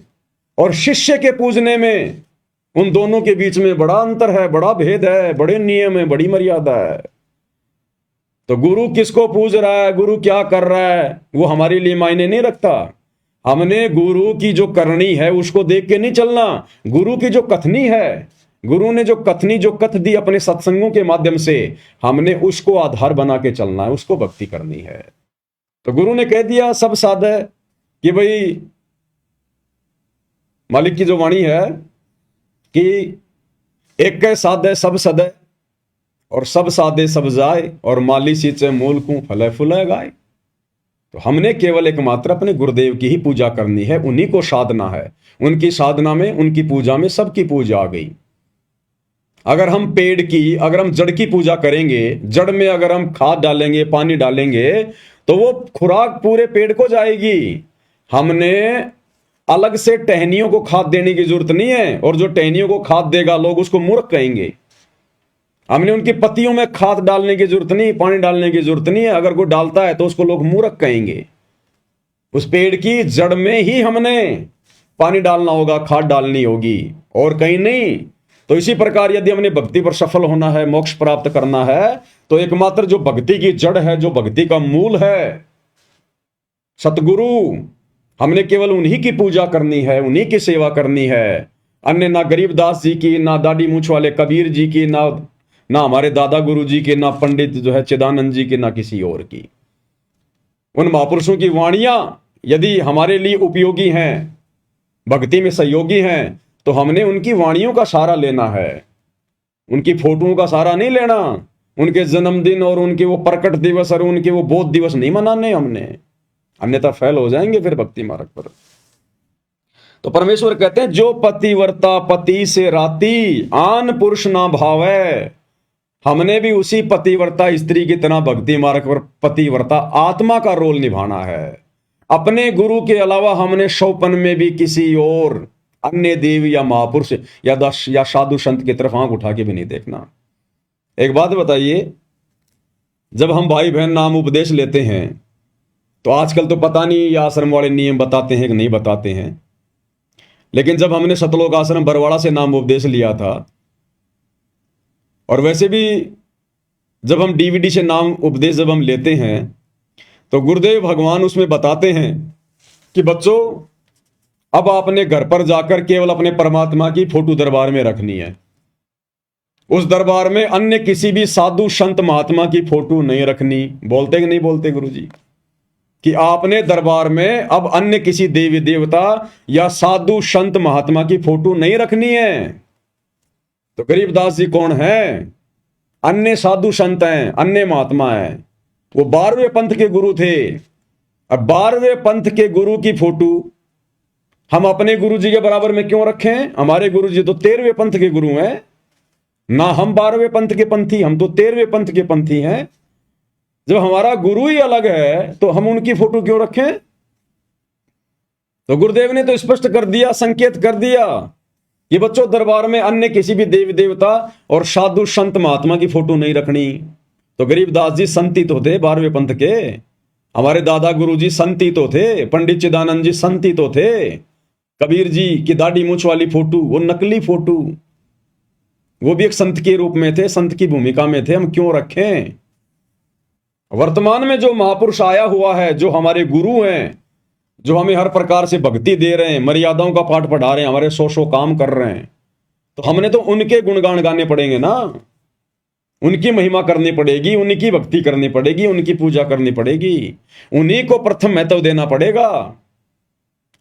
और शिष्य के पूजने में, उन दोनों के बीच में बड़ा अंतर है, बड़ा भेद है, बड़े नियम है, बड़ी मर्यादा है। तो गुरु किसको पूज रहा है, गुरु क्या कर रहा है, वो हमारे लिए मायने नहीं रखता। हमने गुरु की जो करनी है उसको देख के नहीं चलना। गुरु की जो कथनी है, गुरु ने जो कथनी, जो कथ दी अपने सत्संगों के माध्यम से, हमने उसको आधार बना के चलना है, उसको भक्ति करनी है। तो गुरु ने कह दिया सब साधे कि भाई, मालिक की जो वाणी है कि एक के साधे सब सदे और सब साधे सब जाए, और माली सींचे मूल को फले फुले गाए। तो हमने केवल एकमात्र अपने गुरुदेव की ही पूजा करनी है, उन्हीं को साधना है। उनकी साधना में, उनकी पूजा में सबकी पूजा आ गई। अगर हम पेड़ की, अगर हम जड़ की पूजा करेंगे, जड़ में अगर हम खाद डालेंगे, पानी डालेंगे, तो वो खुराक पूरे पेड़ को जाएगी। हमने अलग से टहनियों को खाद देने की जरूरत नहीं है, और जो टहनियों को खाद देगा लोग उसको मूर्ख कहेंगे। हमने उनकी पत्तियों में खाद डालने की जरूरत नहीं, पानी डालने की जरूरत नहीं है। अगर कोई डालता है तो उसको लोग मूर्ख कहेंगे। उस पेड़ की जड़ में ही हमने पानी डालना होगा, खाद डालनी होगी, और कहीं नहीं। तो इसी प्रकार यदि हमने भक्ति पर सफल होना है, मोक्ष प्राप्त करना है, तो एकमात्र जो भक्ति की जड़ है, जो भक्ति का मूल है, सतगुरु, हमने केवल उन्हीं की पूजा करनी है, उन्हीं की सेवा करनी है। अन्य ना गरीबदास जी की, ना दाढ़ी मूछ वाले कबीर जी की, ना हमारे दादा गुरु जी की, ना पंडित जो है चिदानंद जी की, ना किसी और की। उन महापुरुषों की वाणियां यदि हमारे लिए उपयोगी हैं, भक्ति में सहयोगी हैं, तो हमने उनकी वाणियों का सहारा लेना है, उनकी फोटोओं का सहारा नहीं लेना। उनके जन्मदिन और उनके वो प्रकट दिवस और उनके वो बोध दिवस नहीं मनाने हमने, अन्यथा फेल हो जाएंगे फिर भक्ति मार्ग पर। तो परमेश्वर कहते हैं, जो पतिव्रता पति से राती, आन पुरुष ना भावे। हमने भी उसी पतिव्रता स्त्री की तरह भक्ति मार्ग पर पतिव्रता आत्मा का रोल निभाना है। अपने गुरु के अलावा हमने शौपन में भी किसी और अन्य देव या महापुरुष या साधु संत की तरफ आंख उठा के भी नहीं देखना। एक बात बताइए, जब हम भाई बहन नाम उपदेश लेते हैं, तो आजकल तो पता नहीं ये आश्रम वाले नियम बताते हैं कि नहीं बताते हैं, लेकिन जब हमने सतलोक आश्रम बरवाड़ा से नाम उपदेश लिया था, और वैसे भी जब हम डीवीडी से नाम उपदेश जब हम लेते हैं, तो गुरुदेव भगवान उसमें बताते हैं कि बच्चों, अब आपने घर पर जाकर केवल अपने परमात्मा की फोटो दरबार में रखनी है। उस दरबार में अन्य किसी भी साधु संत महात्मा की फोटो नहीं रखनी। बोलते कि नहीं बोलते गुरुजी कि आपने दरबार में अब अन्य किसी देवी देवता या साधु संत महात्मा की फोटो नहीं रखनी है। तो गरीबदास जी कौन है? अन्य साधु संत हैं, अन्य महात्मा हैं। वो 12वें पंथ के गुरु थे। अब 12वें पंथ के गुरु की फोटो हम अपने गुरु जी के बराबर में क्यों रखें? हमारे गुरु जी तो 13वें पंथ के गुरु हैं ना, हम 12वें पंथ के पंथी, हम तो 13वें पंथ के पंथी हैं। जब हमारा गुरु ही अलग है तो हम उनकी फोटो क्यों रखें? तो गुरुदेव ने तो स्पष्ट कर दिया, संकेत कर दिया कि बच्चों, दरबार में अन्य किसी भी देवी देवता और साधु संत महात्मा की फोटो नहीं रखनी। तो गरीबदास जी संती तो थे 12वें पंथ के, हमारे दादा गुरु जी संती तो थे, पंडित चिदानंद जी संती तो थे, कबीर जी की दाढ़ी मूछ वाली फोटो वो नकली फोटो, वो भी एक संत के रूप में थे, संत की भूमिका में थे, हम क्यों रखें? वर्तमान में जो महापुरुष आया हुआ है, जो हमारे गुरु हैं, जो हमें हर प्रकार से भक्ति दे रहे हैं, मर्यादाओं का पाठ पढ़ा रहे हैं, हमारे 100 काम कर रहे हैं, तो हमने तो उनके गुणगान गाने पड़ेंगे ना, उनकी महिमा करनी पड़ेगी, उनकी भक्ति करनी पड़ेगी, उनकी पूजा करनी पड़ेगी, उन्हीं को प्रथम महत्व देना पड़ेगा।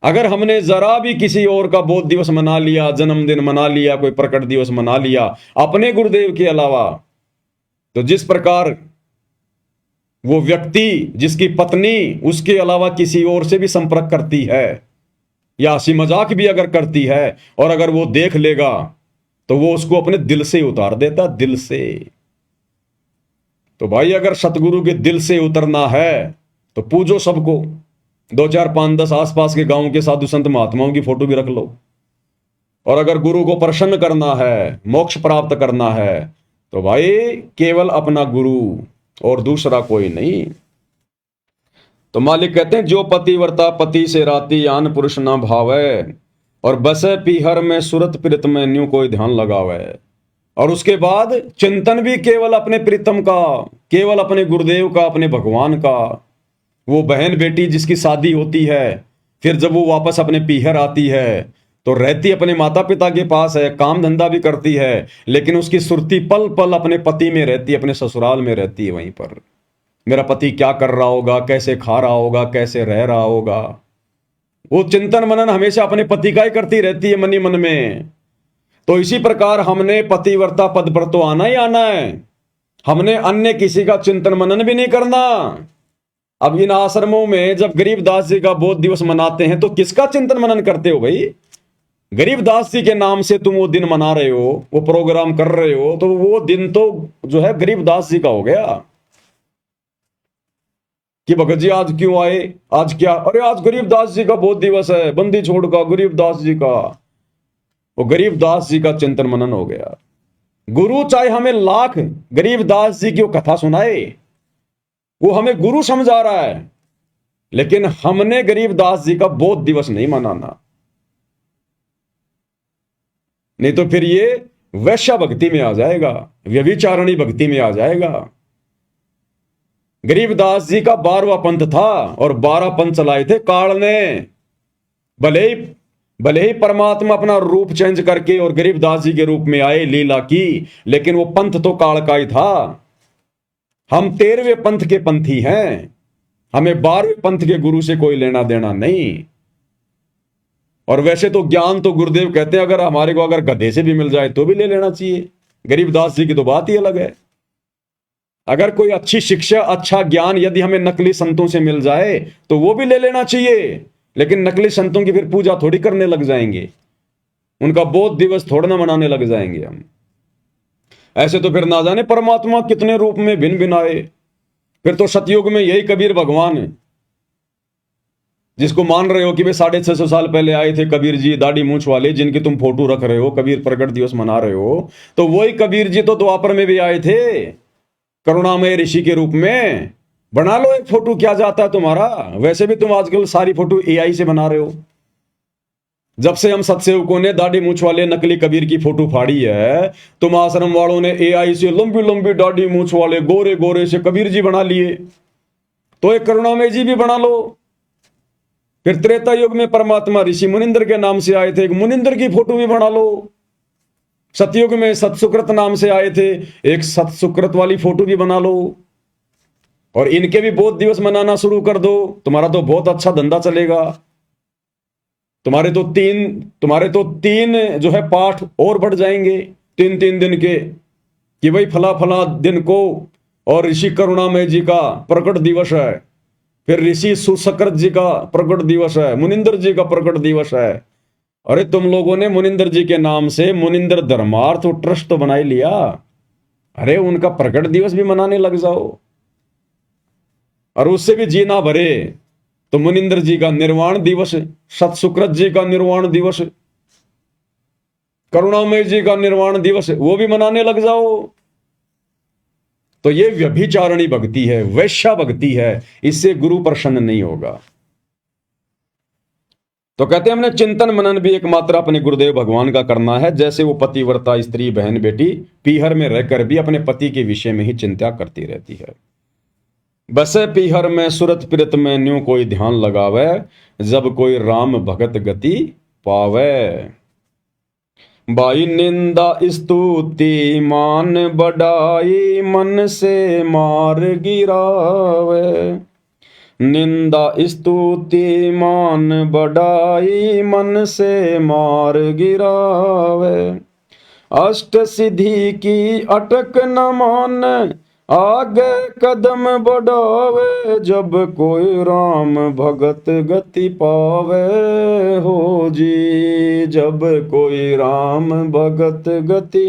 अगर हमने जरा भी किसी और का बोध दिवस मना लिया, जन्मदिन मना लिया, कोई प्रकट दिवस मना लिया अपने गुरुदेव के अलावा, तो जिस प्रकार वो व्यक्ति जिसकी पत्नी उसके अलावा किसी और से भी संपर्क करती है या हंसी मजाक भी अगर करती है, और अगर वो देख लेगा तो वो उसको अपने दिल से उतार देता, दिल से। तो भाई, अगर सतगुरु के दिल से उतरना है तो पूजो सबको, 2 4 5 10 आसपास के गांव के साधु संत महात्माओं की फोटो भी रख लो। और अगर गुरु को प्रसन्न करना है, मोक्ष प्राप्त करना है, तो भाई केवल अपना गुरु और दूसरा कोई नहीं। तो मालिक कहते हैं, जो पतिव्रता पति से राती, आन पुरुष ना भावे, और बसे पीहर में सुरत प्रीत में न्यू कोई ध्यान लगावे। और उसके बाद चिंतन भी केवल अपने प्रीतम का, केवल अपने गुरुदेव का, अपने भगवान का। वो बहन बेटी जिसकी शादी होती है, फिर जब वो वापस अपने पीहर आती है तो रहती अपने माता पिता के पास है, काम धंधा भी करती है, लेकिन उसकी सुरती पल पल अपने पति में रहती है, अपने ससुराल में रहती है। वहीं पर मेरा पति क्या कर रहा होगा, कैसे खा रहा होगा, कैसे रह रहा होगा, वो चिंतन मनन हमेशा अपने पति का ही करती रहती है, मनी मन में। तो इसी प्रकार हमने पतिव्रता पद पर तो आना ही आना है, हमने अन्य किसी का चिंतन मनन भी नहीं करना। अब इन आश्रमों में जब गरीबदास जी का बोध दिवस मनाते हैं तो किसका चिंतन मनन करते हो भाई? गरीबदास जी के नाम से तुम वो दिन मना रहे हो, वो प्रोग्राम कर रहे हो, तो वो दिन तो जो है गरीबदास जी का हो गया। कि भगत जी आज क्यों आए, आज क्या, अरे आज गरीबदास जी का बहुत दिवस है, बंदी छोड़ का गरीबदास जी का। वो गरीबदास जी का चिंतन मनन हो गया। गुरु चाहे हमें लाख गरीबदास जी की वो कथा सुनाए, वो हमें गुरु समझा रहा है, लेकिन हमने गरीबदास जी का बोध दिवस नहीं मनाना। नहीं तो फिर ये वैश्या भक्ति में आ जाएगा, व्यभिचारणी भक्ति में आ जाएगा। गरीबदास जी का 12वां पंथ था और 12 पंथ चलाए थे काल ने। भले ही परमात्मा अपना रूप चेंज करके और गरीबदास जी के रूप में आए, लीला की, लेकिन वो पंथ तो काल का ही था। हम 13वें पंथ के पंथी हैं, हमें 12वें पंथ के गुरु से कोई लेना देना नहीं। और वैसे तो ज्ञान तो गुरुदेव कहते हैं अगर हमारे को अगर गधे से भी मिल जाए तो भी ले लेना चाहिए। गरीबदास जी की तो बात ही अलग है। अगर कोई अच्छी शिक्षा, अच्छा ज्ञान यदि हमें नकली संतों से मिल जाए तो वो भी ले लेना चाहिए, लेकिन नकली संतों की फिर पूजा थोड़ी करने लग जाएंगे, उनका बोध दिवस थोड़ा ना मनाने लग जाएंगे हम। ऐसे तो फिर ना जाने परमात्मा कितने रूप में भिन्न भिन्न आए। फिर तो सतयुग में यही कबीर भगवान है, जिसको मान रहे हो कि वे 650 साल पहले आए थे कबीर जी, दाढ़ी मूंछ वाले, जिनकी तुम फोटो रख रहे हो, कबीर प्रकट दिवस मना रहे हो, तो वही कबीर जी तो द्वापर में भी आए थे करुणामय ऋषि के रूप में। बना लो एक फोटो, क्या जाता है तुम्हारा। वैसे भी तुम आजकल सारी फोटो एआई से बना रहे हो। जब से हम सत्सेवकों ने दाढ़ी मूंछ वाले नकली कबीर की फोटो फाड़ी है, तुम आश्रम वालों ने एआई से लंबी लंबी दाढ़ी मूंछ वाले गोरे गोरे से कबीर जी बना लिए, तो एक करुणामय जी भी बना लो। फिर त्रेता युग में परमात्मा ऋषि मुनिंदर के नाम से आए थे, एक मुनिंदर की फोटो भी बना लो। सतयुग में सतसुकृत नाम से आए थे, एक सतसुकृत वाली फोटो भी बना लो। और इनके भी बोध दिवस मनाना शुरू कर दो, तुम्हारा तो बहुत अच्छा धंधा चलेगा। तुम्हारे तो तीन जो है पाठ और बढ़ जाएंगे 3-3 दिन के, कि भाई फला फला दिन को और ऋषि करुणामय जी का प्रकट दिवस है, फिर ऋषि सुसकृत जी का प्रकट दिवस है, मुनिंदर जी का प्रकट दिवस है। अरे तुम लोगों ने मुनिंदर जी के नाम से मुनिंदर धर्मार्थ ट्रस्ट तो बना ही लिया, अरे उनका प्रकट दिवस भी मनाने लग जाओ। और उससे भी जी ना भरे तो मुनिंदर जी का निर्वाण दिवस, सतसुकृत जी का निर्वाण दिवस, करुणामय जी का निर्वाण दिवस, वो भी मनाने लग जाओ। तो ये व्यभिचारणी भक्ति है, वैश्या भक्ति है, इससे गुरु प्रसन्न नहीं होगा। तो कहते हैं हमने चिंतन मनन भी एकमात्र अपने गुरुदेव भगवान का करना है। जैसे वो पतिव्रता स्त्री बहन बेटी पीहर में रहकर भी अपने पति के विषय में ही चिंता करती रहती है। बसे पीहर में सुरत पिरत में न्यू कोई ध्यान लगावे, जब कोई राम भगत गति पावे। बाई निंदा स्तुति मान बढ़ाई, मन से मार गिरावे। निंदा स्तुति मान बढ़ाई, मन से मार गिरावे। अष्ट सिद्धि की अटक न मान, आगे कदम बढ़ावे। जब कोई राम भगत गति पावे, हो जी जब कोई राम भगत गति।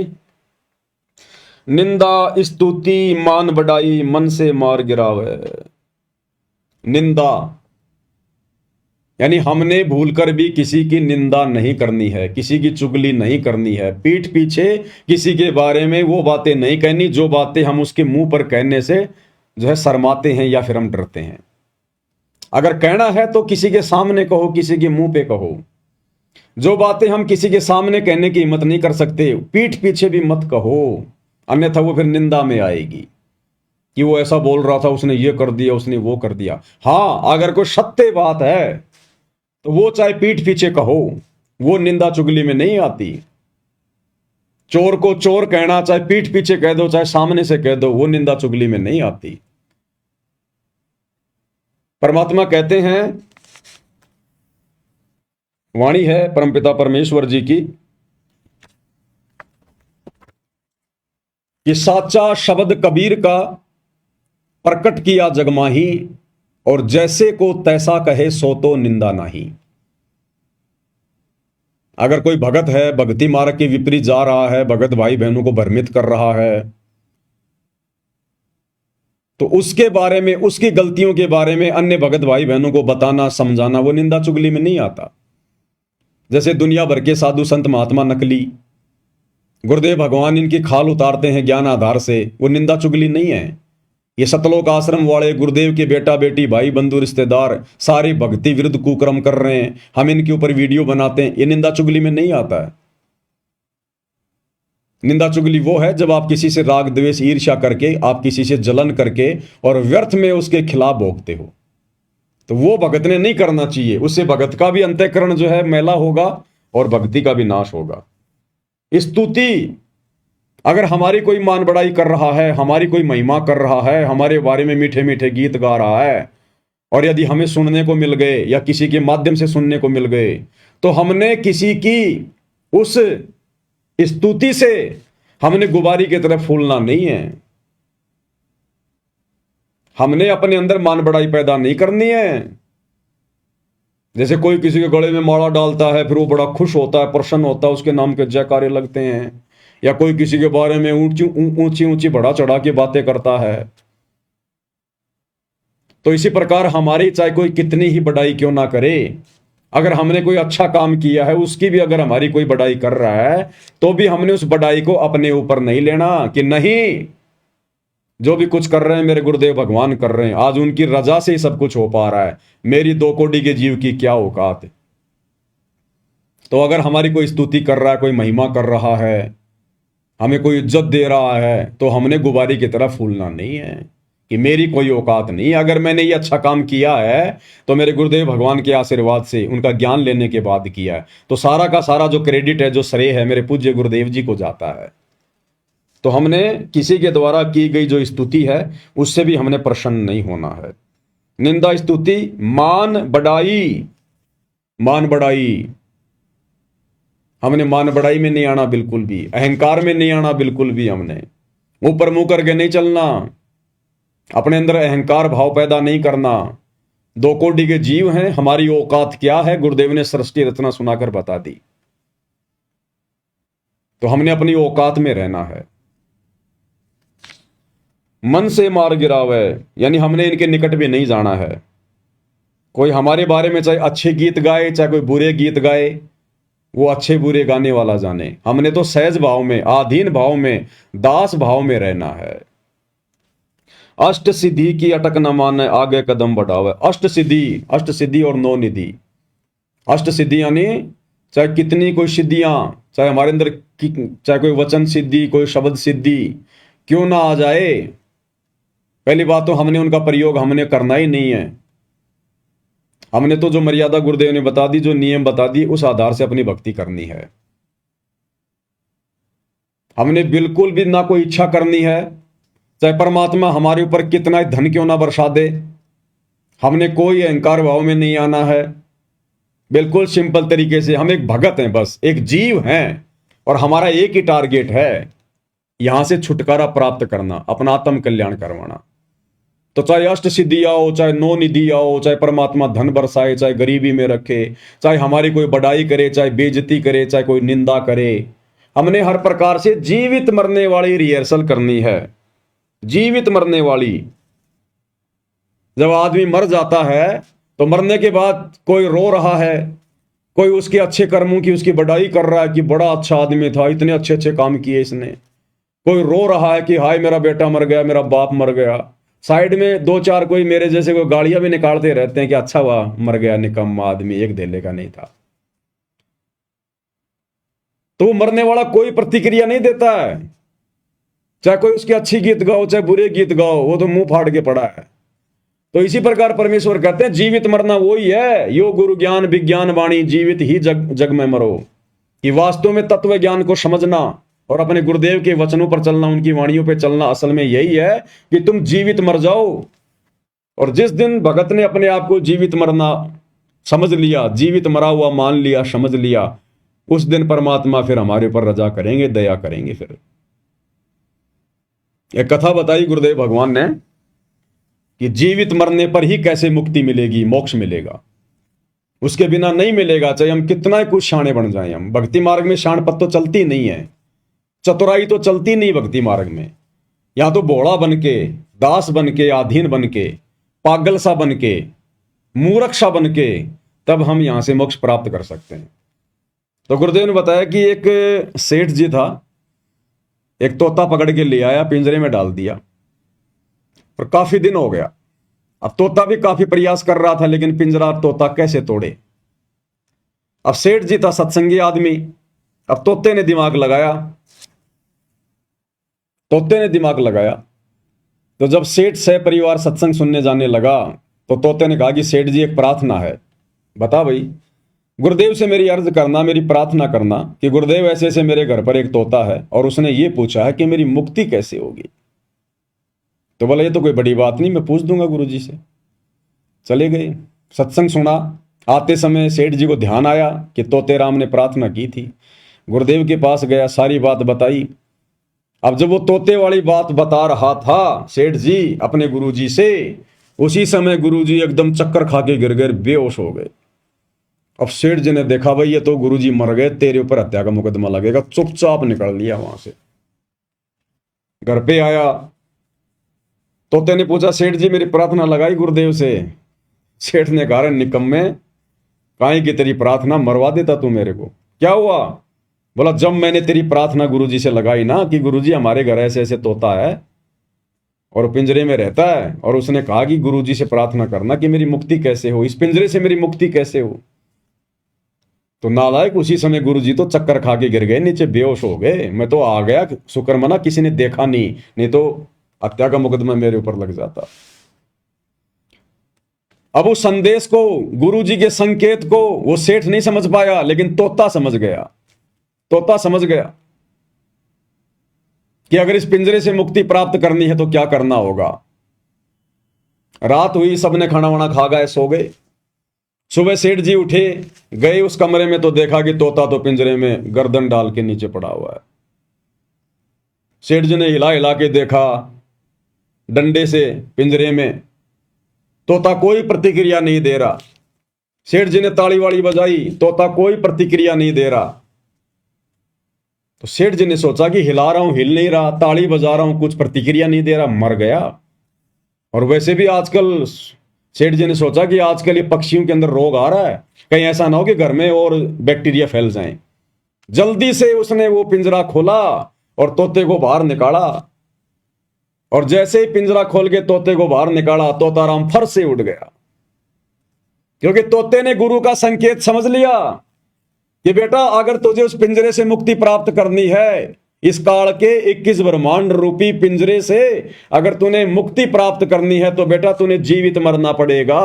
निंदा स्तुति मान बढ़ाई, मन से मार गिरावे। निंदा यानी हमने भूलकर भी किसी की निंदा नहीं करनी है, किसी की चुगली नहीं करनी है, पीठ पीछे किसी के बारे में वो बातें नहीं कहनी जो बातें हम उसके मुंह पर कहने से जो है शर्माते हैं या फिर हम डरते हैं। अगर कहना है तो किसी के सामने कहो, किसी के मुंह पे कहो। जो बातें हम किसी के सामने कहने की हिम्मत नहीं कर सकते, पीठ पीछे भी मत कहो, अन्यथा वो फिर निंदा में आएगी कि वो ऐसा बोल रहा था, उसने ये कर दिया, उसने वो कर दिया। हाँ, अगर कोई सत्य बात है तो वो चाहे पीठ पीछे कहो, वो निंदा चुगली में नहीं आती। चोर को चोर कहना चाहे पीठ पीछे कह दो चाहे सामने से कह दो, वो निंदा चुगली में नहीं आती। परमात्मा कहते हैं, वाणी है परमपिता परमेश्वर जी की, कि साचा शब्द कबीर का प्रकट किया जगमाही, और जैसे को तैसा कहे सो तो निंदा नहीं। अगर कोई भगत है, भक्ति मार्ग के विपरीत जा रहा है, भगत भाई बहनों को भ्रमित कर रहा है, तो उसके बारे में, उसकी गलतियों के बारे में अन्य भगत भाई बहनों को बताना, समझाना, वो निंदा चुगली में नहीं आता। जैसे दुनिया भर के साधु संत महात्मा नकली, गुरुदेव भगवान इनकी खाल उतारते हैं ज्ञान आधार से, वो निंदा चुगली नहीं है। ये सतलोक आश्रम वाले गुरुदेव के बेटा बेटी भाई बंधु रिश्तेदार सारे भक्ति विरुद्ध कुकर्म कर रहे हैं, हम इनके ऊपर वीडियो बनाते हैं, ये निंदा चुगली में नहीं आता है। निंदा चुगली वो है जब आप किसी से राग द्वेष ईर्ष्या करके, आप किसी से जलन करके और व्यर्थ में उसके खिलाफ भोगते हो, तो वो भगत ने नहीं करना चाहिए। उससे भगत का भी अंतःकरण जो है मैला होगा और भक्ति का भी नाश होगा। स्तुति, अगर हमारी कोई मान बड़ाई कर रहा है, हमारी कोई महिमा कर रहा है, हमारे बारे में मीठे मीठे गीत गा रहा है, और यदि हमें सुनने को मिल गए या किसी के माध्यम से सुनने को मिल गए, तो हमने किसी की उस स्तुति से हमने गुबारी की तरफ फूलना नहीं है। हमने अपने अंदर मान बड़ाई पैदा नहीं करनी है। जैसे कोई किसी के गले में माला डालता है, फिर वो बड़ा खुश होता है, प्रसन्न होता है, उसके नाम के जयकारे लगते हैं, या कोई किसी के बारे में ऊंची ऊंची बढ़ा चढ़ा के बातें करता है। तो इसी प्रकार हमारी चाहे कोई कितनी ही बड़ाई क्यों ना करे, अगर हमने कोई अच्छा काम किया है, उसकी भी अगर हमारी कोई बड़ाई कर रहा है, तो भी हमने उस बड़ाई को अपने ऊपर नहीं लेना कि नहीं, जो भी कुछ कर रहे हैं मेरे गुरुदेव भगवान कर रहे हैं, आज उनकी रजा से ही सब कुछ हो पा रहा है, मेरी 2 कोटि के जीव की क्या औकात है। तो अगर हमारी कोई स्तुति कर रहा है, कोई महिमा कर रहा है, हमें कोई इज्जत दे रहा है, तो हमने गुबारी की तरफ फूलना नहीं है कि मेरी कोई औकात नहीं। अगर मैंने ये अच्छा काम किया है तो मेरे गुरुदेव भगवान के आशीर्वाद से, उनका ज्ञान लेने के बाद किया है, तो सारा का सारा जो क्रेडिट है, जो श्रेय है, मेरे पूज्य गुरुदेव जी को जाता है। तो हमने किसी के द्वारा की गई जो स्तुति है उससे भी हमने प्रसन्न नहीं होना है। निंदा स्तुति मान बढ़ाई, मान बढ़ाई, हमने मान बढ़ाई में नहीं आना बिल्कुल भी, अहंकार में नहीं आना बिल्कुल भी, हमने ऊपर मुंह करके नहीं चलना, अपने अंदर अहंकार भाव पैदा नहीं करना। 2 कोटि के जीव हैं, हमारी औकात क्या है गुरुदेव ने सृष्टि रचना सुनाकर बता दी। तो हमने अपनी औकात में रहना है। मन से मार गिरावे, यानी हमने इनके निकट भी नहीं जाना है। कोई हमारे बारे में चाहे अच्छे गीत गाए, चाहे कोई बुरे गीत गाए, वो अच्छे बुरे गाने वाला जाने, हमने तो सहज भाव में, आधीन भाव में, दास भाव में रहना है। अष्ट सिद्धि की अटक न माने, आगे कदम बढ़ावे। अष्ट सिद्धि और 9 निधि। अष्ट सिद्धि यानी चाहे कितनी कोई सिद्धियां, चाहे हमारे अंदर चाहे कोई वचन सिद्धि, कोई शब्द सिद्धि क्यों ना आ जाए, पहली बात तो हमने उनका प्रयोग हमने करना ही नहीं है। हमने तो जो मर्यादा गुरुदेव ने बता दी, जो नियम बता दिए, उस आधार से अपनी भक्ति करनी है। हमने बिल्कुल भी ना कोई इच्छा करनी है, चाहे परमात्मा हमारे ऊपर कितना ही धन क्यों ना बरसा दे, हमने कोई अहंकार भाव में नहीं आना है। बिल्कुल सिंपल तरीके से हम एक भगत हैं, बस एक जीव हैं, और हमारा एक ही टारगेट है, यहां से छुटकारा प्राप्त करना, अपना आत्म कल्याण करवाना। तो चाहे अष्ट सिद्धि आओ, चाहे 9 निधि आओ, चाहे परमात्मा धन बरसाए, चाहे गरीबी में रखे, चाहे हमारी कोई बढ़ाई करे, चाहे बेइज्जती करे, चाहे कोई निंदा करे, हमने हर प्रकार से जीवित मरने वाली रिहर्सल करनी है। जीवित मरने वाली, जब आदमी मर जाता है तो मरने के बाद कोई रो रहा है, कोई उसके अच्छे कर्मों की उसकी बढ़ाई कर रहा है कि बड़ा अच्छा आदमी था, इतने अच्छे अच्छे काम किए इसने, कोई रो रहा है कि हाय मेरा बेटा मर गया, मेरा बाप मर गया। साइड में 2-4 कोई मेरे जैसे कोई गालियां भी निकालते रहते हैं कि अच्छा हुआ मर गया, निकम्मा आदमी, एक धेले का नहीं था। तो वो मरने वाला कोई प्रतिक्रिया नहीं देता है, चाहे कोई उसके अच्छी गीत गाओ, चाहे बुरे गीत गाओ, वो तो मुंह फाड़ के पड़ा है। तो इसी प्रकार परमेश्वर कहते हैं जीवित मरना वही है, यो गुरु ज्ञान विज्ञान वाणी, जीवित ही जग में मरो, कि वास्तव में तत्व ज्ञान को समझना और अपने गुरुदेव के वचनों पर चलना, उनकी वाणियों पर चलना, असल में यही है कि तुम जीवित मर जाओ। और जिस दिन भगत ने अपने आप को जीवित मरना समझ लिया, जीवित मरा हुआ मान लिया, समझ लिया, उस दिन परमात्मा फिर हमारे ऊपर रजा करेंगे, दया करेंगे। फिर एक कथा बताई गुरुदेव भगवान ने कि जीवित मरने पर ही कैसे मुक्ति मिलेगी, मोक्ष मिलेगा, उसके बिना नहीं मिलेगा, चाहे हम कितना ही कुछ शाणे बन जाएं। हम भक्ति मार्ग में शाणपत तो चलती नहीं है, चतुराई तो चलती नहीं भक्ति मार्ग में। या तो भोला बन के, दास बन के, अधीन बन के, पागल सा बन के, मूर्ख सा बन के, तब हम यहां से मोक्ष प्राप्त कर सकते हैं। तो गुरुदेव ने बताया कि एक सेठ जी था, एक तोता पकड़ के ले आया, पिंजरे में डाल दिया और काफी दिन हो गया। अब तोता भी काफी प्रयास कर रहा था, लेकिन पिंजरा तोता कैसे तोड़े। अब सेठ जी था सत्संगी आदमी, अब तोते ने दिमाग लगाया, तोते ने दिमाग लगाया। तो जब सेठ सह परिवार सत्संग सुनने जाने लगा तो तोते ने कहा कि सेठ जी एक प्रार्थना है, बता भाई। गुरुदेव से मेरी अर्ज करना, मेरी प्रार्थना करना कि गुरुदेव ऐसे ऐसे मेरे घर पर एक तोता है और उसने ये पूछा है कि मेरी मुक्ति कैसे होगी। तो बोला ये तो कोई बड़ी बात नहीं, मैं पूछ दूंगा गुरुजी से। चले गए, सत्संग सुना। आते समय सेठ जी को ध्यान आया कि तोते राम ने प्रार्थना की थी। गुरुदेव के पास गया, सारी बात बताई। अब जब वो तोते वाली बात बता रहा था सेठ जी अपने गुरुजी से, उसी समय गुरुजी एकदम चक्कर खा के गिर गए, बेहोश हो गए। अब सेठ जी ने देखा भाई ये तो गुरुजी मर गए, तेरे ऊपर हत्या का मुकदमा लगेगा। चुपचाप निकल लिया वहां से। घर पे आया, तोते ने पूछा सेठ जी मेरी प्रार्थना लगाई गुरुदेव से। सेठ ने कहा निकम्मे, काहे की तेरी प्रार्थना, मरवा देता तू मेरे को। क्या हुआ? बोला जब मैंने तेरी प्रार्थना गुरुजी से लगाई ना कि गुरुजी हमारे घर ऐसे ऐसे तोता है और पिंजरे में रहता है, और उसने कहा कि गुरुजी से प्रार्थना करना कि मेरी मुक्ति कैसे हो, इस पिंजरे से मेरी मुक्ति कैसे हो। तो नालायक उसी समय गुरुजी तो चक्कर खा के गिर गए, नीचे बेहोश हो गए। मैं तो आ गया, शुक्र मना किसी ने देखा नहीं तो हत्या का मुकदमा मेरे ऊपर लग जाता। अब उस संदेश को, गुरुजी के संकेत को वो सेठ नहीं समझ पाया, लेकिन तोता समझ गया। तोता समझ गया कि अगर इस पिंजरे से मुक्ति प्राप्त करनी है तो क्या करना होगा। रात हुई, सबने खाना वाना खा गए, सो गए। सुबह सेठ जी उठे, गए उस कमरे में तो देखा कि तोता तो पिंजरे में गर्दन डाल के नीचे पड़ा हुआ है। सेठ जी ने हिला हिला के देखा डंडे से पिंजरे में, तोता कोई प्रतिक्रिया नहीं दे रहा। सेठ जी ने ताली वाली बजाई, तोता कोई प्रतिक्रिया नहीं दे रहा। तो सेठ जी ने सोचा कि हिला रहा हूं, हिल नहीं रहा, ताली बजा रहा हूं, कुछ प्रतिक्रिया नहीं दे रहा, मर गया। और वैसे भी आजकल सेठ जी ने सोचा कि आजकल ये पक्षियों के अंदर रोग आ रहा है, कहीं ऐसा ना हो कि घर में और बैक्टीरिया फैल जाएं। जल्दी से उसने वो पिंजरा खोला और तोते को बाहर निकाला। और जैसे ही पिंजरा खोल के तोते को बाहर निकाला, तोताराम फर से उड़ गया, क्योंकि तोते ने गुरु का संकेत समझ लिया कि बेटा अगर तुझे उस पिंजरे से मुक्ति प्राप्त करनी है, इस काल के 21 ब्रह्मांड रूपी पिंजरे से अगर तूने मुक्ति प्राप्त करनी है, तो बेटा तूने जीवित मरना पड़ेगा।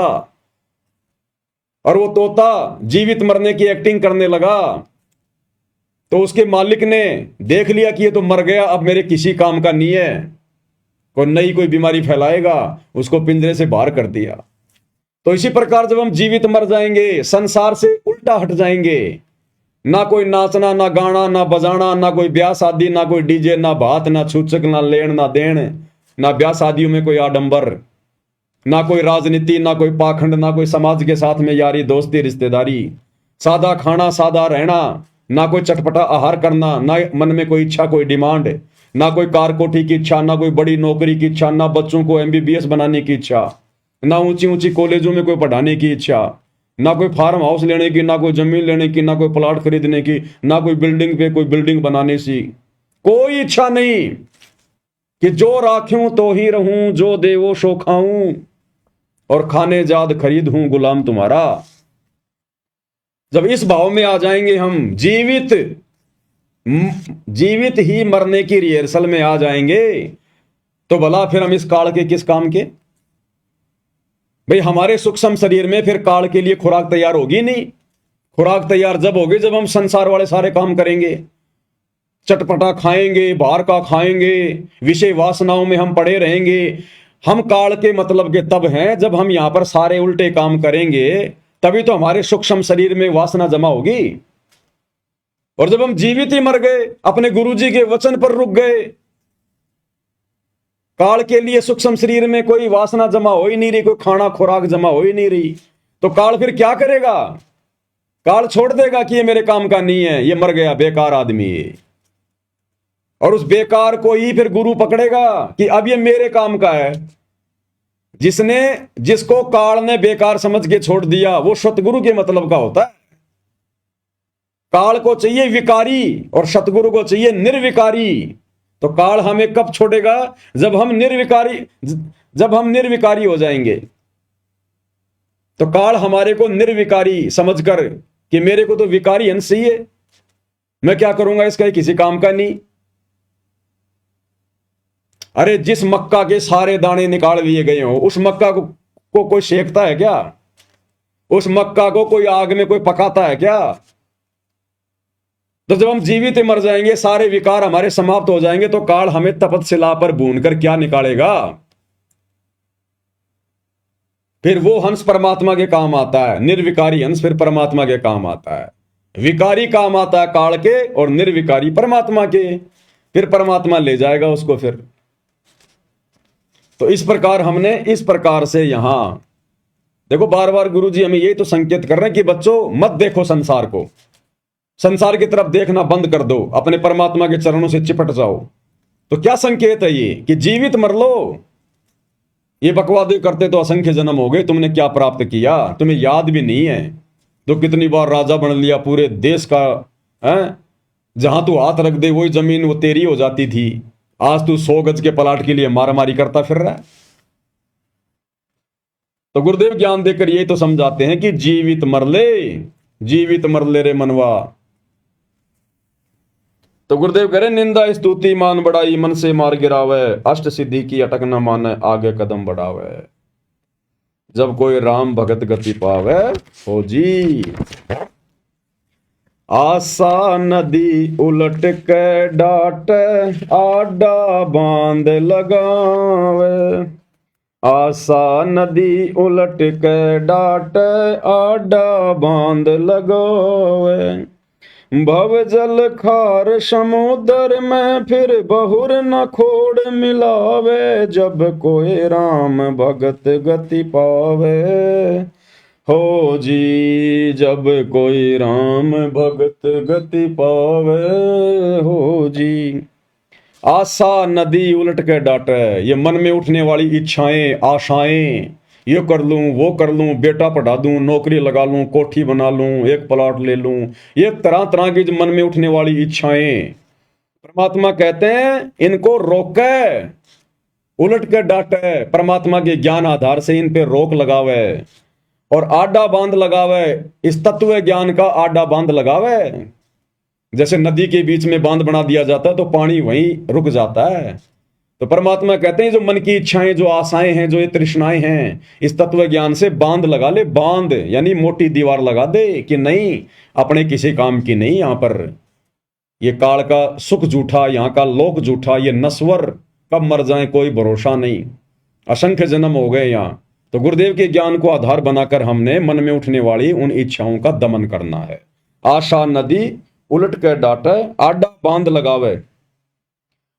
और वो तोता जीवित मरने की एक्टिंग करने लगा। तो उसके मालिक ने देख लिया कि ये तो मर गया, अब मेरे किसी काम का नहीं है, कोई नई कोई बीमारी फैलाएगा, उसको पिंजरे से बाहर कर दिया। तो इसी प्रकार जब हम जीवित मर जाएंगे, संसार से उल्टा हट जाएंगे, ना कोई नाचना, ना गाना, ना बजाना, ना कोई ब्याह शादी, ना कोई डीजे, ना भात, ना छूचक, ना लेन ना देन, ना ब्याह शादियों में कोई आडंबर, ना कोई राजनीति, ना कोई पाखंड, ना कोई समाज के साथ में यारी दोस्ती रिश्तेदारी, सादा खाना, सादा रहना, ना कोई चटपटा आहार करना, ना मन में कोई इच्छा, कोई डिमांड, ना कोई कार कोठी की इच्छा, ना कोई बड़ी नौकरी की इच्छा, ना बच्चों को MBBS बनाने की इच्छा, ना ऊंची ऊंची कॉलेजों में कोई पढ़ाने की इच्छा, ना कोई फार्म हाउस लेने की, ना कोई जमीन लेने की, ना कोई प्लाट खरीदने की, ना कोई बिल्डिंग पे कोई बिल्डिंग बनाने की कोई इच्छा नहीं कि जो राख्यूं तो ही रहूं, जो देवो सो खाऊं, और खाने जाद खरीद हूं गुलाम तुम्हारा। जब इस भाव में आ जाएंगे हम, जीवित ही मरने की रिहर्सल में आ जाएंगे, तो भला फिर हम इस काल के किस काम के। भाई हमारे सूक्ष्म शरीर में फिर काल के लिए खुराक तैयार होगी नहीं। खुराक तैयार जब होगी जब हम संसार वाले सारे काम करेंगे, चटपटा खाएंगे, बाहर का खाएंगे, विषय वासनाओं में हम पड़े रहेंगे। हम काल के मतलब के तब हैं जब हम यहां पर सारे उल्टे काम करेंगे, तभी तो हमारे सूक्ष्म शरीर में वासना जमा होगी। और जब हम जीवित ही मर गए, अपने गुरुजी के वचन पर रुक गए, काल के लिए सूक्ष्म शरीर में कोई वासना जमा हो ही नहीं रही, कोई खाना खुराक जमा हो ही नहीं रही, तो काल फिर क्या करेगा? काल छोड़ देगा कि ये मेरे काम का नहीं है, ये मर गया, बेकार आदमी है। और उस बेकार को ही फिर गुरु पकड़ेगा कि अब ये मेरे काम का है। जिसको काल ने बेकार समझ के छोड़ दिया वो सतगुरु के मतलब का होता है। काल को चाहिए विकारी और सतगुरु को चाहिए निर्विकारी। तो काल हमें कब छोड़ेगा? जब हम निर्विकारी हो जाएंगे। तो काल हमारे को निर्विकारी समझकर कि मेरे को तो विकारी अंश चाहिए, मैं क्या करूंगा, इसका ही किसी काम का नहीं। अरे जिस मक्का के सारे दाने निकाल लिए गए हो उस मक्का को कोई सेकता है क्या? उस मक्का को कोई आग में कोई पकाता है क्या? तो जब हम जीवित मर जाएंगे, सारे विकार हमारे समाप्त हो जाएंगे, तो काल हमें तपतशिला पर भून कर क्या निकालेगा? फिर वो हंस परमात्मा के काम आता है। निर्विकारी हंस फिर परमात्मा के काम आता है। विकारी काम आता है काल के और निर्विकारी परमात्मा के। फिर परमात्मा ले जाएगा उसको फिर। तो इस प्रकार हमने इस प्रकार से यहां देखो, बार बार गुरु जी हमें यही तो संकेत कर रहे हैं कि बच्चों मत देखो संसार को, संसार की तरफ देखना बंद कर दो, अपने परमात्मा के चरणों से चिपट जाओ। तो क्या संकेत है ये कि जीवित मर लो। ये बकवादे करते तो असंख्य जन्म हो गए, तुमने क्या प्राप्त किया तुम्हें याद भी नहीं है। तो कितनी बार राजा बन लिया पूरे देश का, है? जहां तू हाथ रख दे वही जमीन वो तेरी हो जाती थी। आज तू 100 गज के प्लाट के लिए मारामारी करता फिर रहा है। तो गुरुदेव ज्ञान देकर ये तो समझाते हैं कि जीवित मर ले रे मनवा। तो गुरुदेव कह रहे निंदा स्तुति मान बढ़ाई मन से मार गिरावे, अष्ट सिद्धि की अटक न माने आगे कदम बढ़ावे। जब कोई राम भगत गति पावे हो जी। आशा नदी उलट के डाट आडा बांध लगावे। आशा नदी उलट के डाट आडा बांध लगावे। भव जल खार समुद्र में फिर बहुर न खोड़ मिलावे। जब कोई राम भगत गति पावे हो जी। जब कोई राम भगत गति पावे हो जी। आशा नदी उलट के डाटे, ये मन में उठने वाली इच्छाएं आशाएं, ये कर लूं वो कर लूं, बेटा पढ़ा दूं, नौकरी लगा लूं, कोठी बना लूं, एक प्लॉट ले लूं, ये तरह तरह की जो मन में उठने वाली इच्छाएं, परमात्मा कहते हैं इनको रोके, उलट के डाटे, परमात्मा के ज्ञान आधार से इन पे रोक लगावे और आडा बांध लगावे। इस तत्व ज्ञान का आडा बांध लगावे। जैसे नदी के बीच में बांध बना दिया जाता है तो पानी वहीं रुक जाता है। तो परमात्मा कहते हैं जो मन की इच्छाएं, जो आशाएं हैं, जो ये तृष्णाएं हैं, इस तत्व ज्ञान से बांध लगा ले। बांध यानी मोटी दीवार लगा दे कि नहीं अपने किसी काम की नहीं। यहां पर ये काल का सुख झूठा, यहां का लोक झूठा, ये नश्वर, कब मर जाए कोई भरोसा नहीं। असंख्य जन्म हो गए यहां। तो गुरुदेव के ज्ञान को आधार बनाकर हमने मन में उठने वाली उन इच्छाओं का दमन करना है। आशा नदी उलट के डाटे आडा बांध लगावे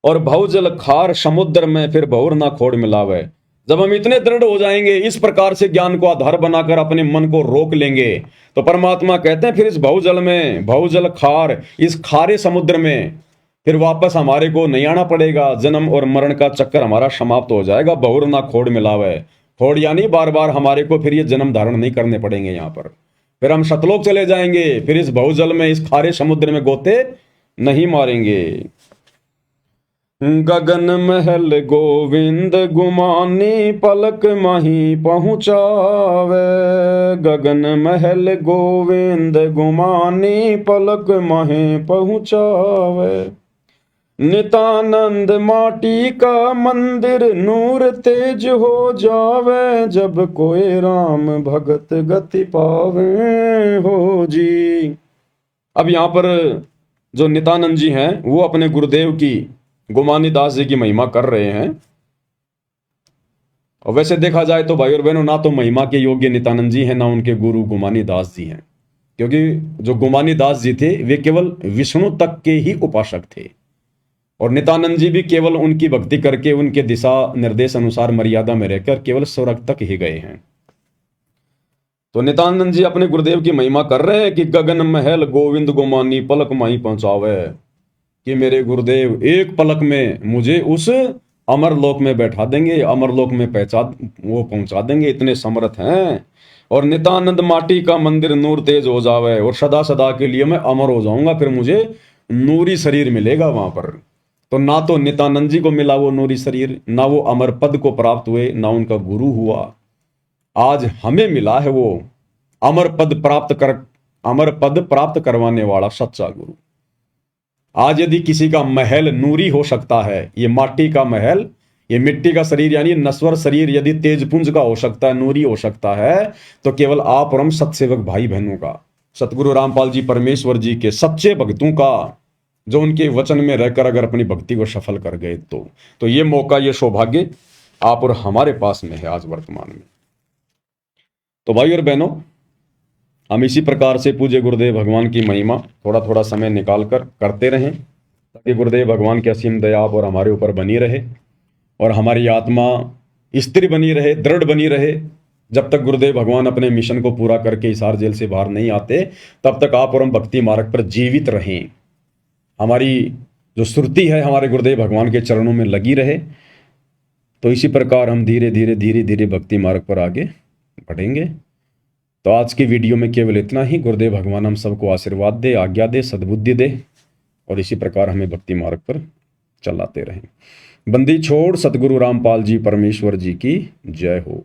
और भवजल खार समुद्र में फिर बहुर ना खोड़ मिलावे। जब हम इतने दृढ़ हो जाएंगे, इस प्रकार से ज्ञान को आधार बनाकर अपने मन को रोक लेंगे, तो परमात्मा कहते हैं फिर इस भवजल में, भवजल खार, इस खारे समुद्र में फिर वापस हमारे को नहीं आना पड़ेगा। जन्म और मरण का चक्कर हमारा समाप्त हो जाएगा। बहुर ना खोड़ मिलावे, खोड़ यानी बार बार हमारे को फिर ये जन्म धारण नहीं करने पड़ेंगे। यहाँ पर फिर हम सतलोक चले जाएंगे, फिर इस बहुजल में, इस खारे समुद्र में गोते नहीं मारेंगे। गगन महल गोविंद गुमानी पलक माही पहुँचावे। गगन महल गोविंद गुमानी पलक माही पहुँचावे। नितानंद माटी का मंदिर नूर तेज हो जावे। जब कोई राम भगत गति पावे हो जी। अब यहाँ पर जो नितानंद जी हैं वो अपने गुरुदेव की, गुमानी दास जी की महिमा कर रहे हैं। और वैसे देखा जाए तो भाई और बहनों, ना तो महिमा के योग्य नितानंद जी हैं, ना उनके गुरु गुमानी दास जी हैं। क्योंकि जो गुमानी दास जी थे वे केवल विष्णु तक के ही उपासक थे और नितानंद जी भी केवल उनकी भक्ति करके, उनके दिशा निर्देश अनुसार मर्यादा में रहकर केवल स्वर्ग तक ही गए हैं। तो नितानंद जी अपने गुरुदेव की महिमा कर रहे हैं कि गगन महल गोविंद गुमानी पलक माही पहुंचावे। कि मेरे गुरुदेव एक पलक में मुझे उस अमर लोक में बैठा देंगे, अमर लोक में पहुंचा देंगे, इतने समर्थ हैं। और नित्यानंद माटी का मंदिर नूर तेज हो जावे और सदा सदा के लिए मैं अमर हो जाऊंगा, फिर मुझे नूरी शरीर मिलेगा वहां पर। तो ना तो नित्यानंद जी को मिला वो नूरी शरीर, ना वो अमर पद को प्राप्त हुए, ना उनका गुरु हुआ। आज हमें मिला है वो अमर पद प्राप्त करवाने वाला सच्चा गुरु। आज यदि किसी का महल नूरी हो सकता है, ये माटी का महल, ये मिट्टी का शरीर यानी नश्वर शरीर यदि तेजपुंज का हो सकता है, नूरी हो सकता है, तो केवल आप और हम सत्सेवक भाई बहनों का, सतगुरु रामपाल जी परमेश्वर जी के सच्चे भक्तों का, जो उनके वचन में रहकर अगर अपनी भक्ति को सफल कर गए तो ये मौका, ये सौभाग्य आप और हमारे पास में है आज वर्तमान में। तो भाई और बहनों, हम इसी प्रकार से पूज्य गुरुदेव भगवान की महिमा थोड़ा थोड़ा समय निकाल कर करते रहें, ताकि गुरुदेव भगवान की असीम दया आप और हमारे ऊपर बनी रहे और हमारी आत्मा स्थिर बनी रहे, दृढ़ बनी रहे। जब तक गुरुदेव भगवान अपने मिशन को पूरा करके हिसार जेल से बाहर नहीं आते, तब तक आप और हम भक्ति मार्ग पर जीवित रहें। हमारी जो सुरती है हमारे गुरुदेव भगवान के चरणों में लगी रहे। तो इसी प्रकार हम धीरे धीरे भक्ति मार्ग पर आगे बढ़ेंगे। तो आज की वीडियो में केवल इतना ही। गुरुदेव भगवान हम सबको आशीर्वाद दे, आज्ञा दे, सद्बुद्धि दे और इसी प्रकार हमें भक्ति मार्ग पर चलाते रहें। बंदी छोड़ सतगुरु रामपाल जी परमेश्वर जी की जय हो।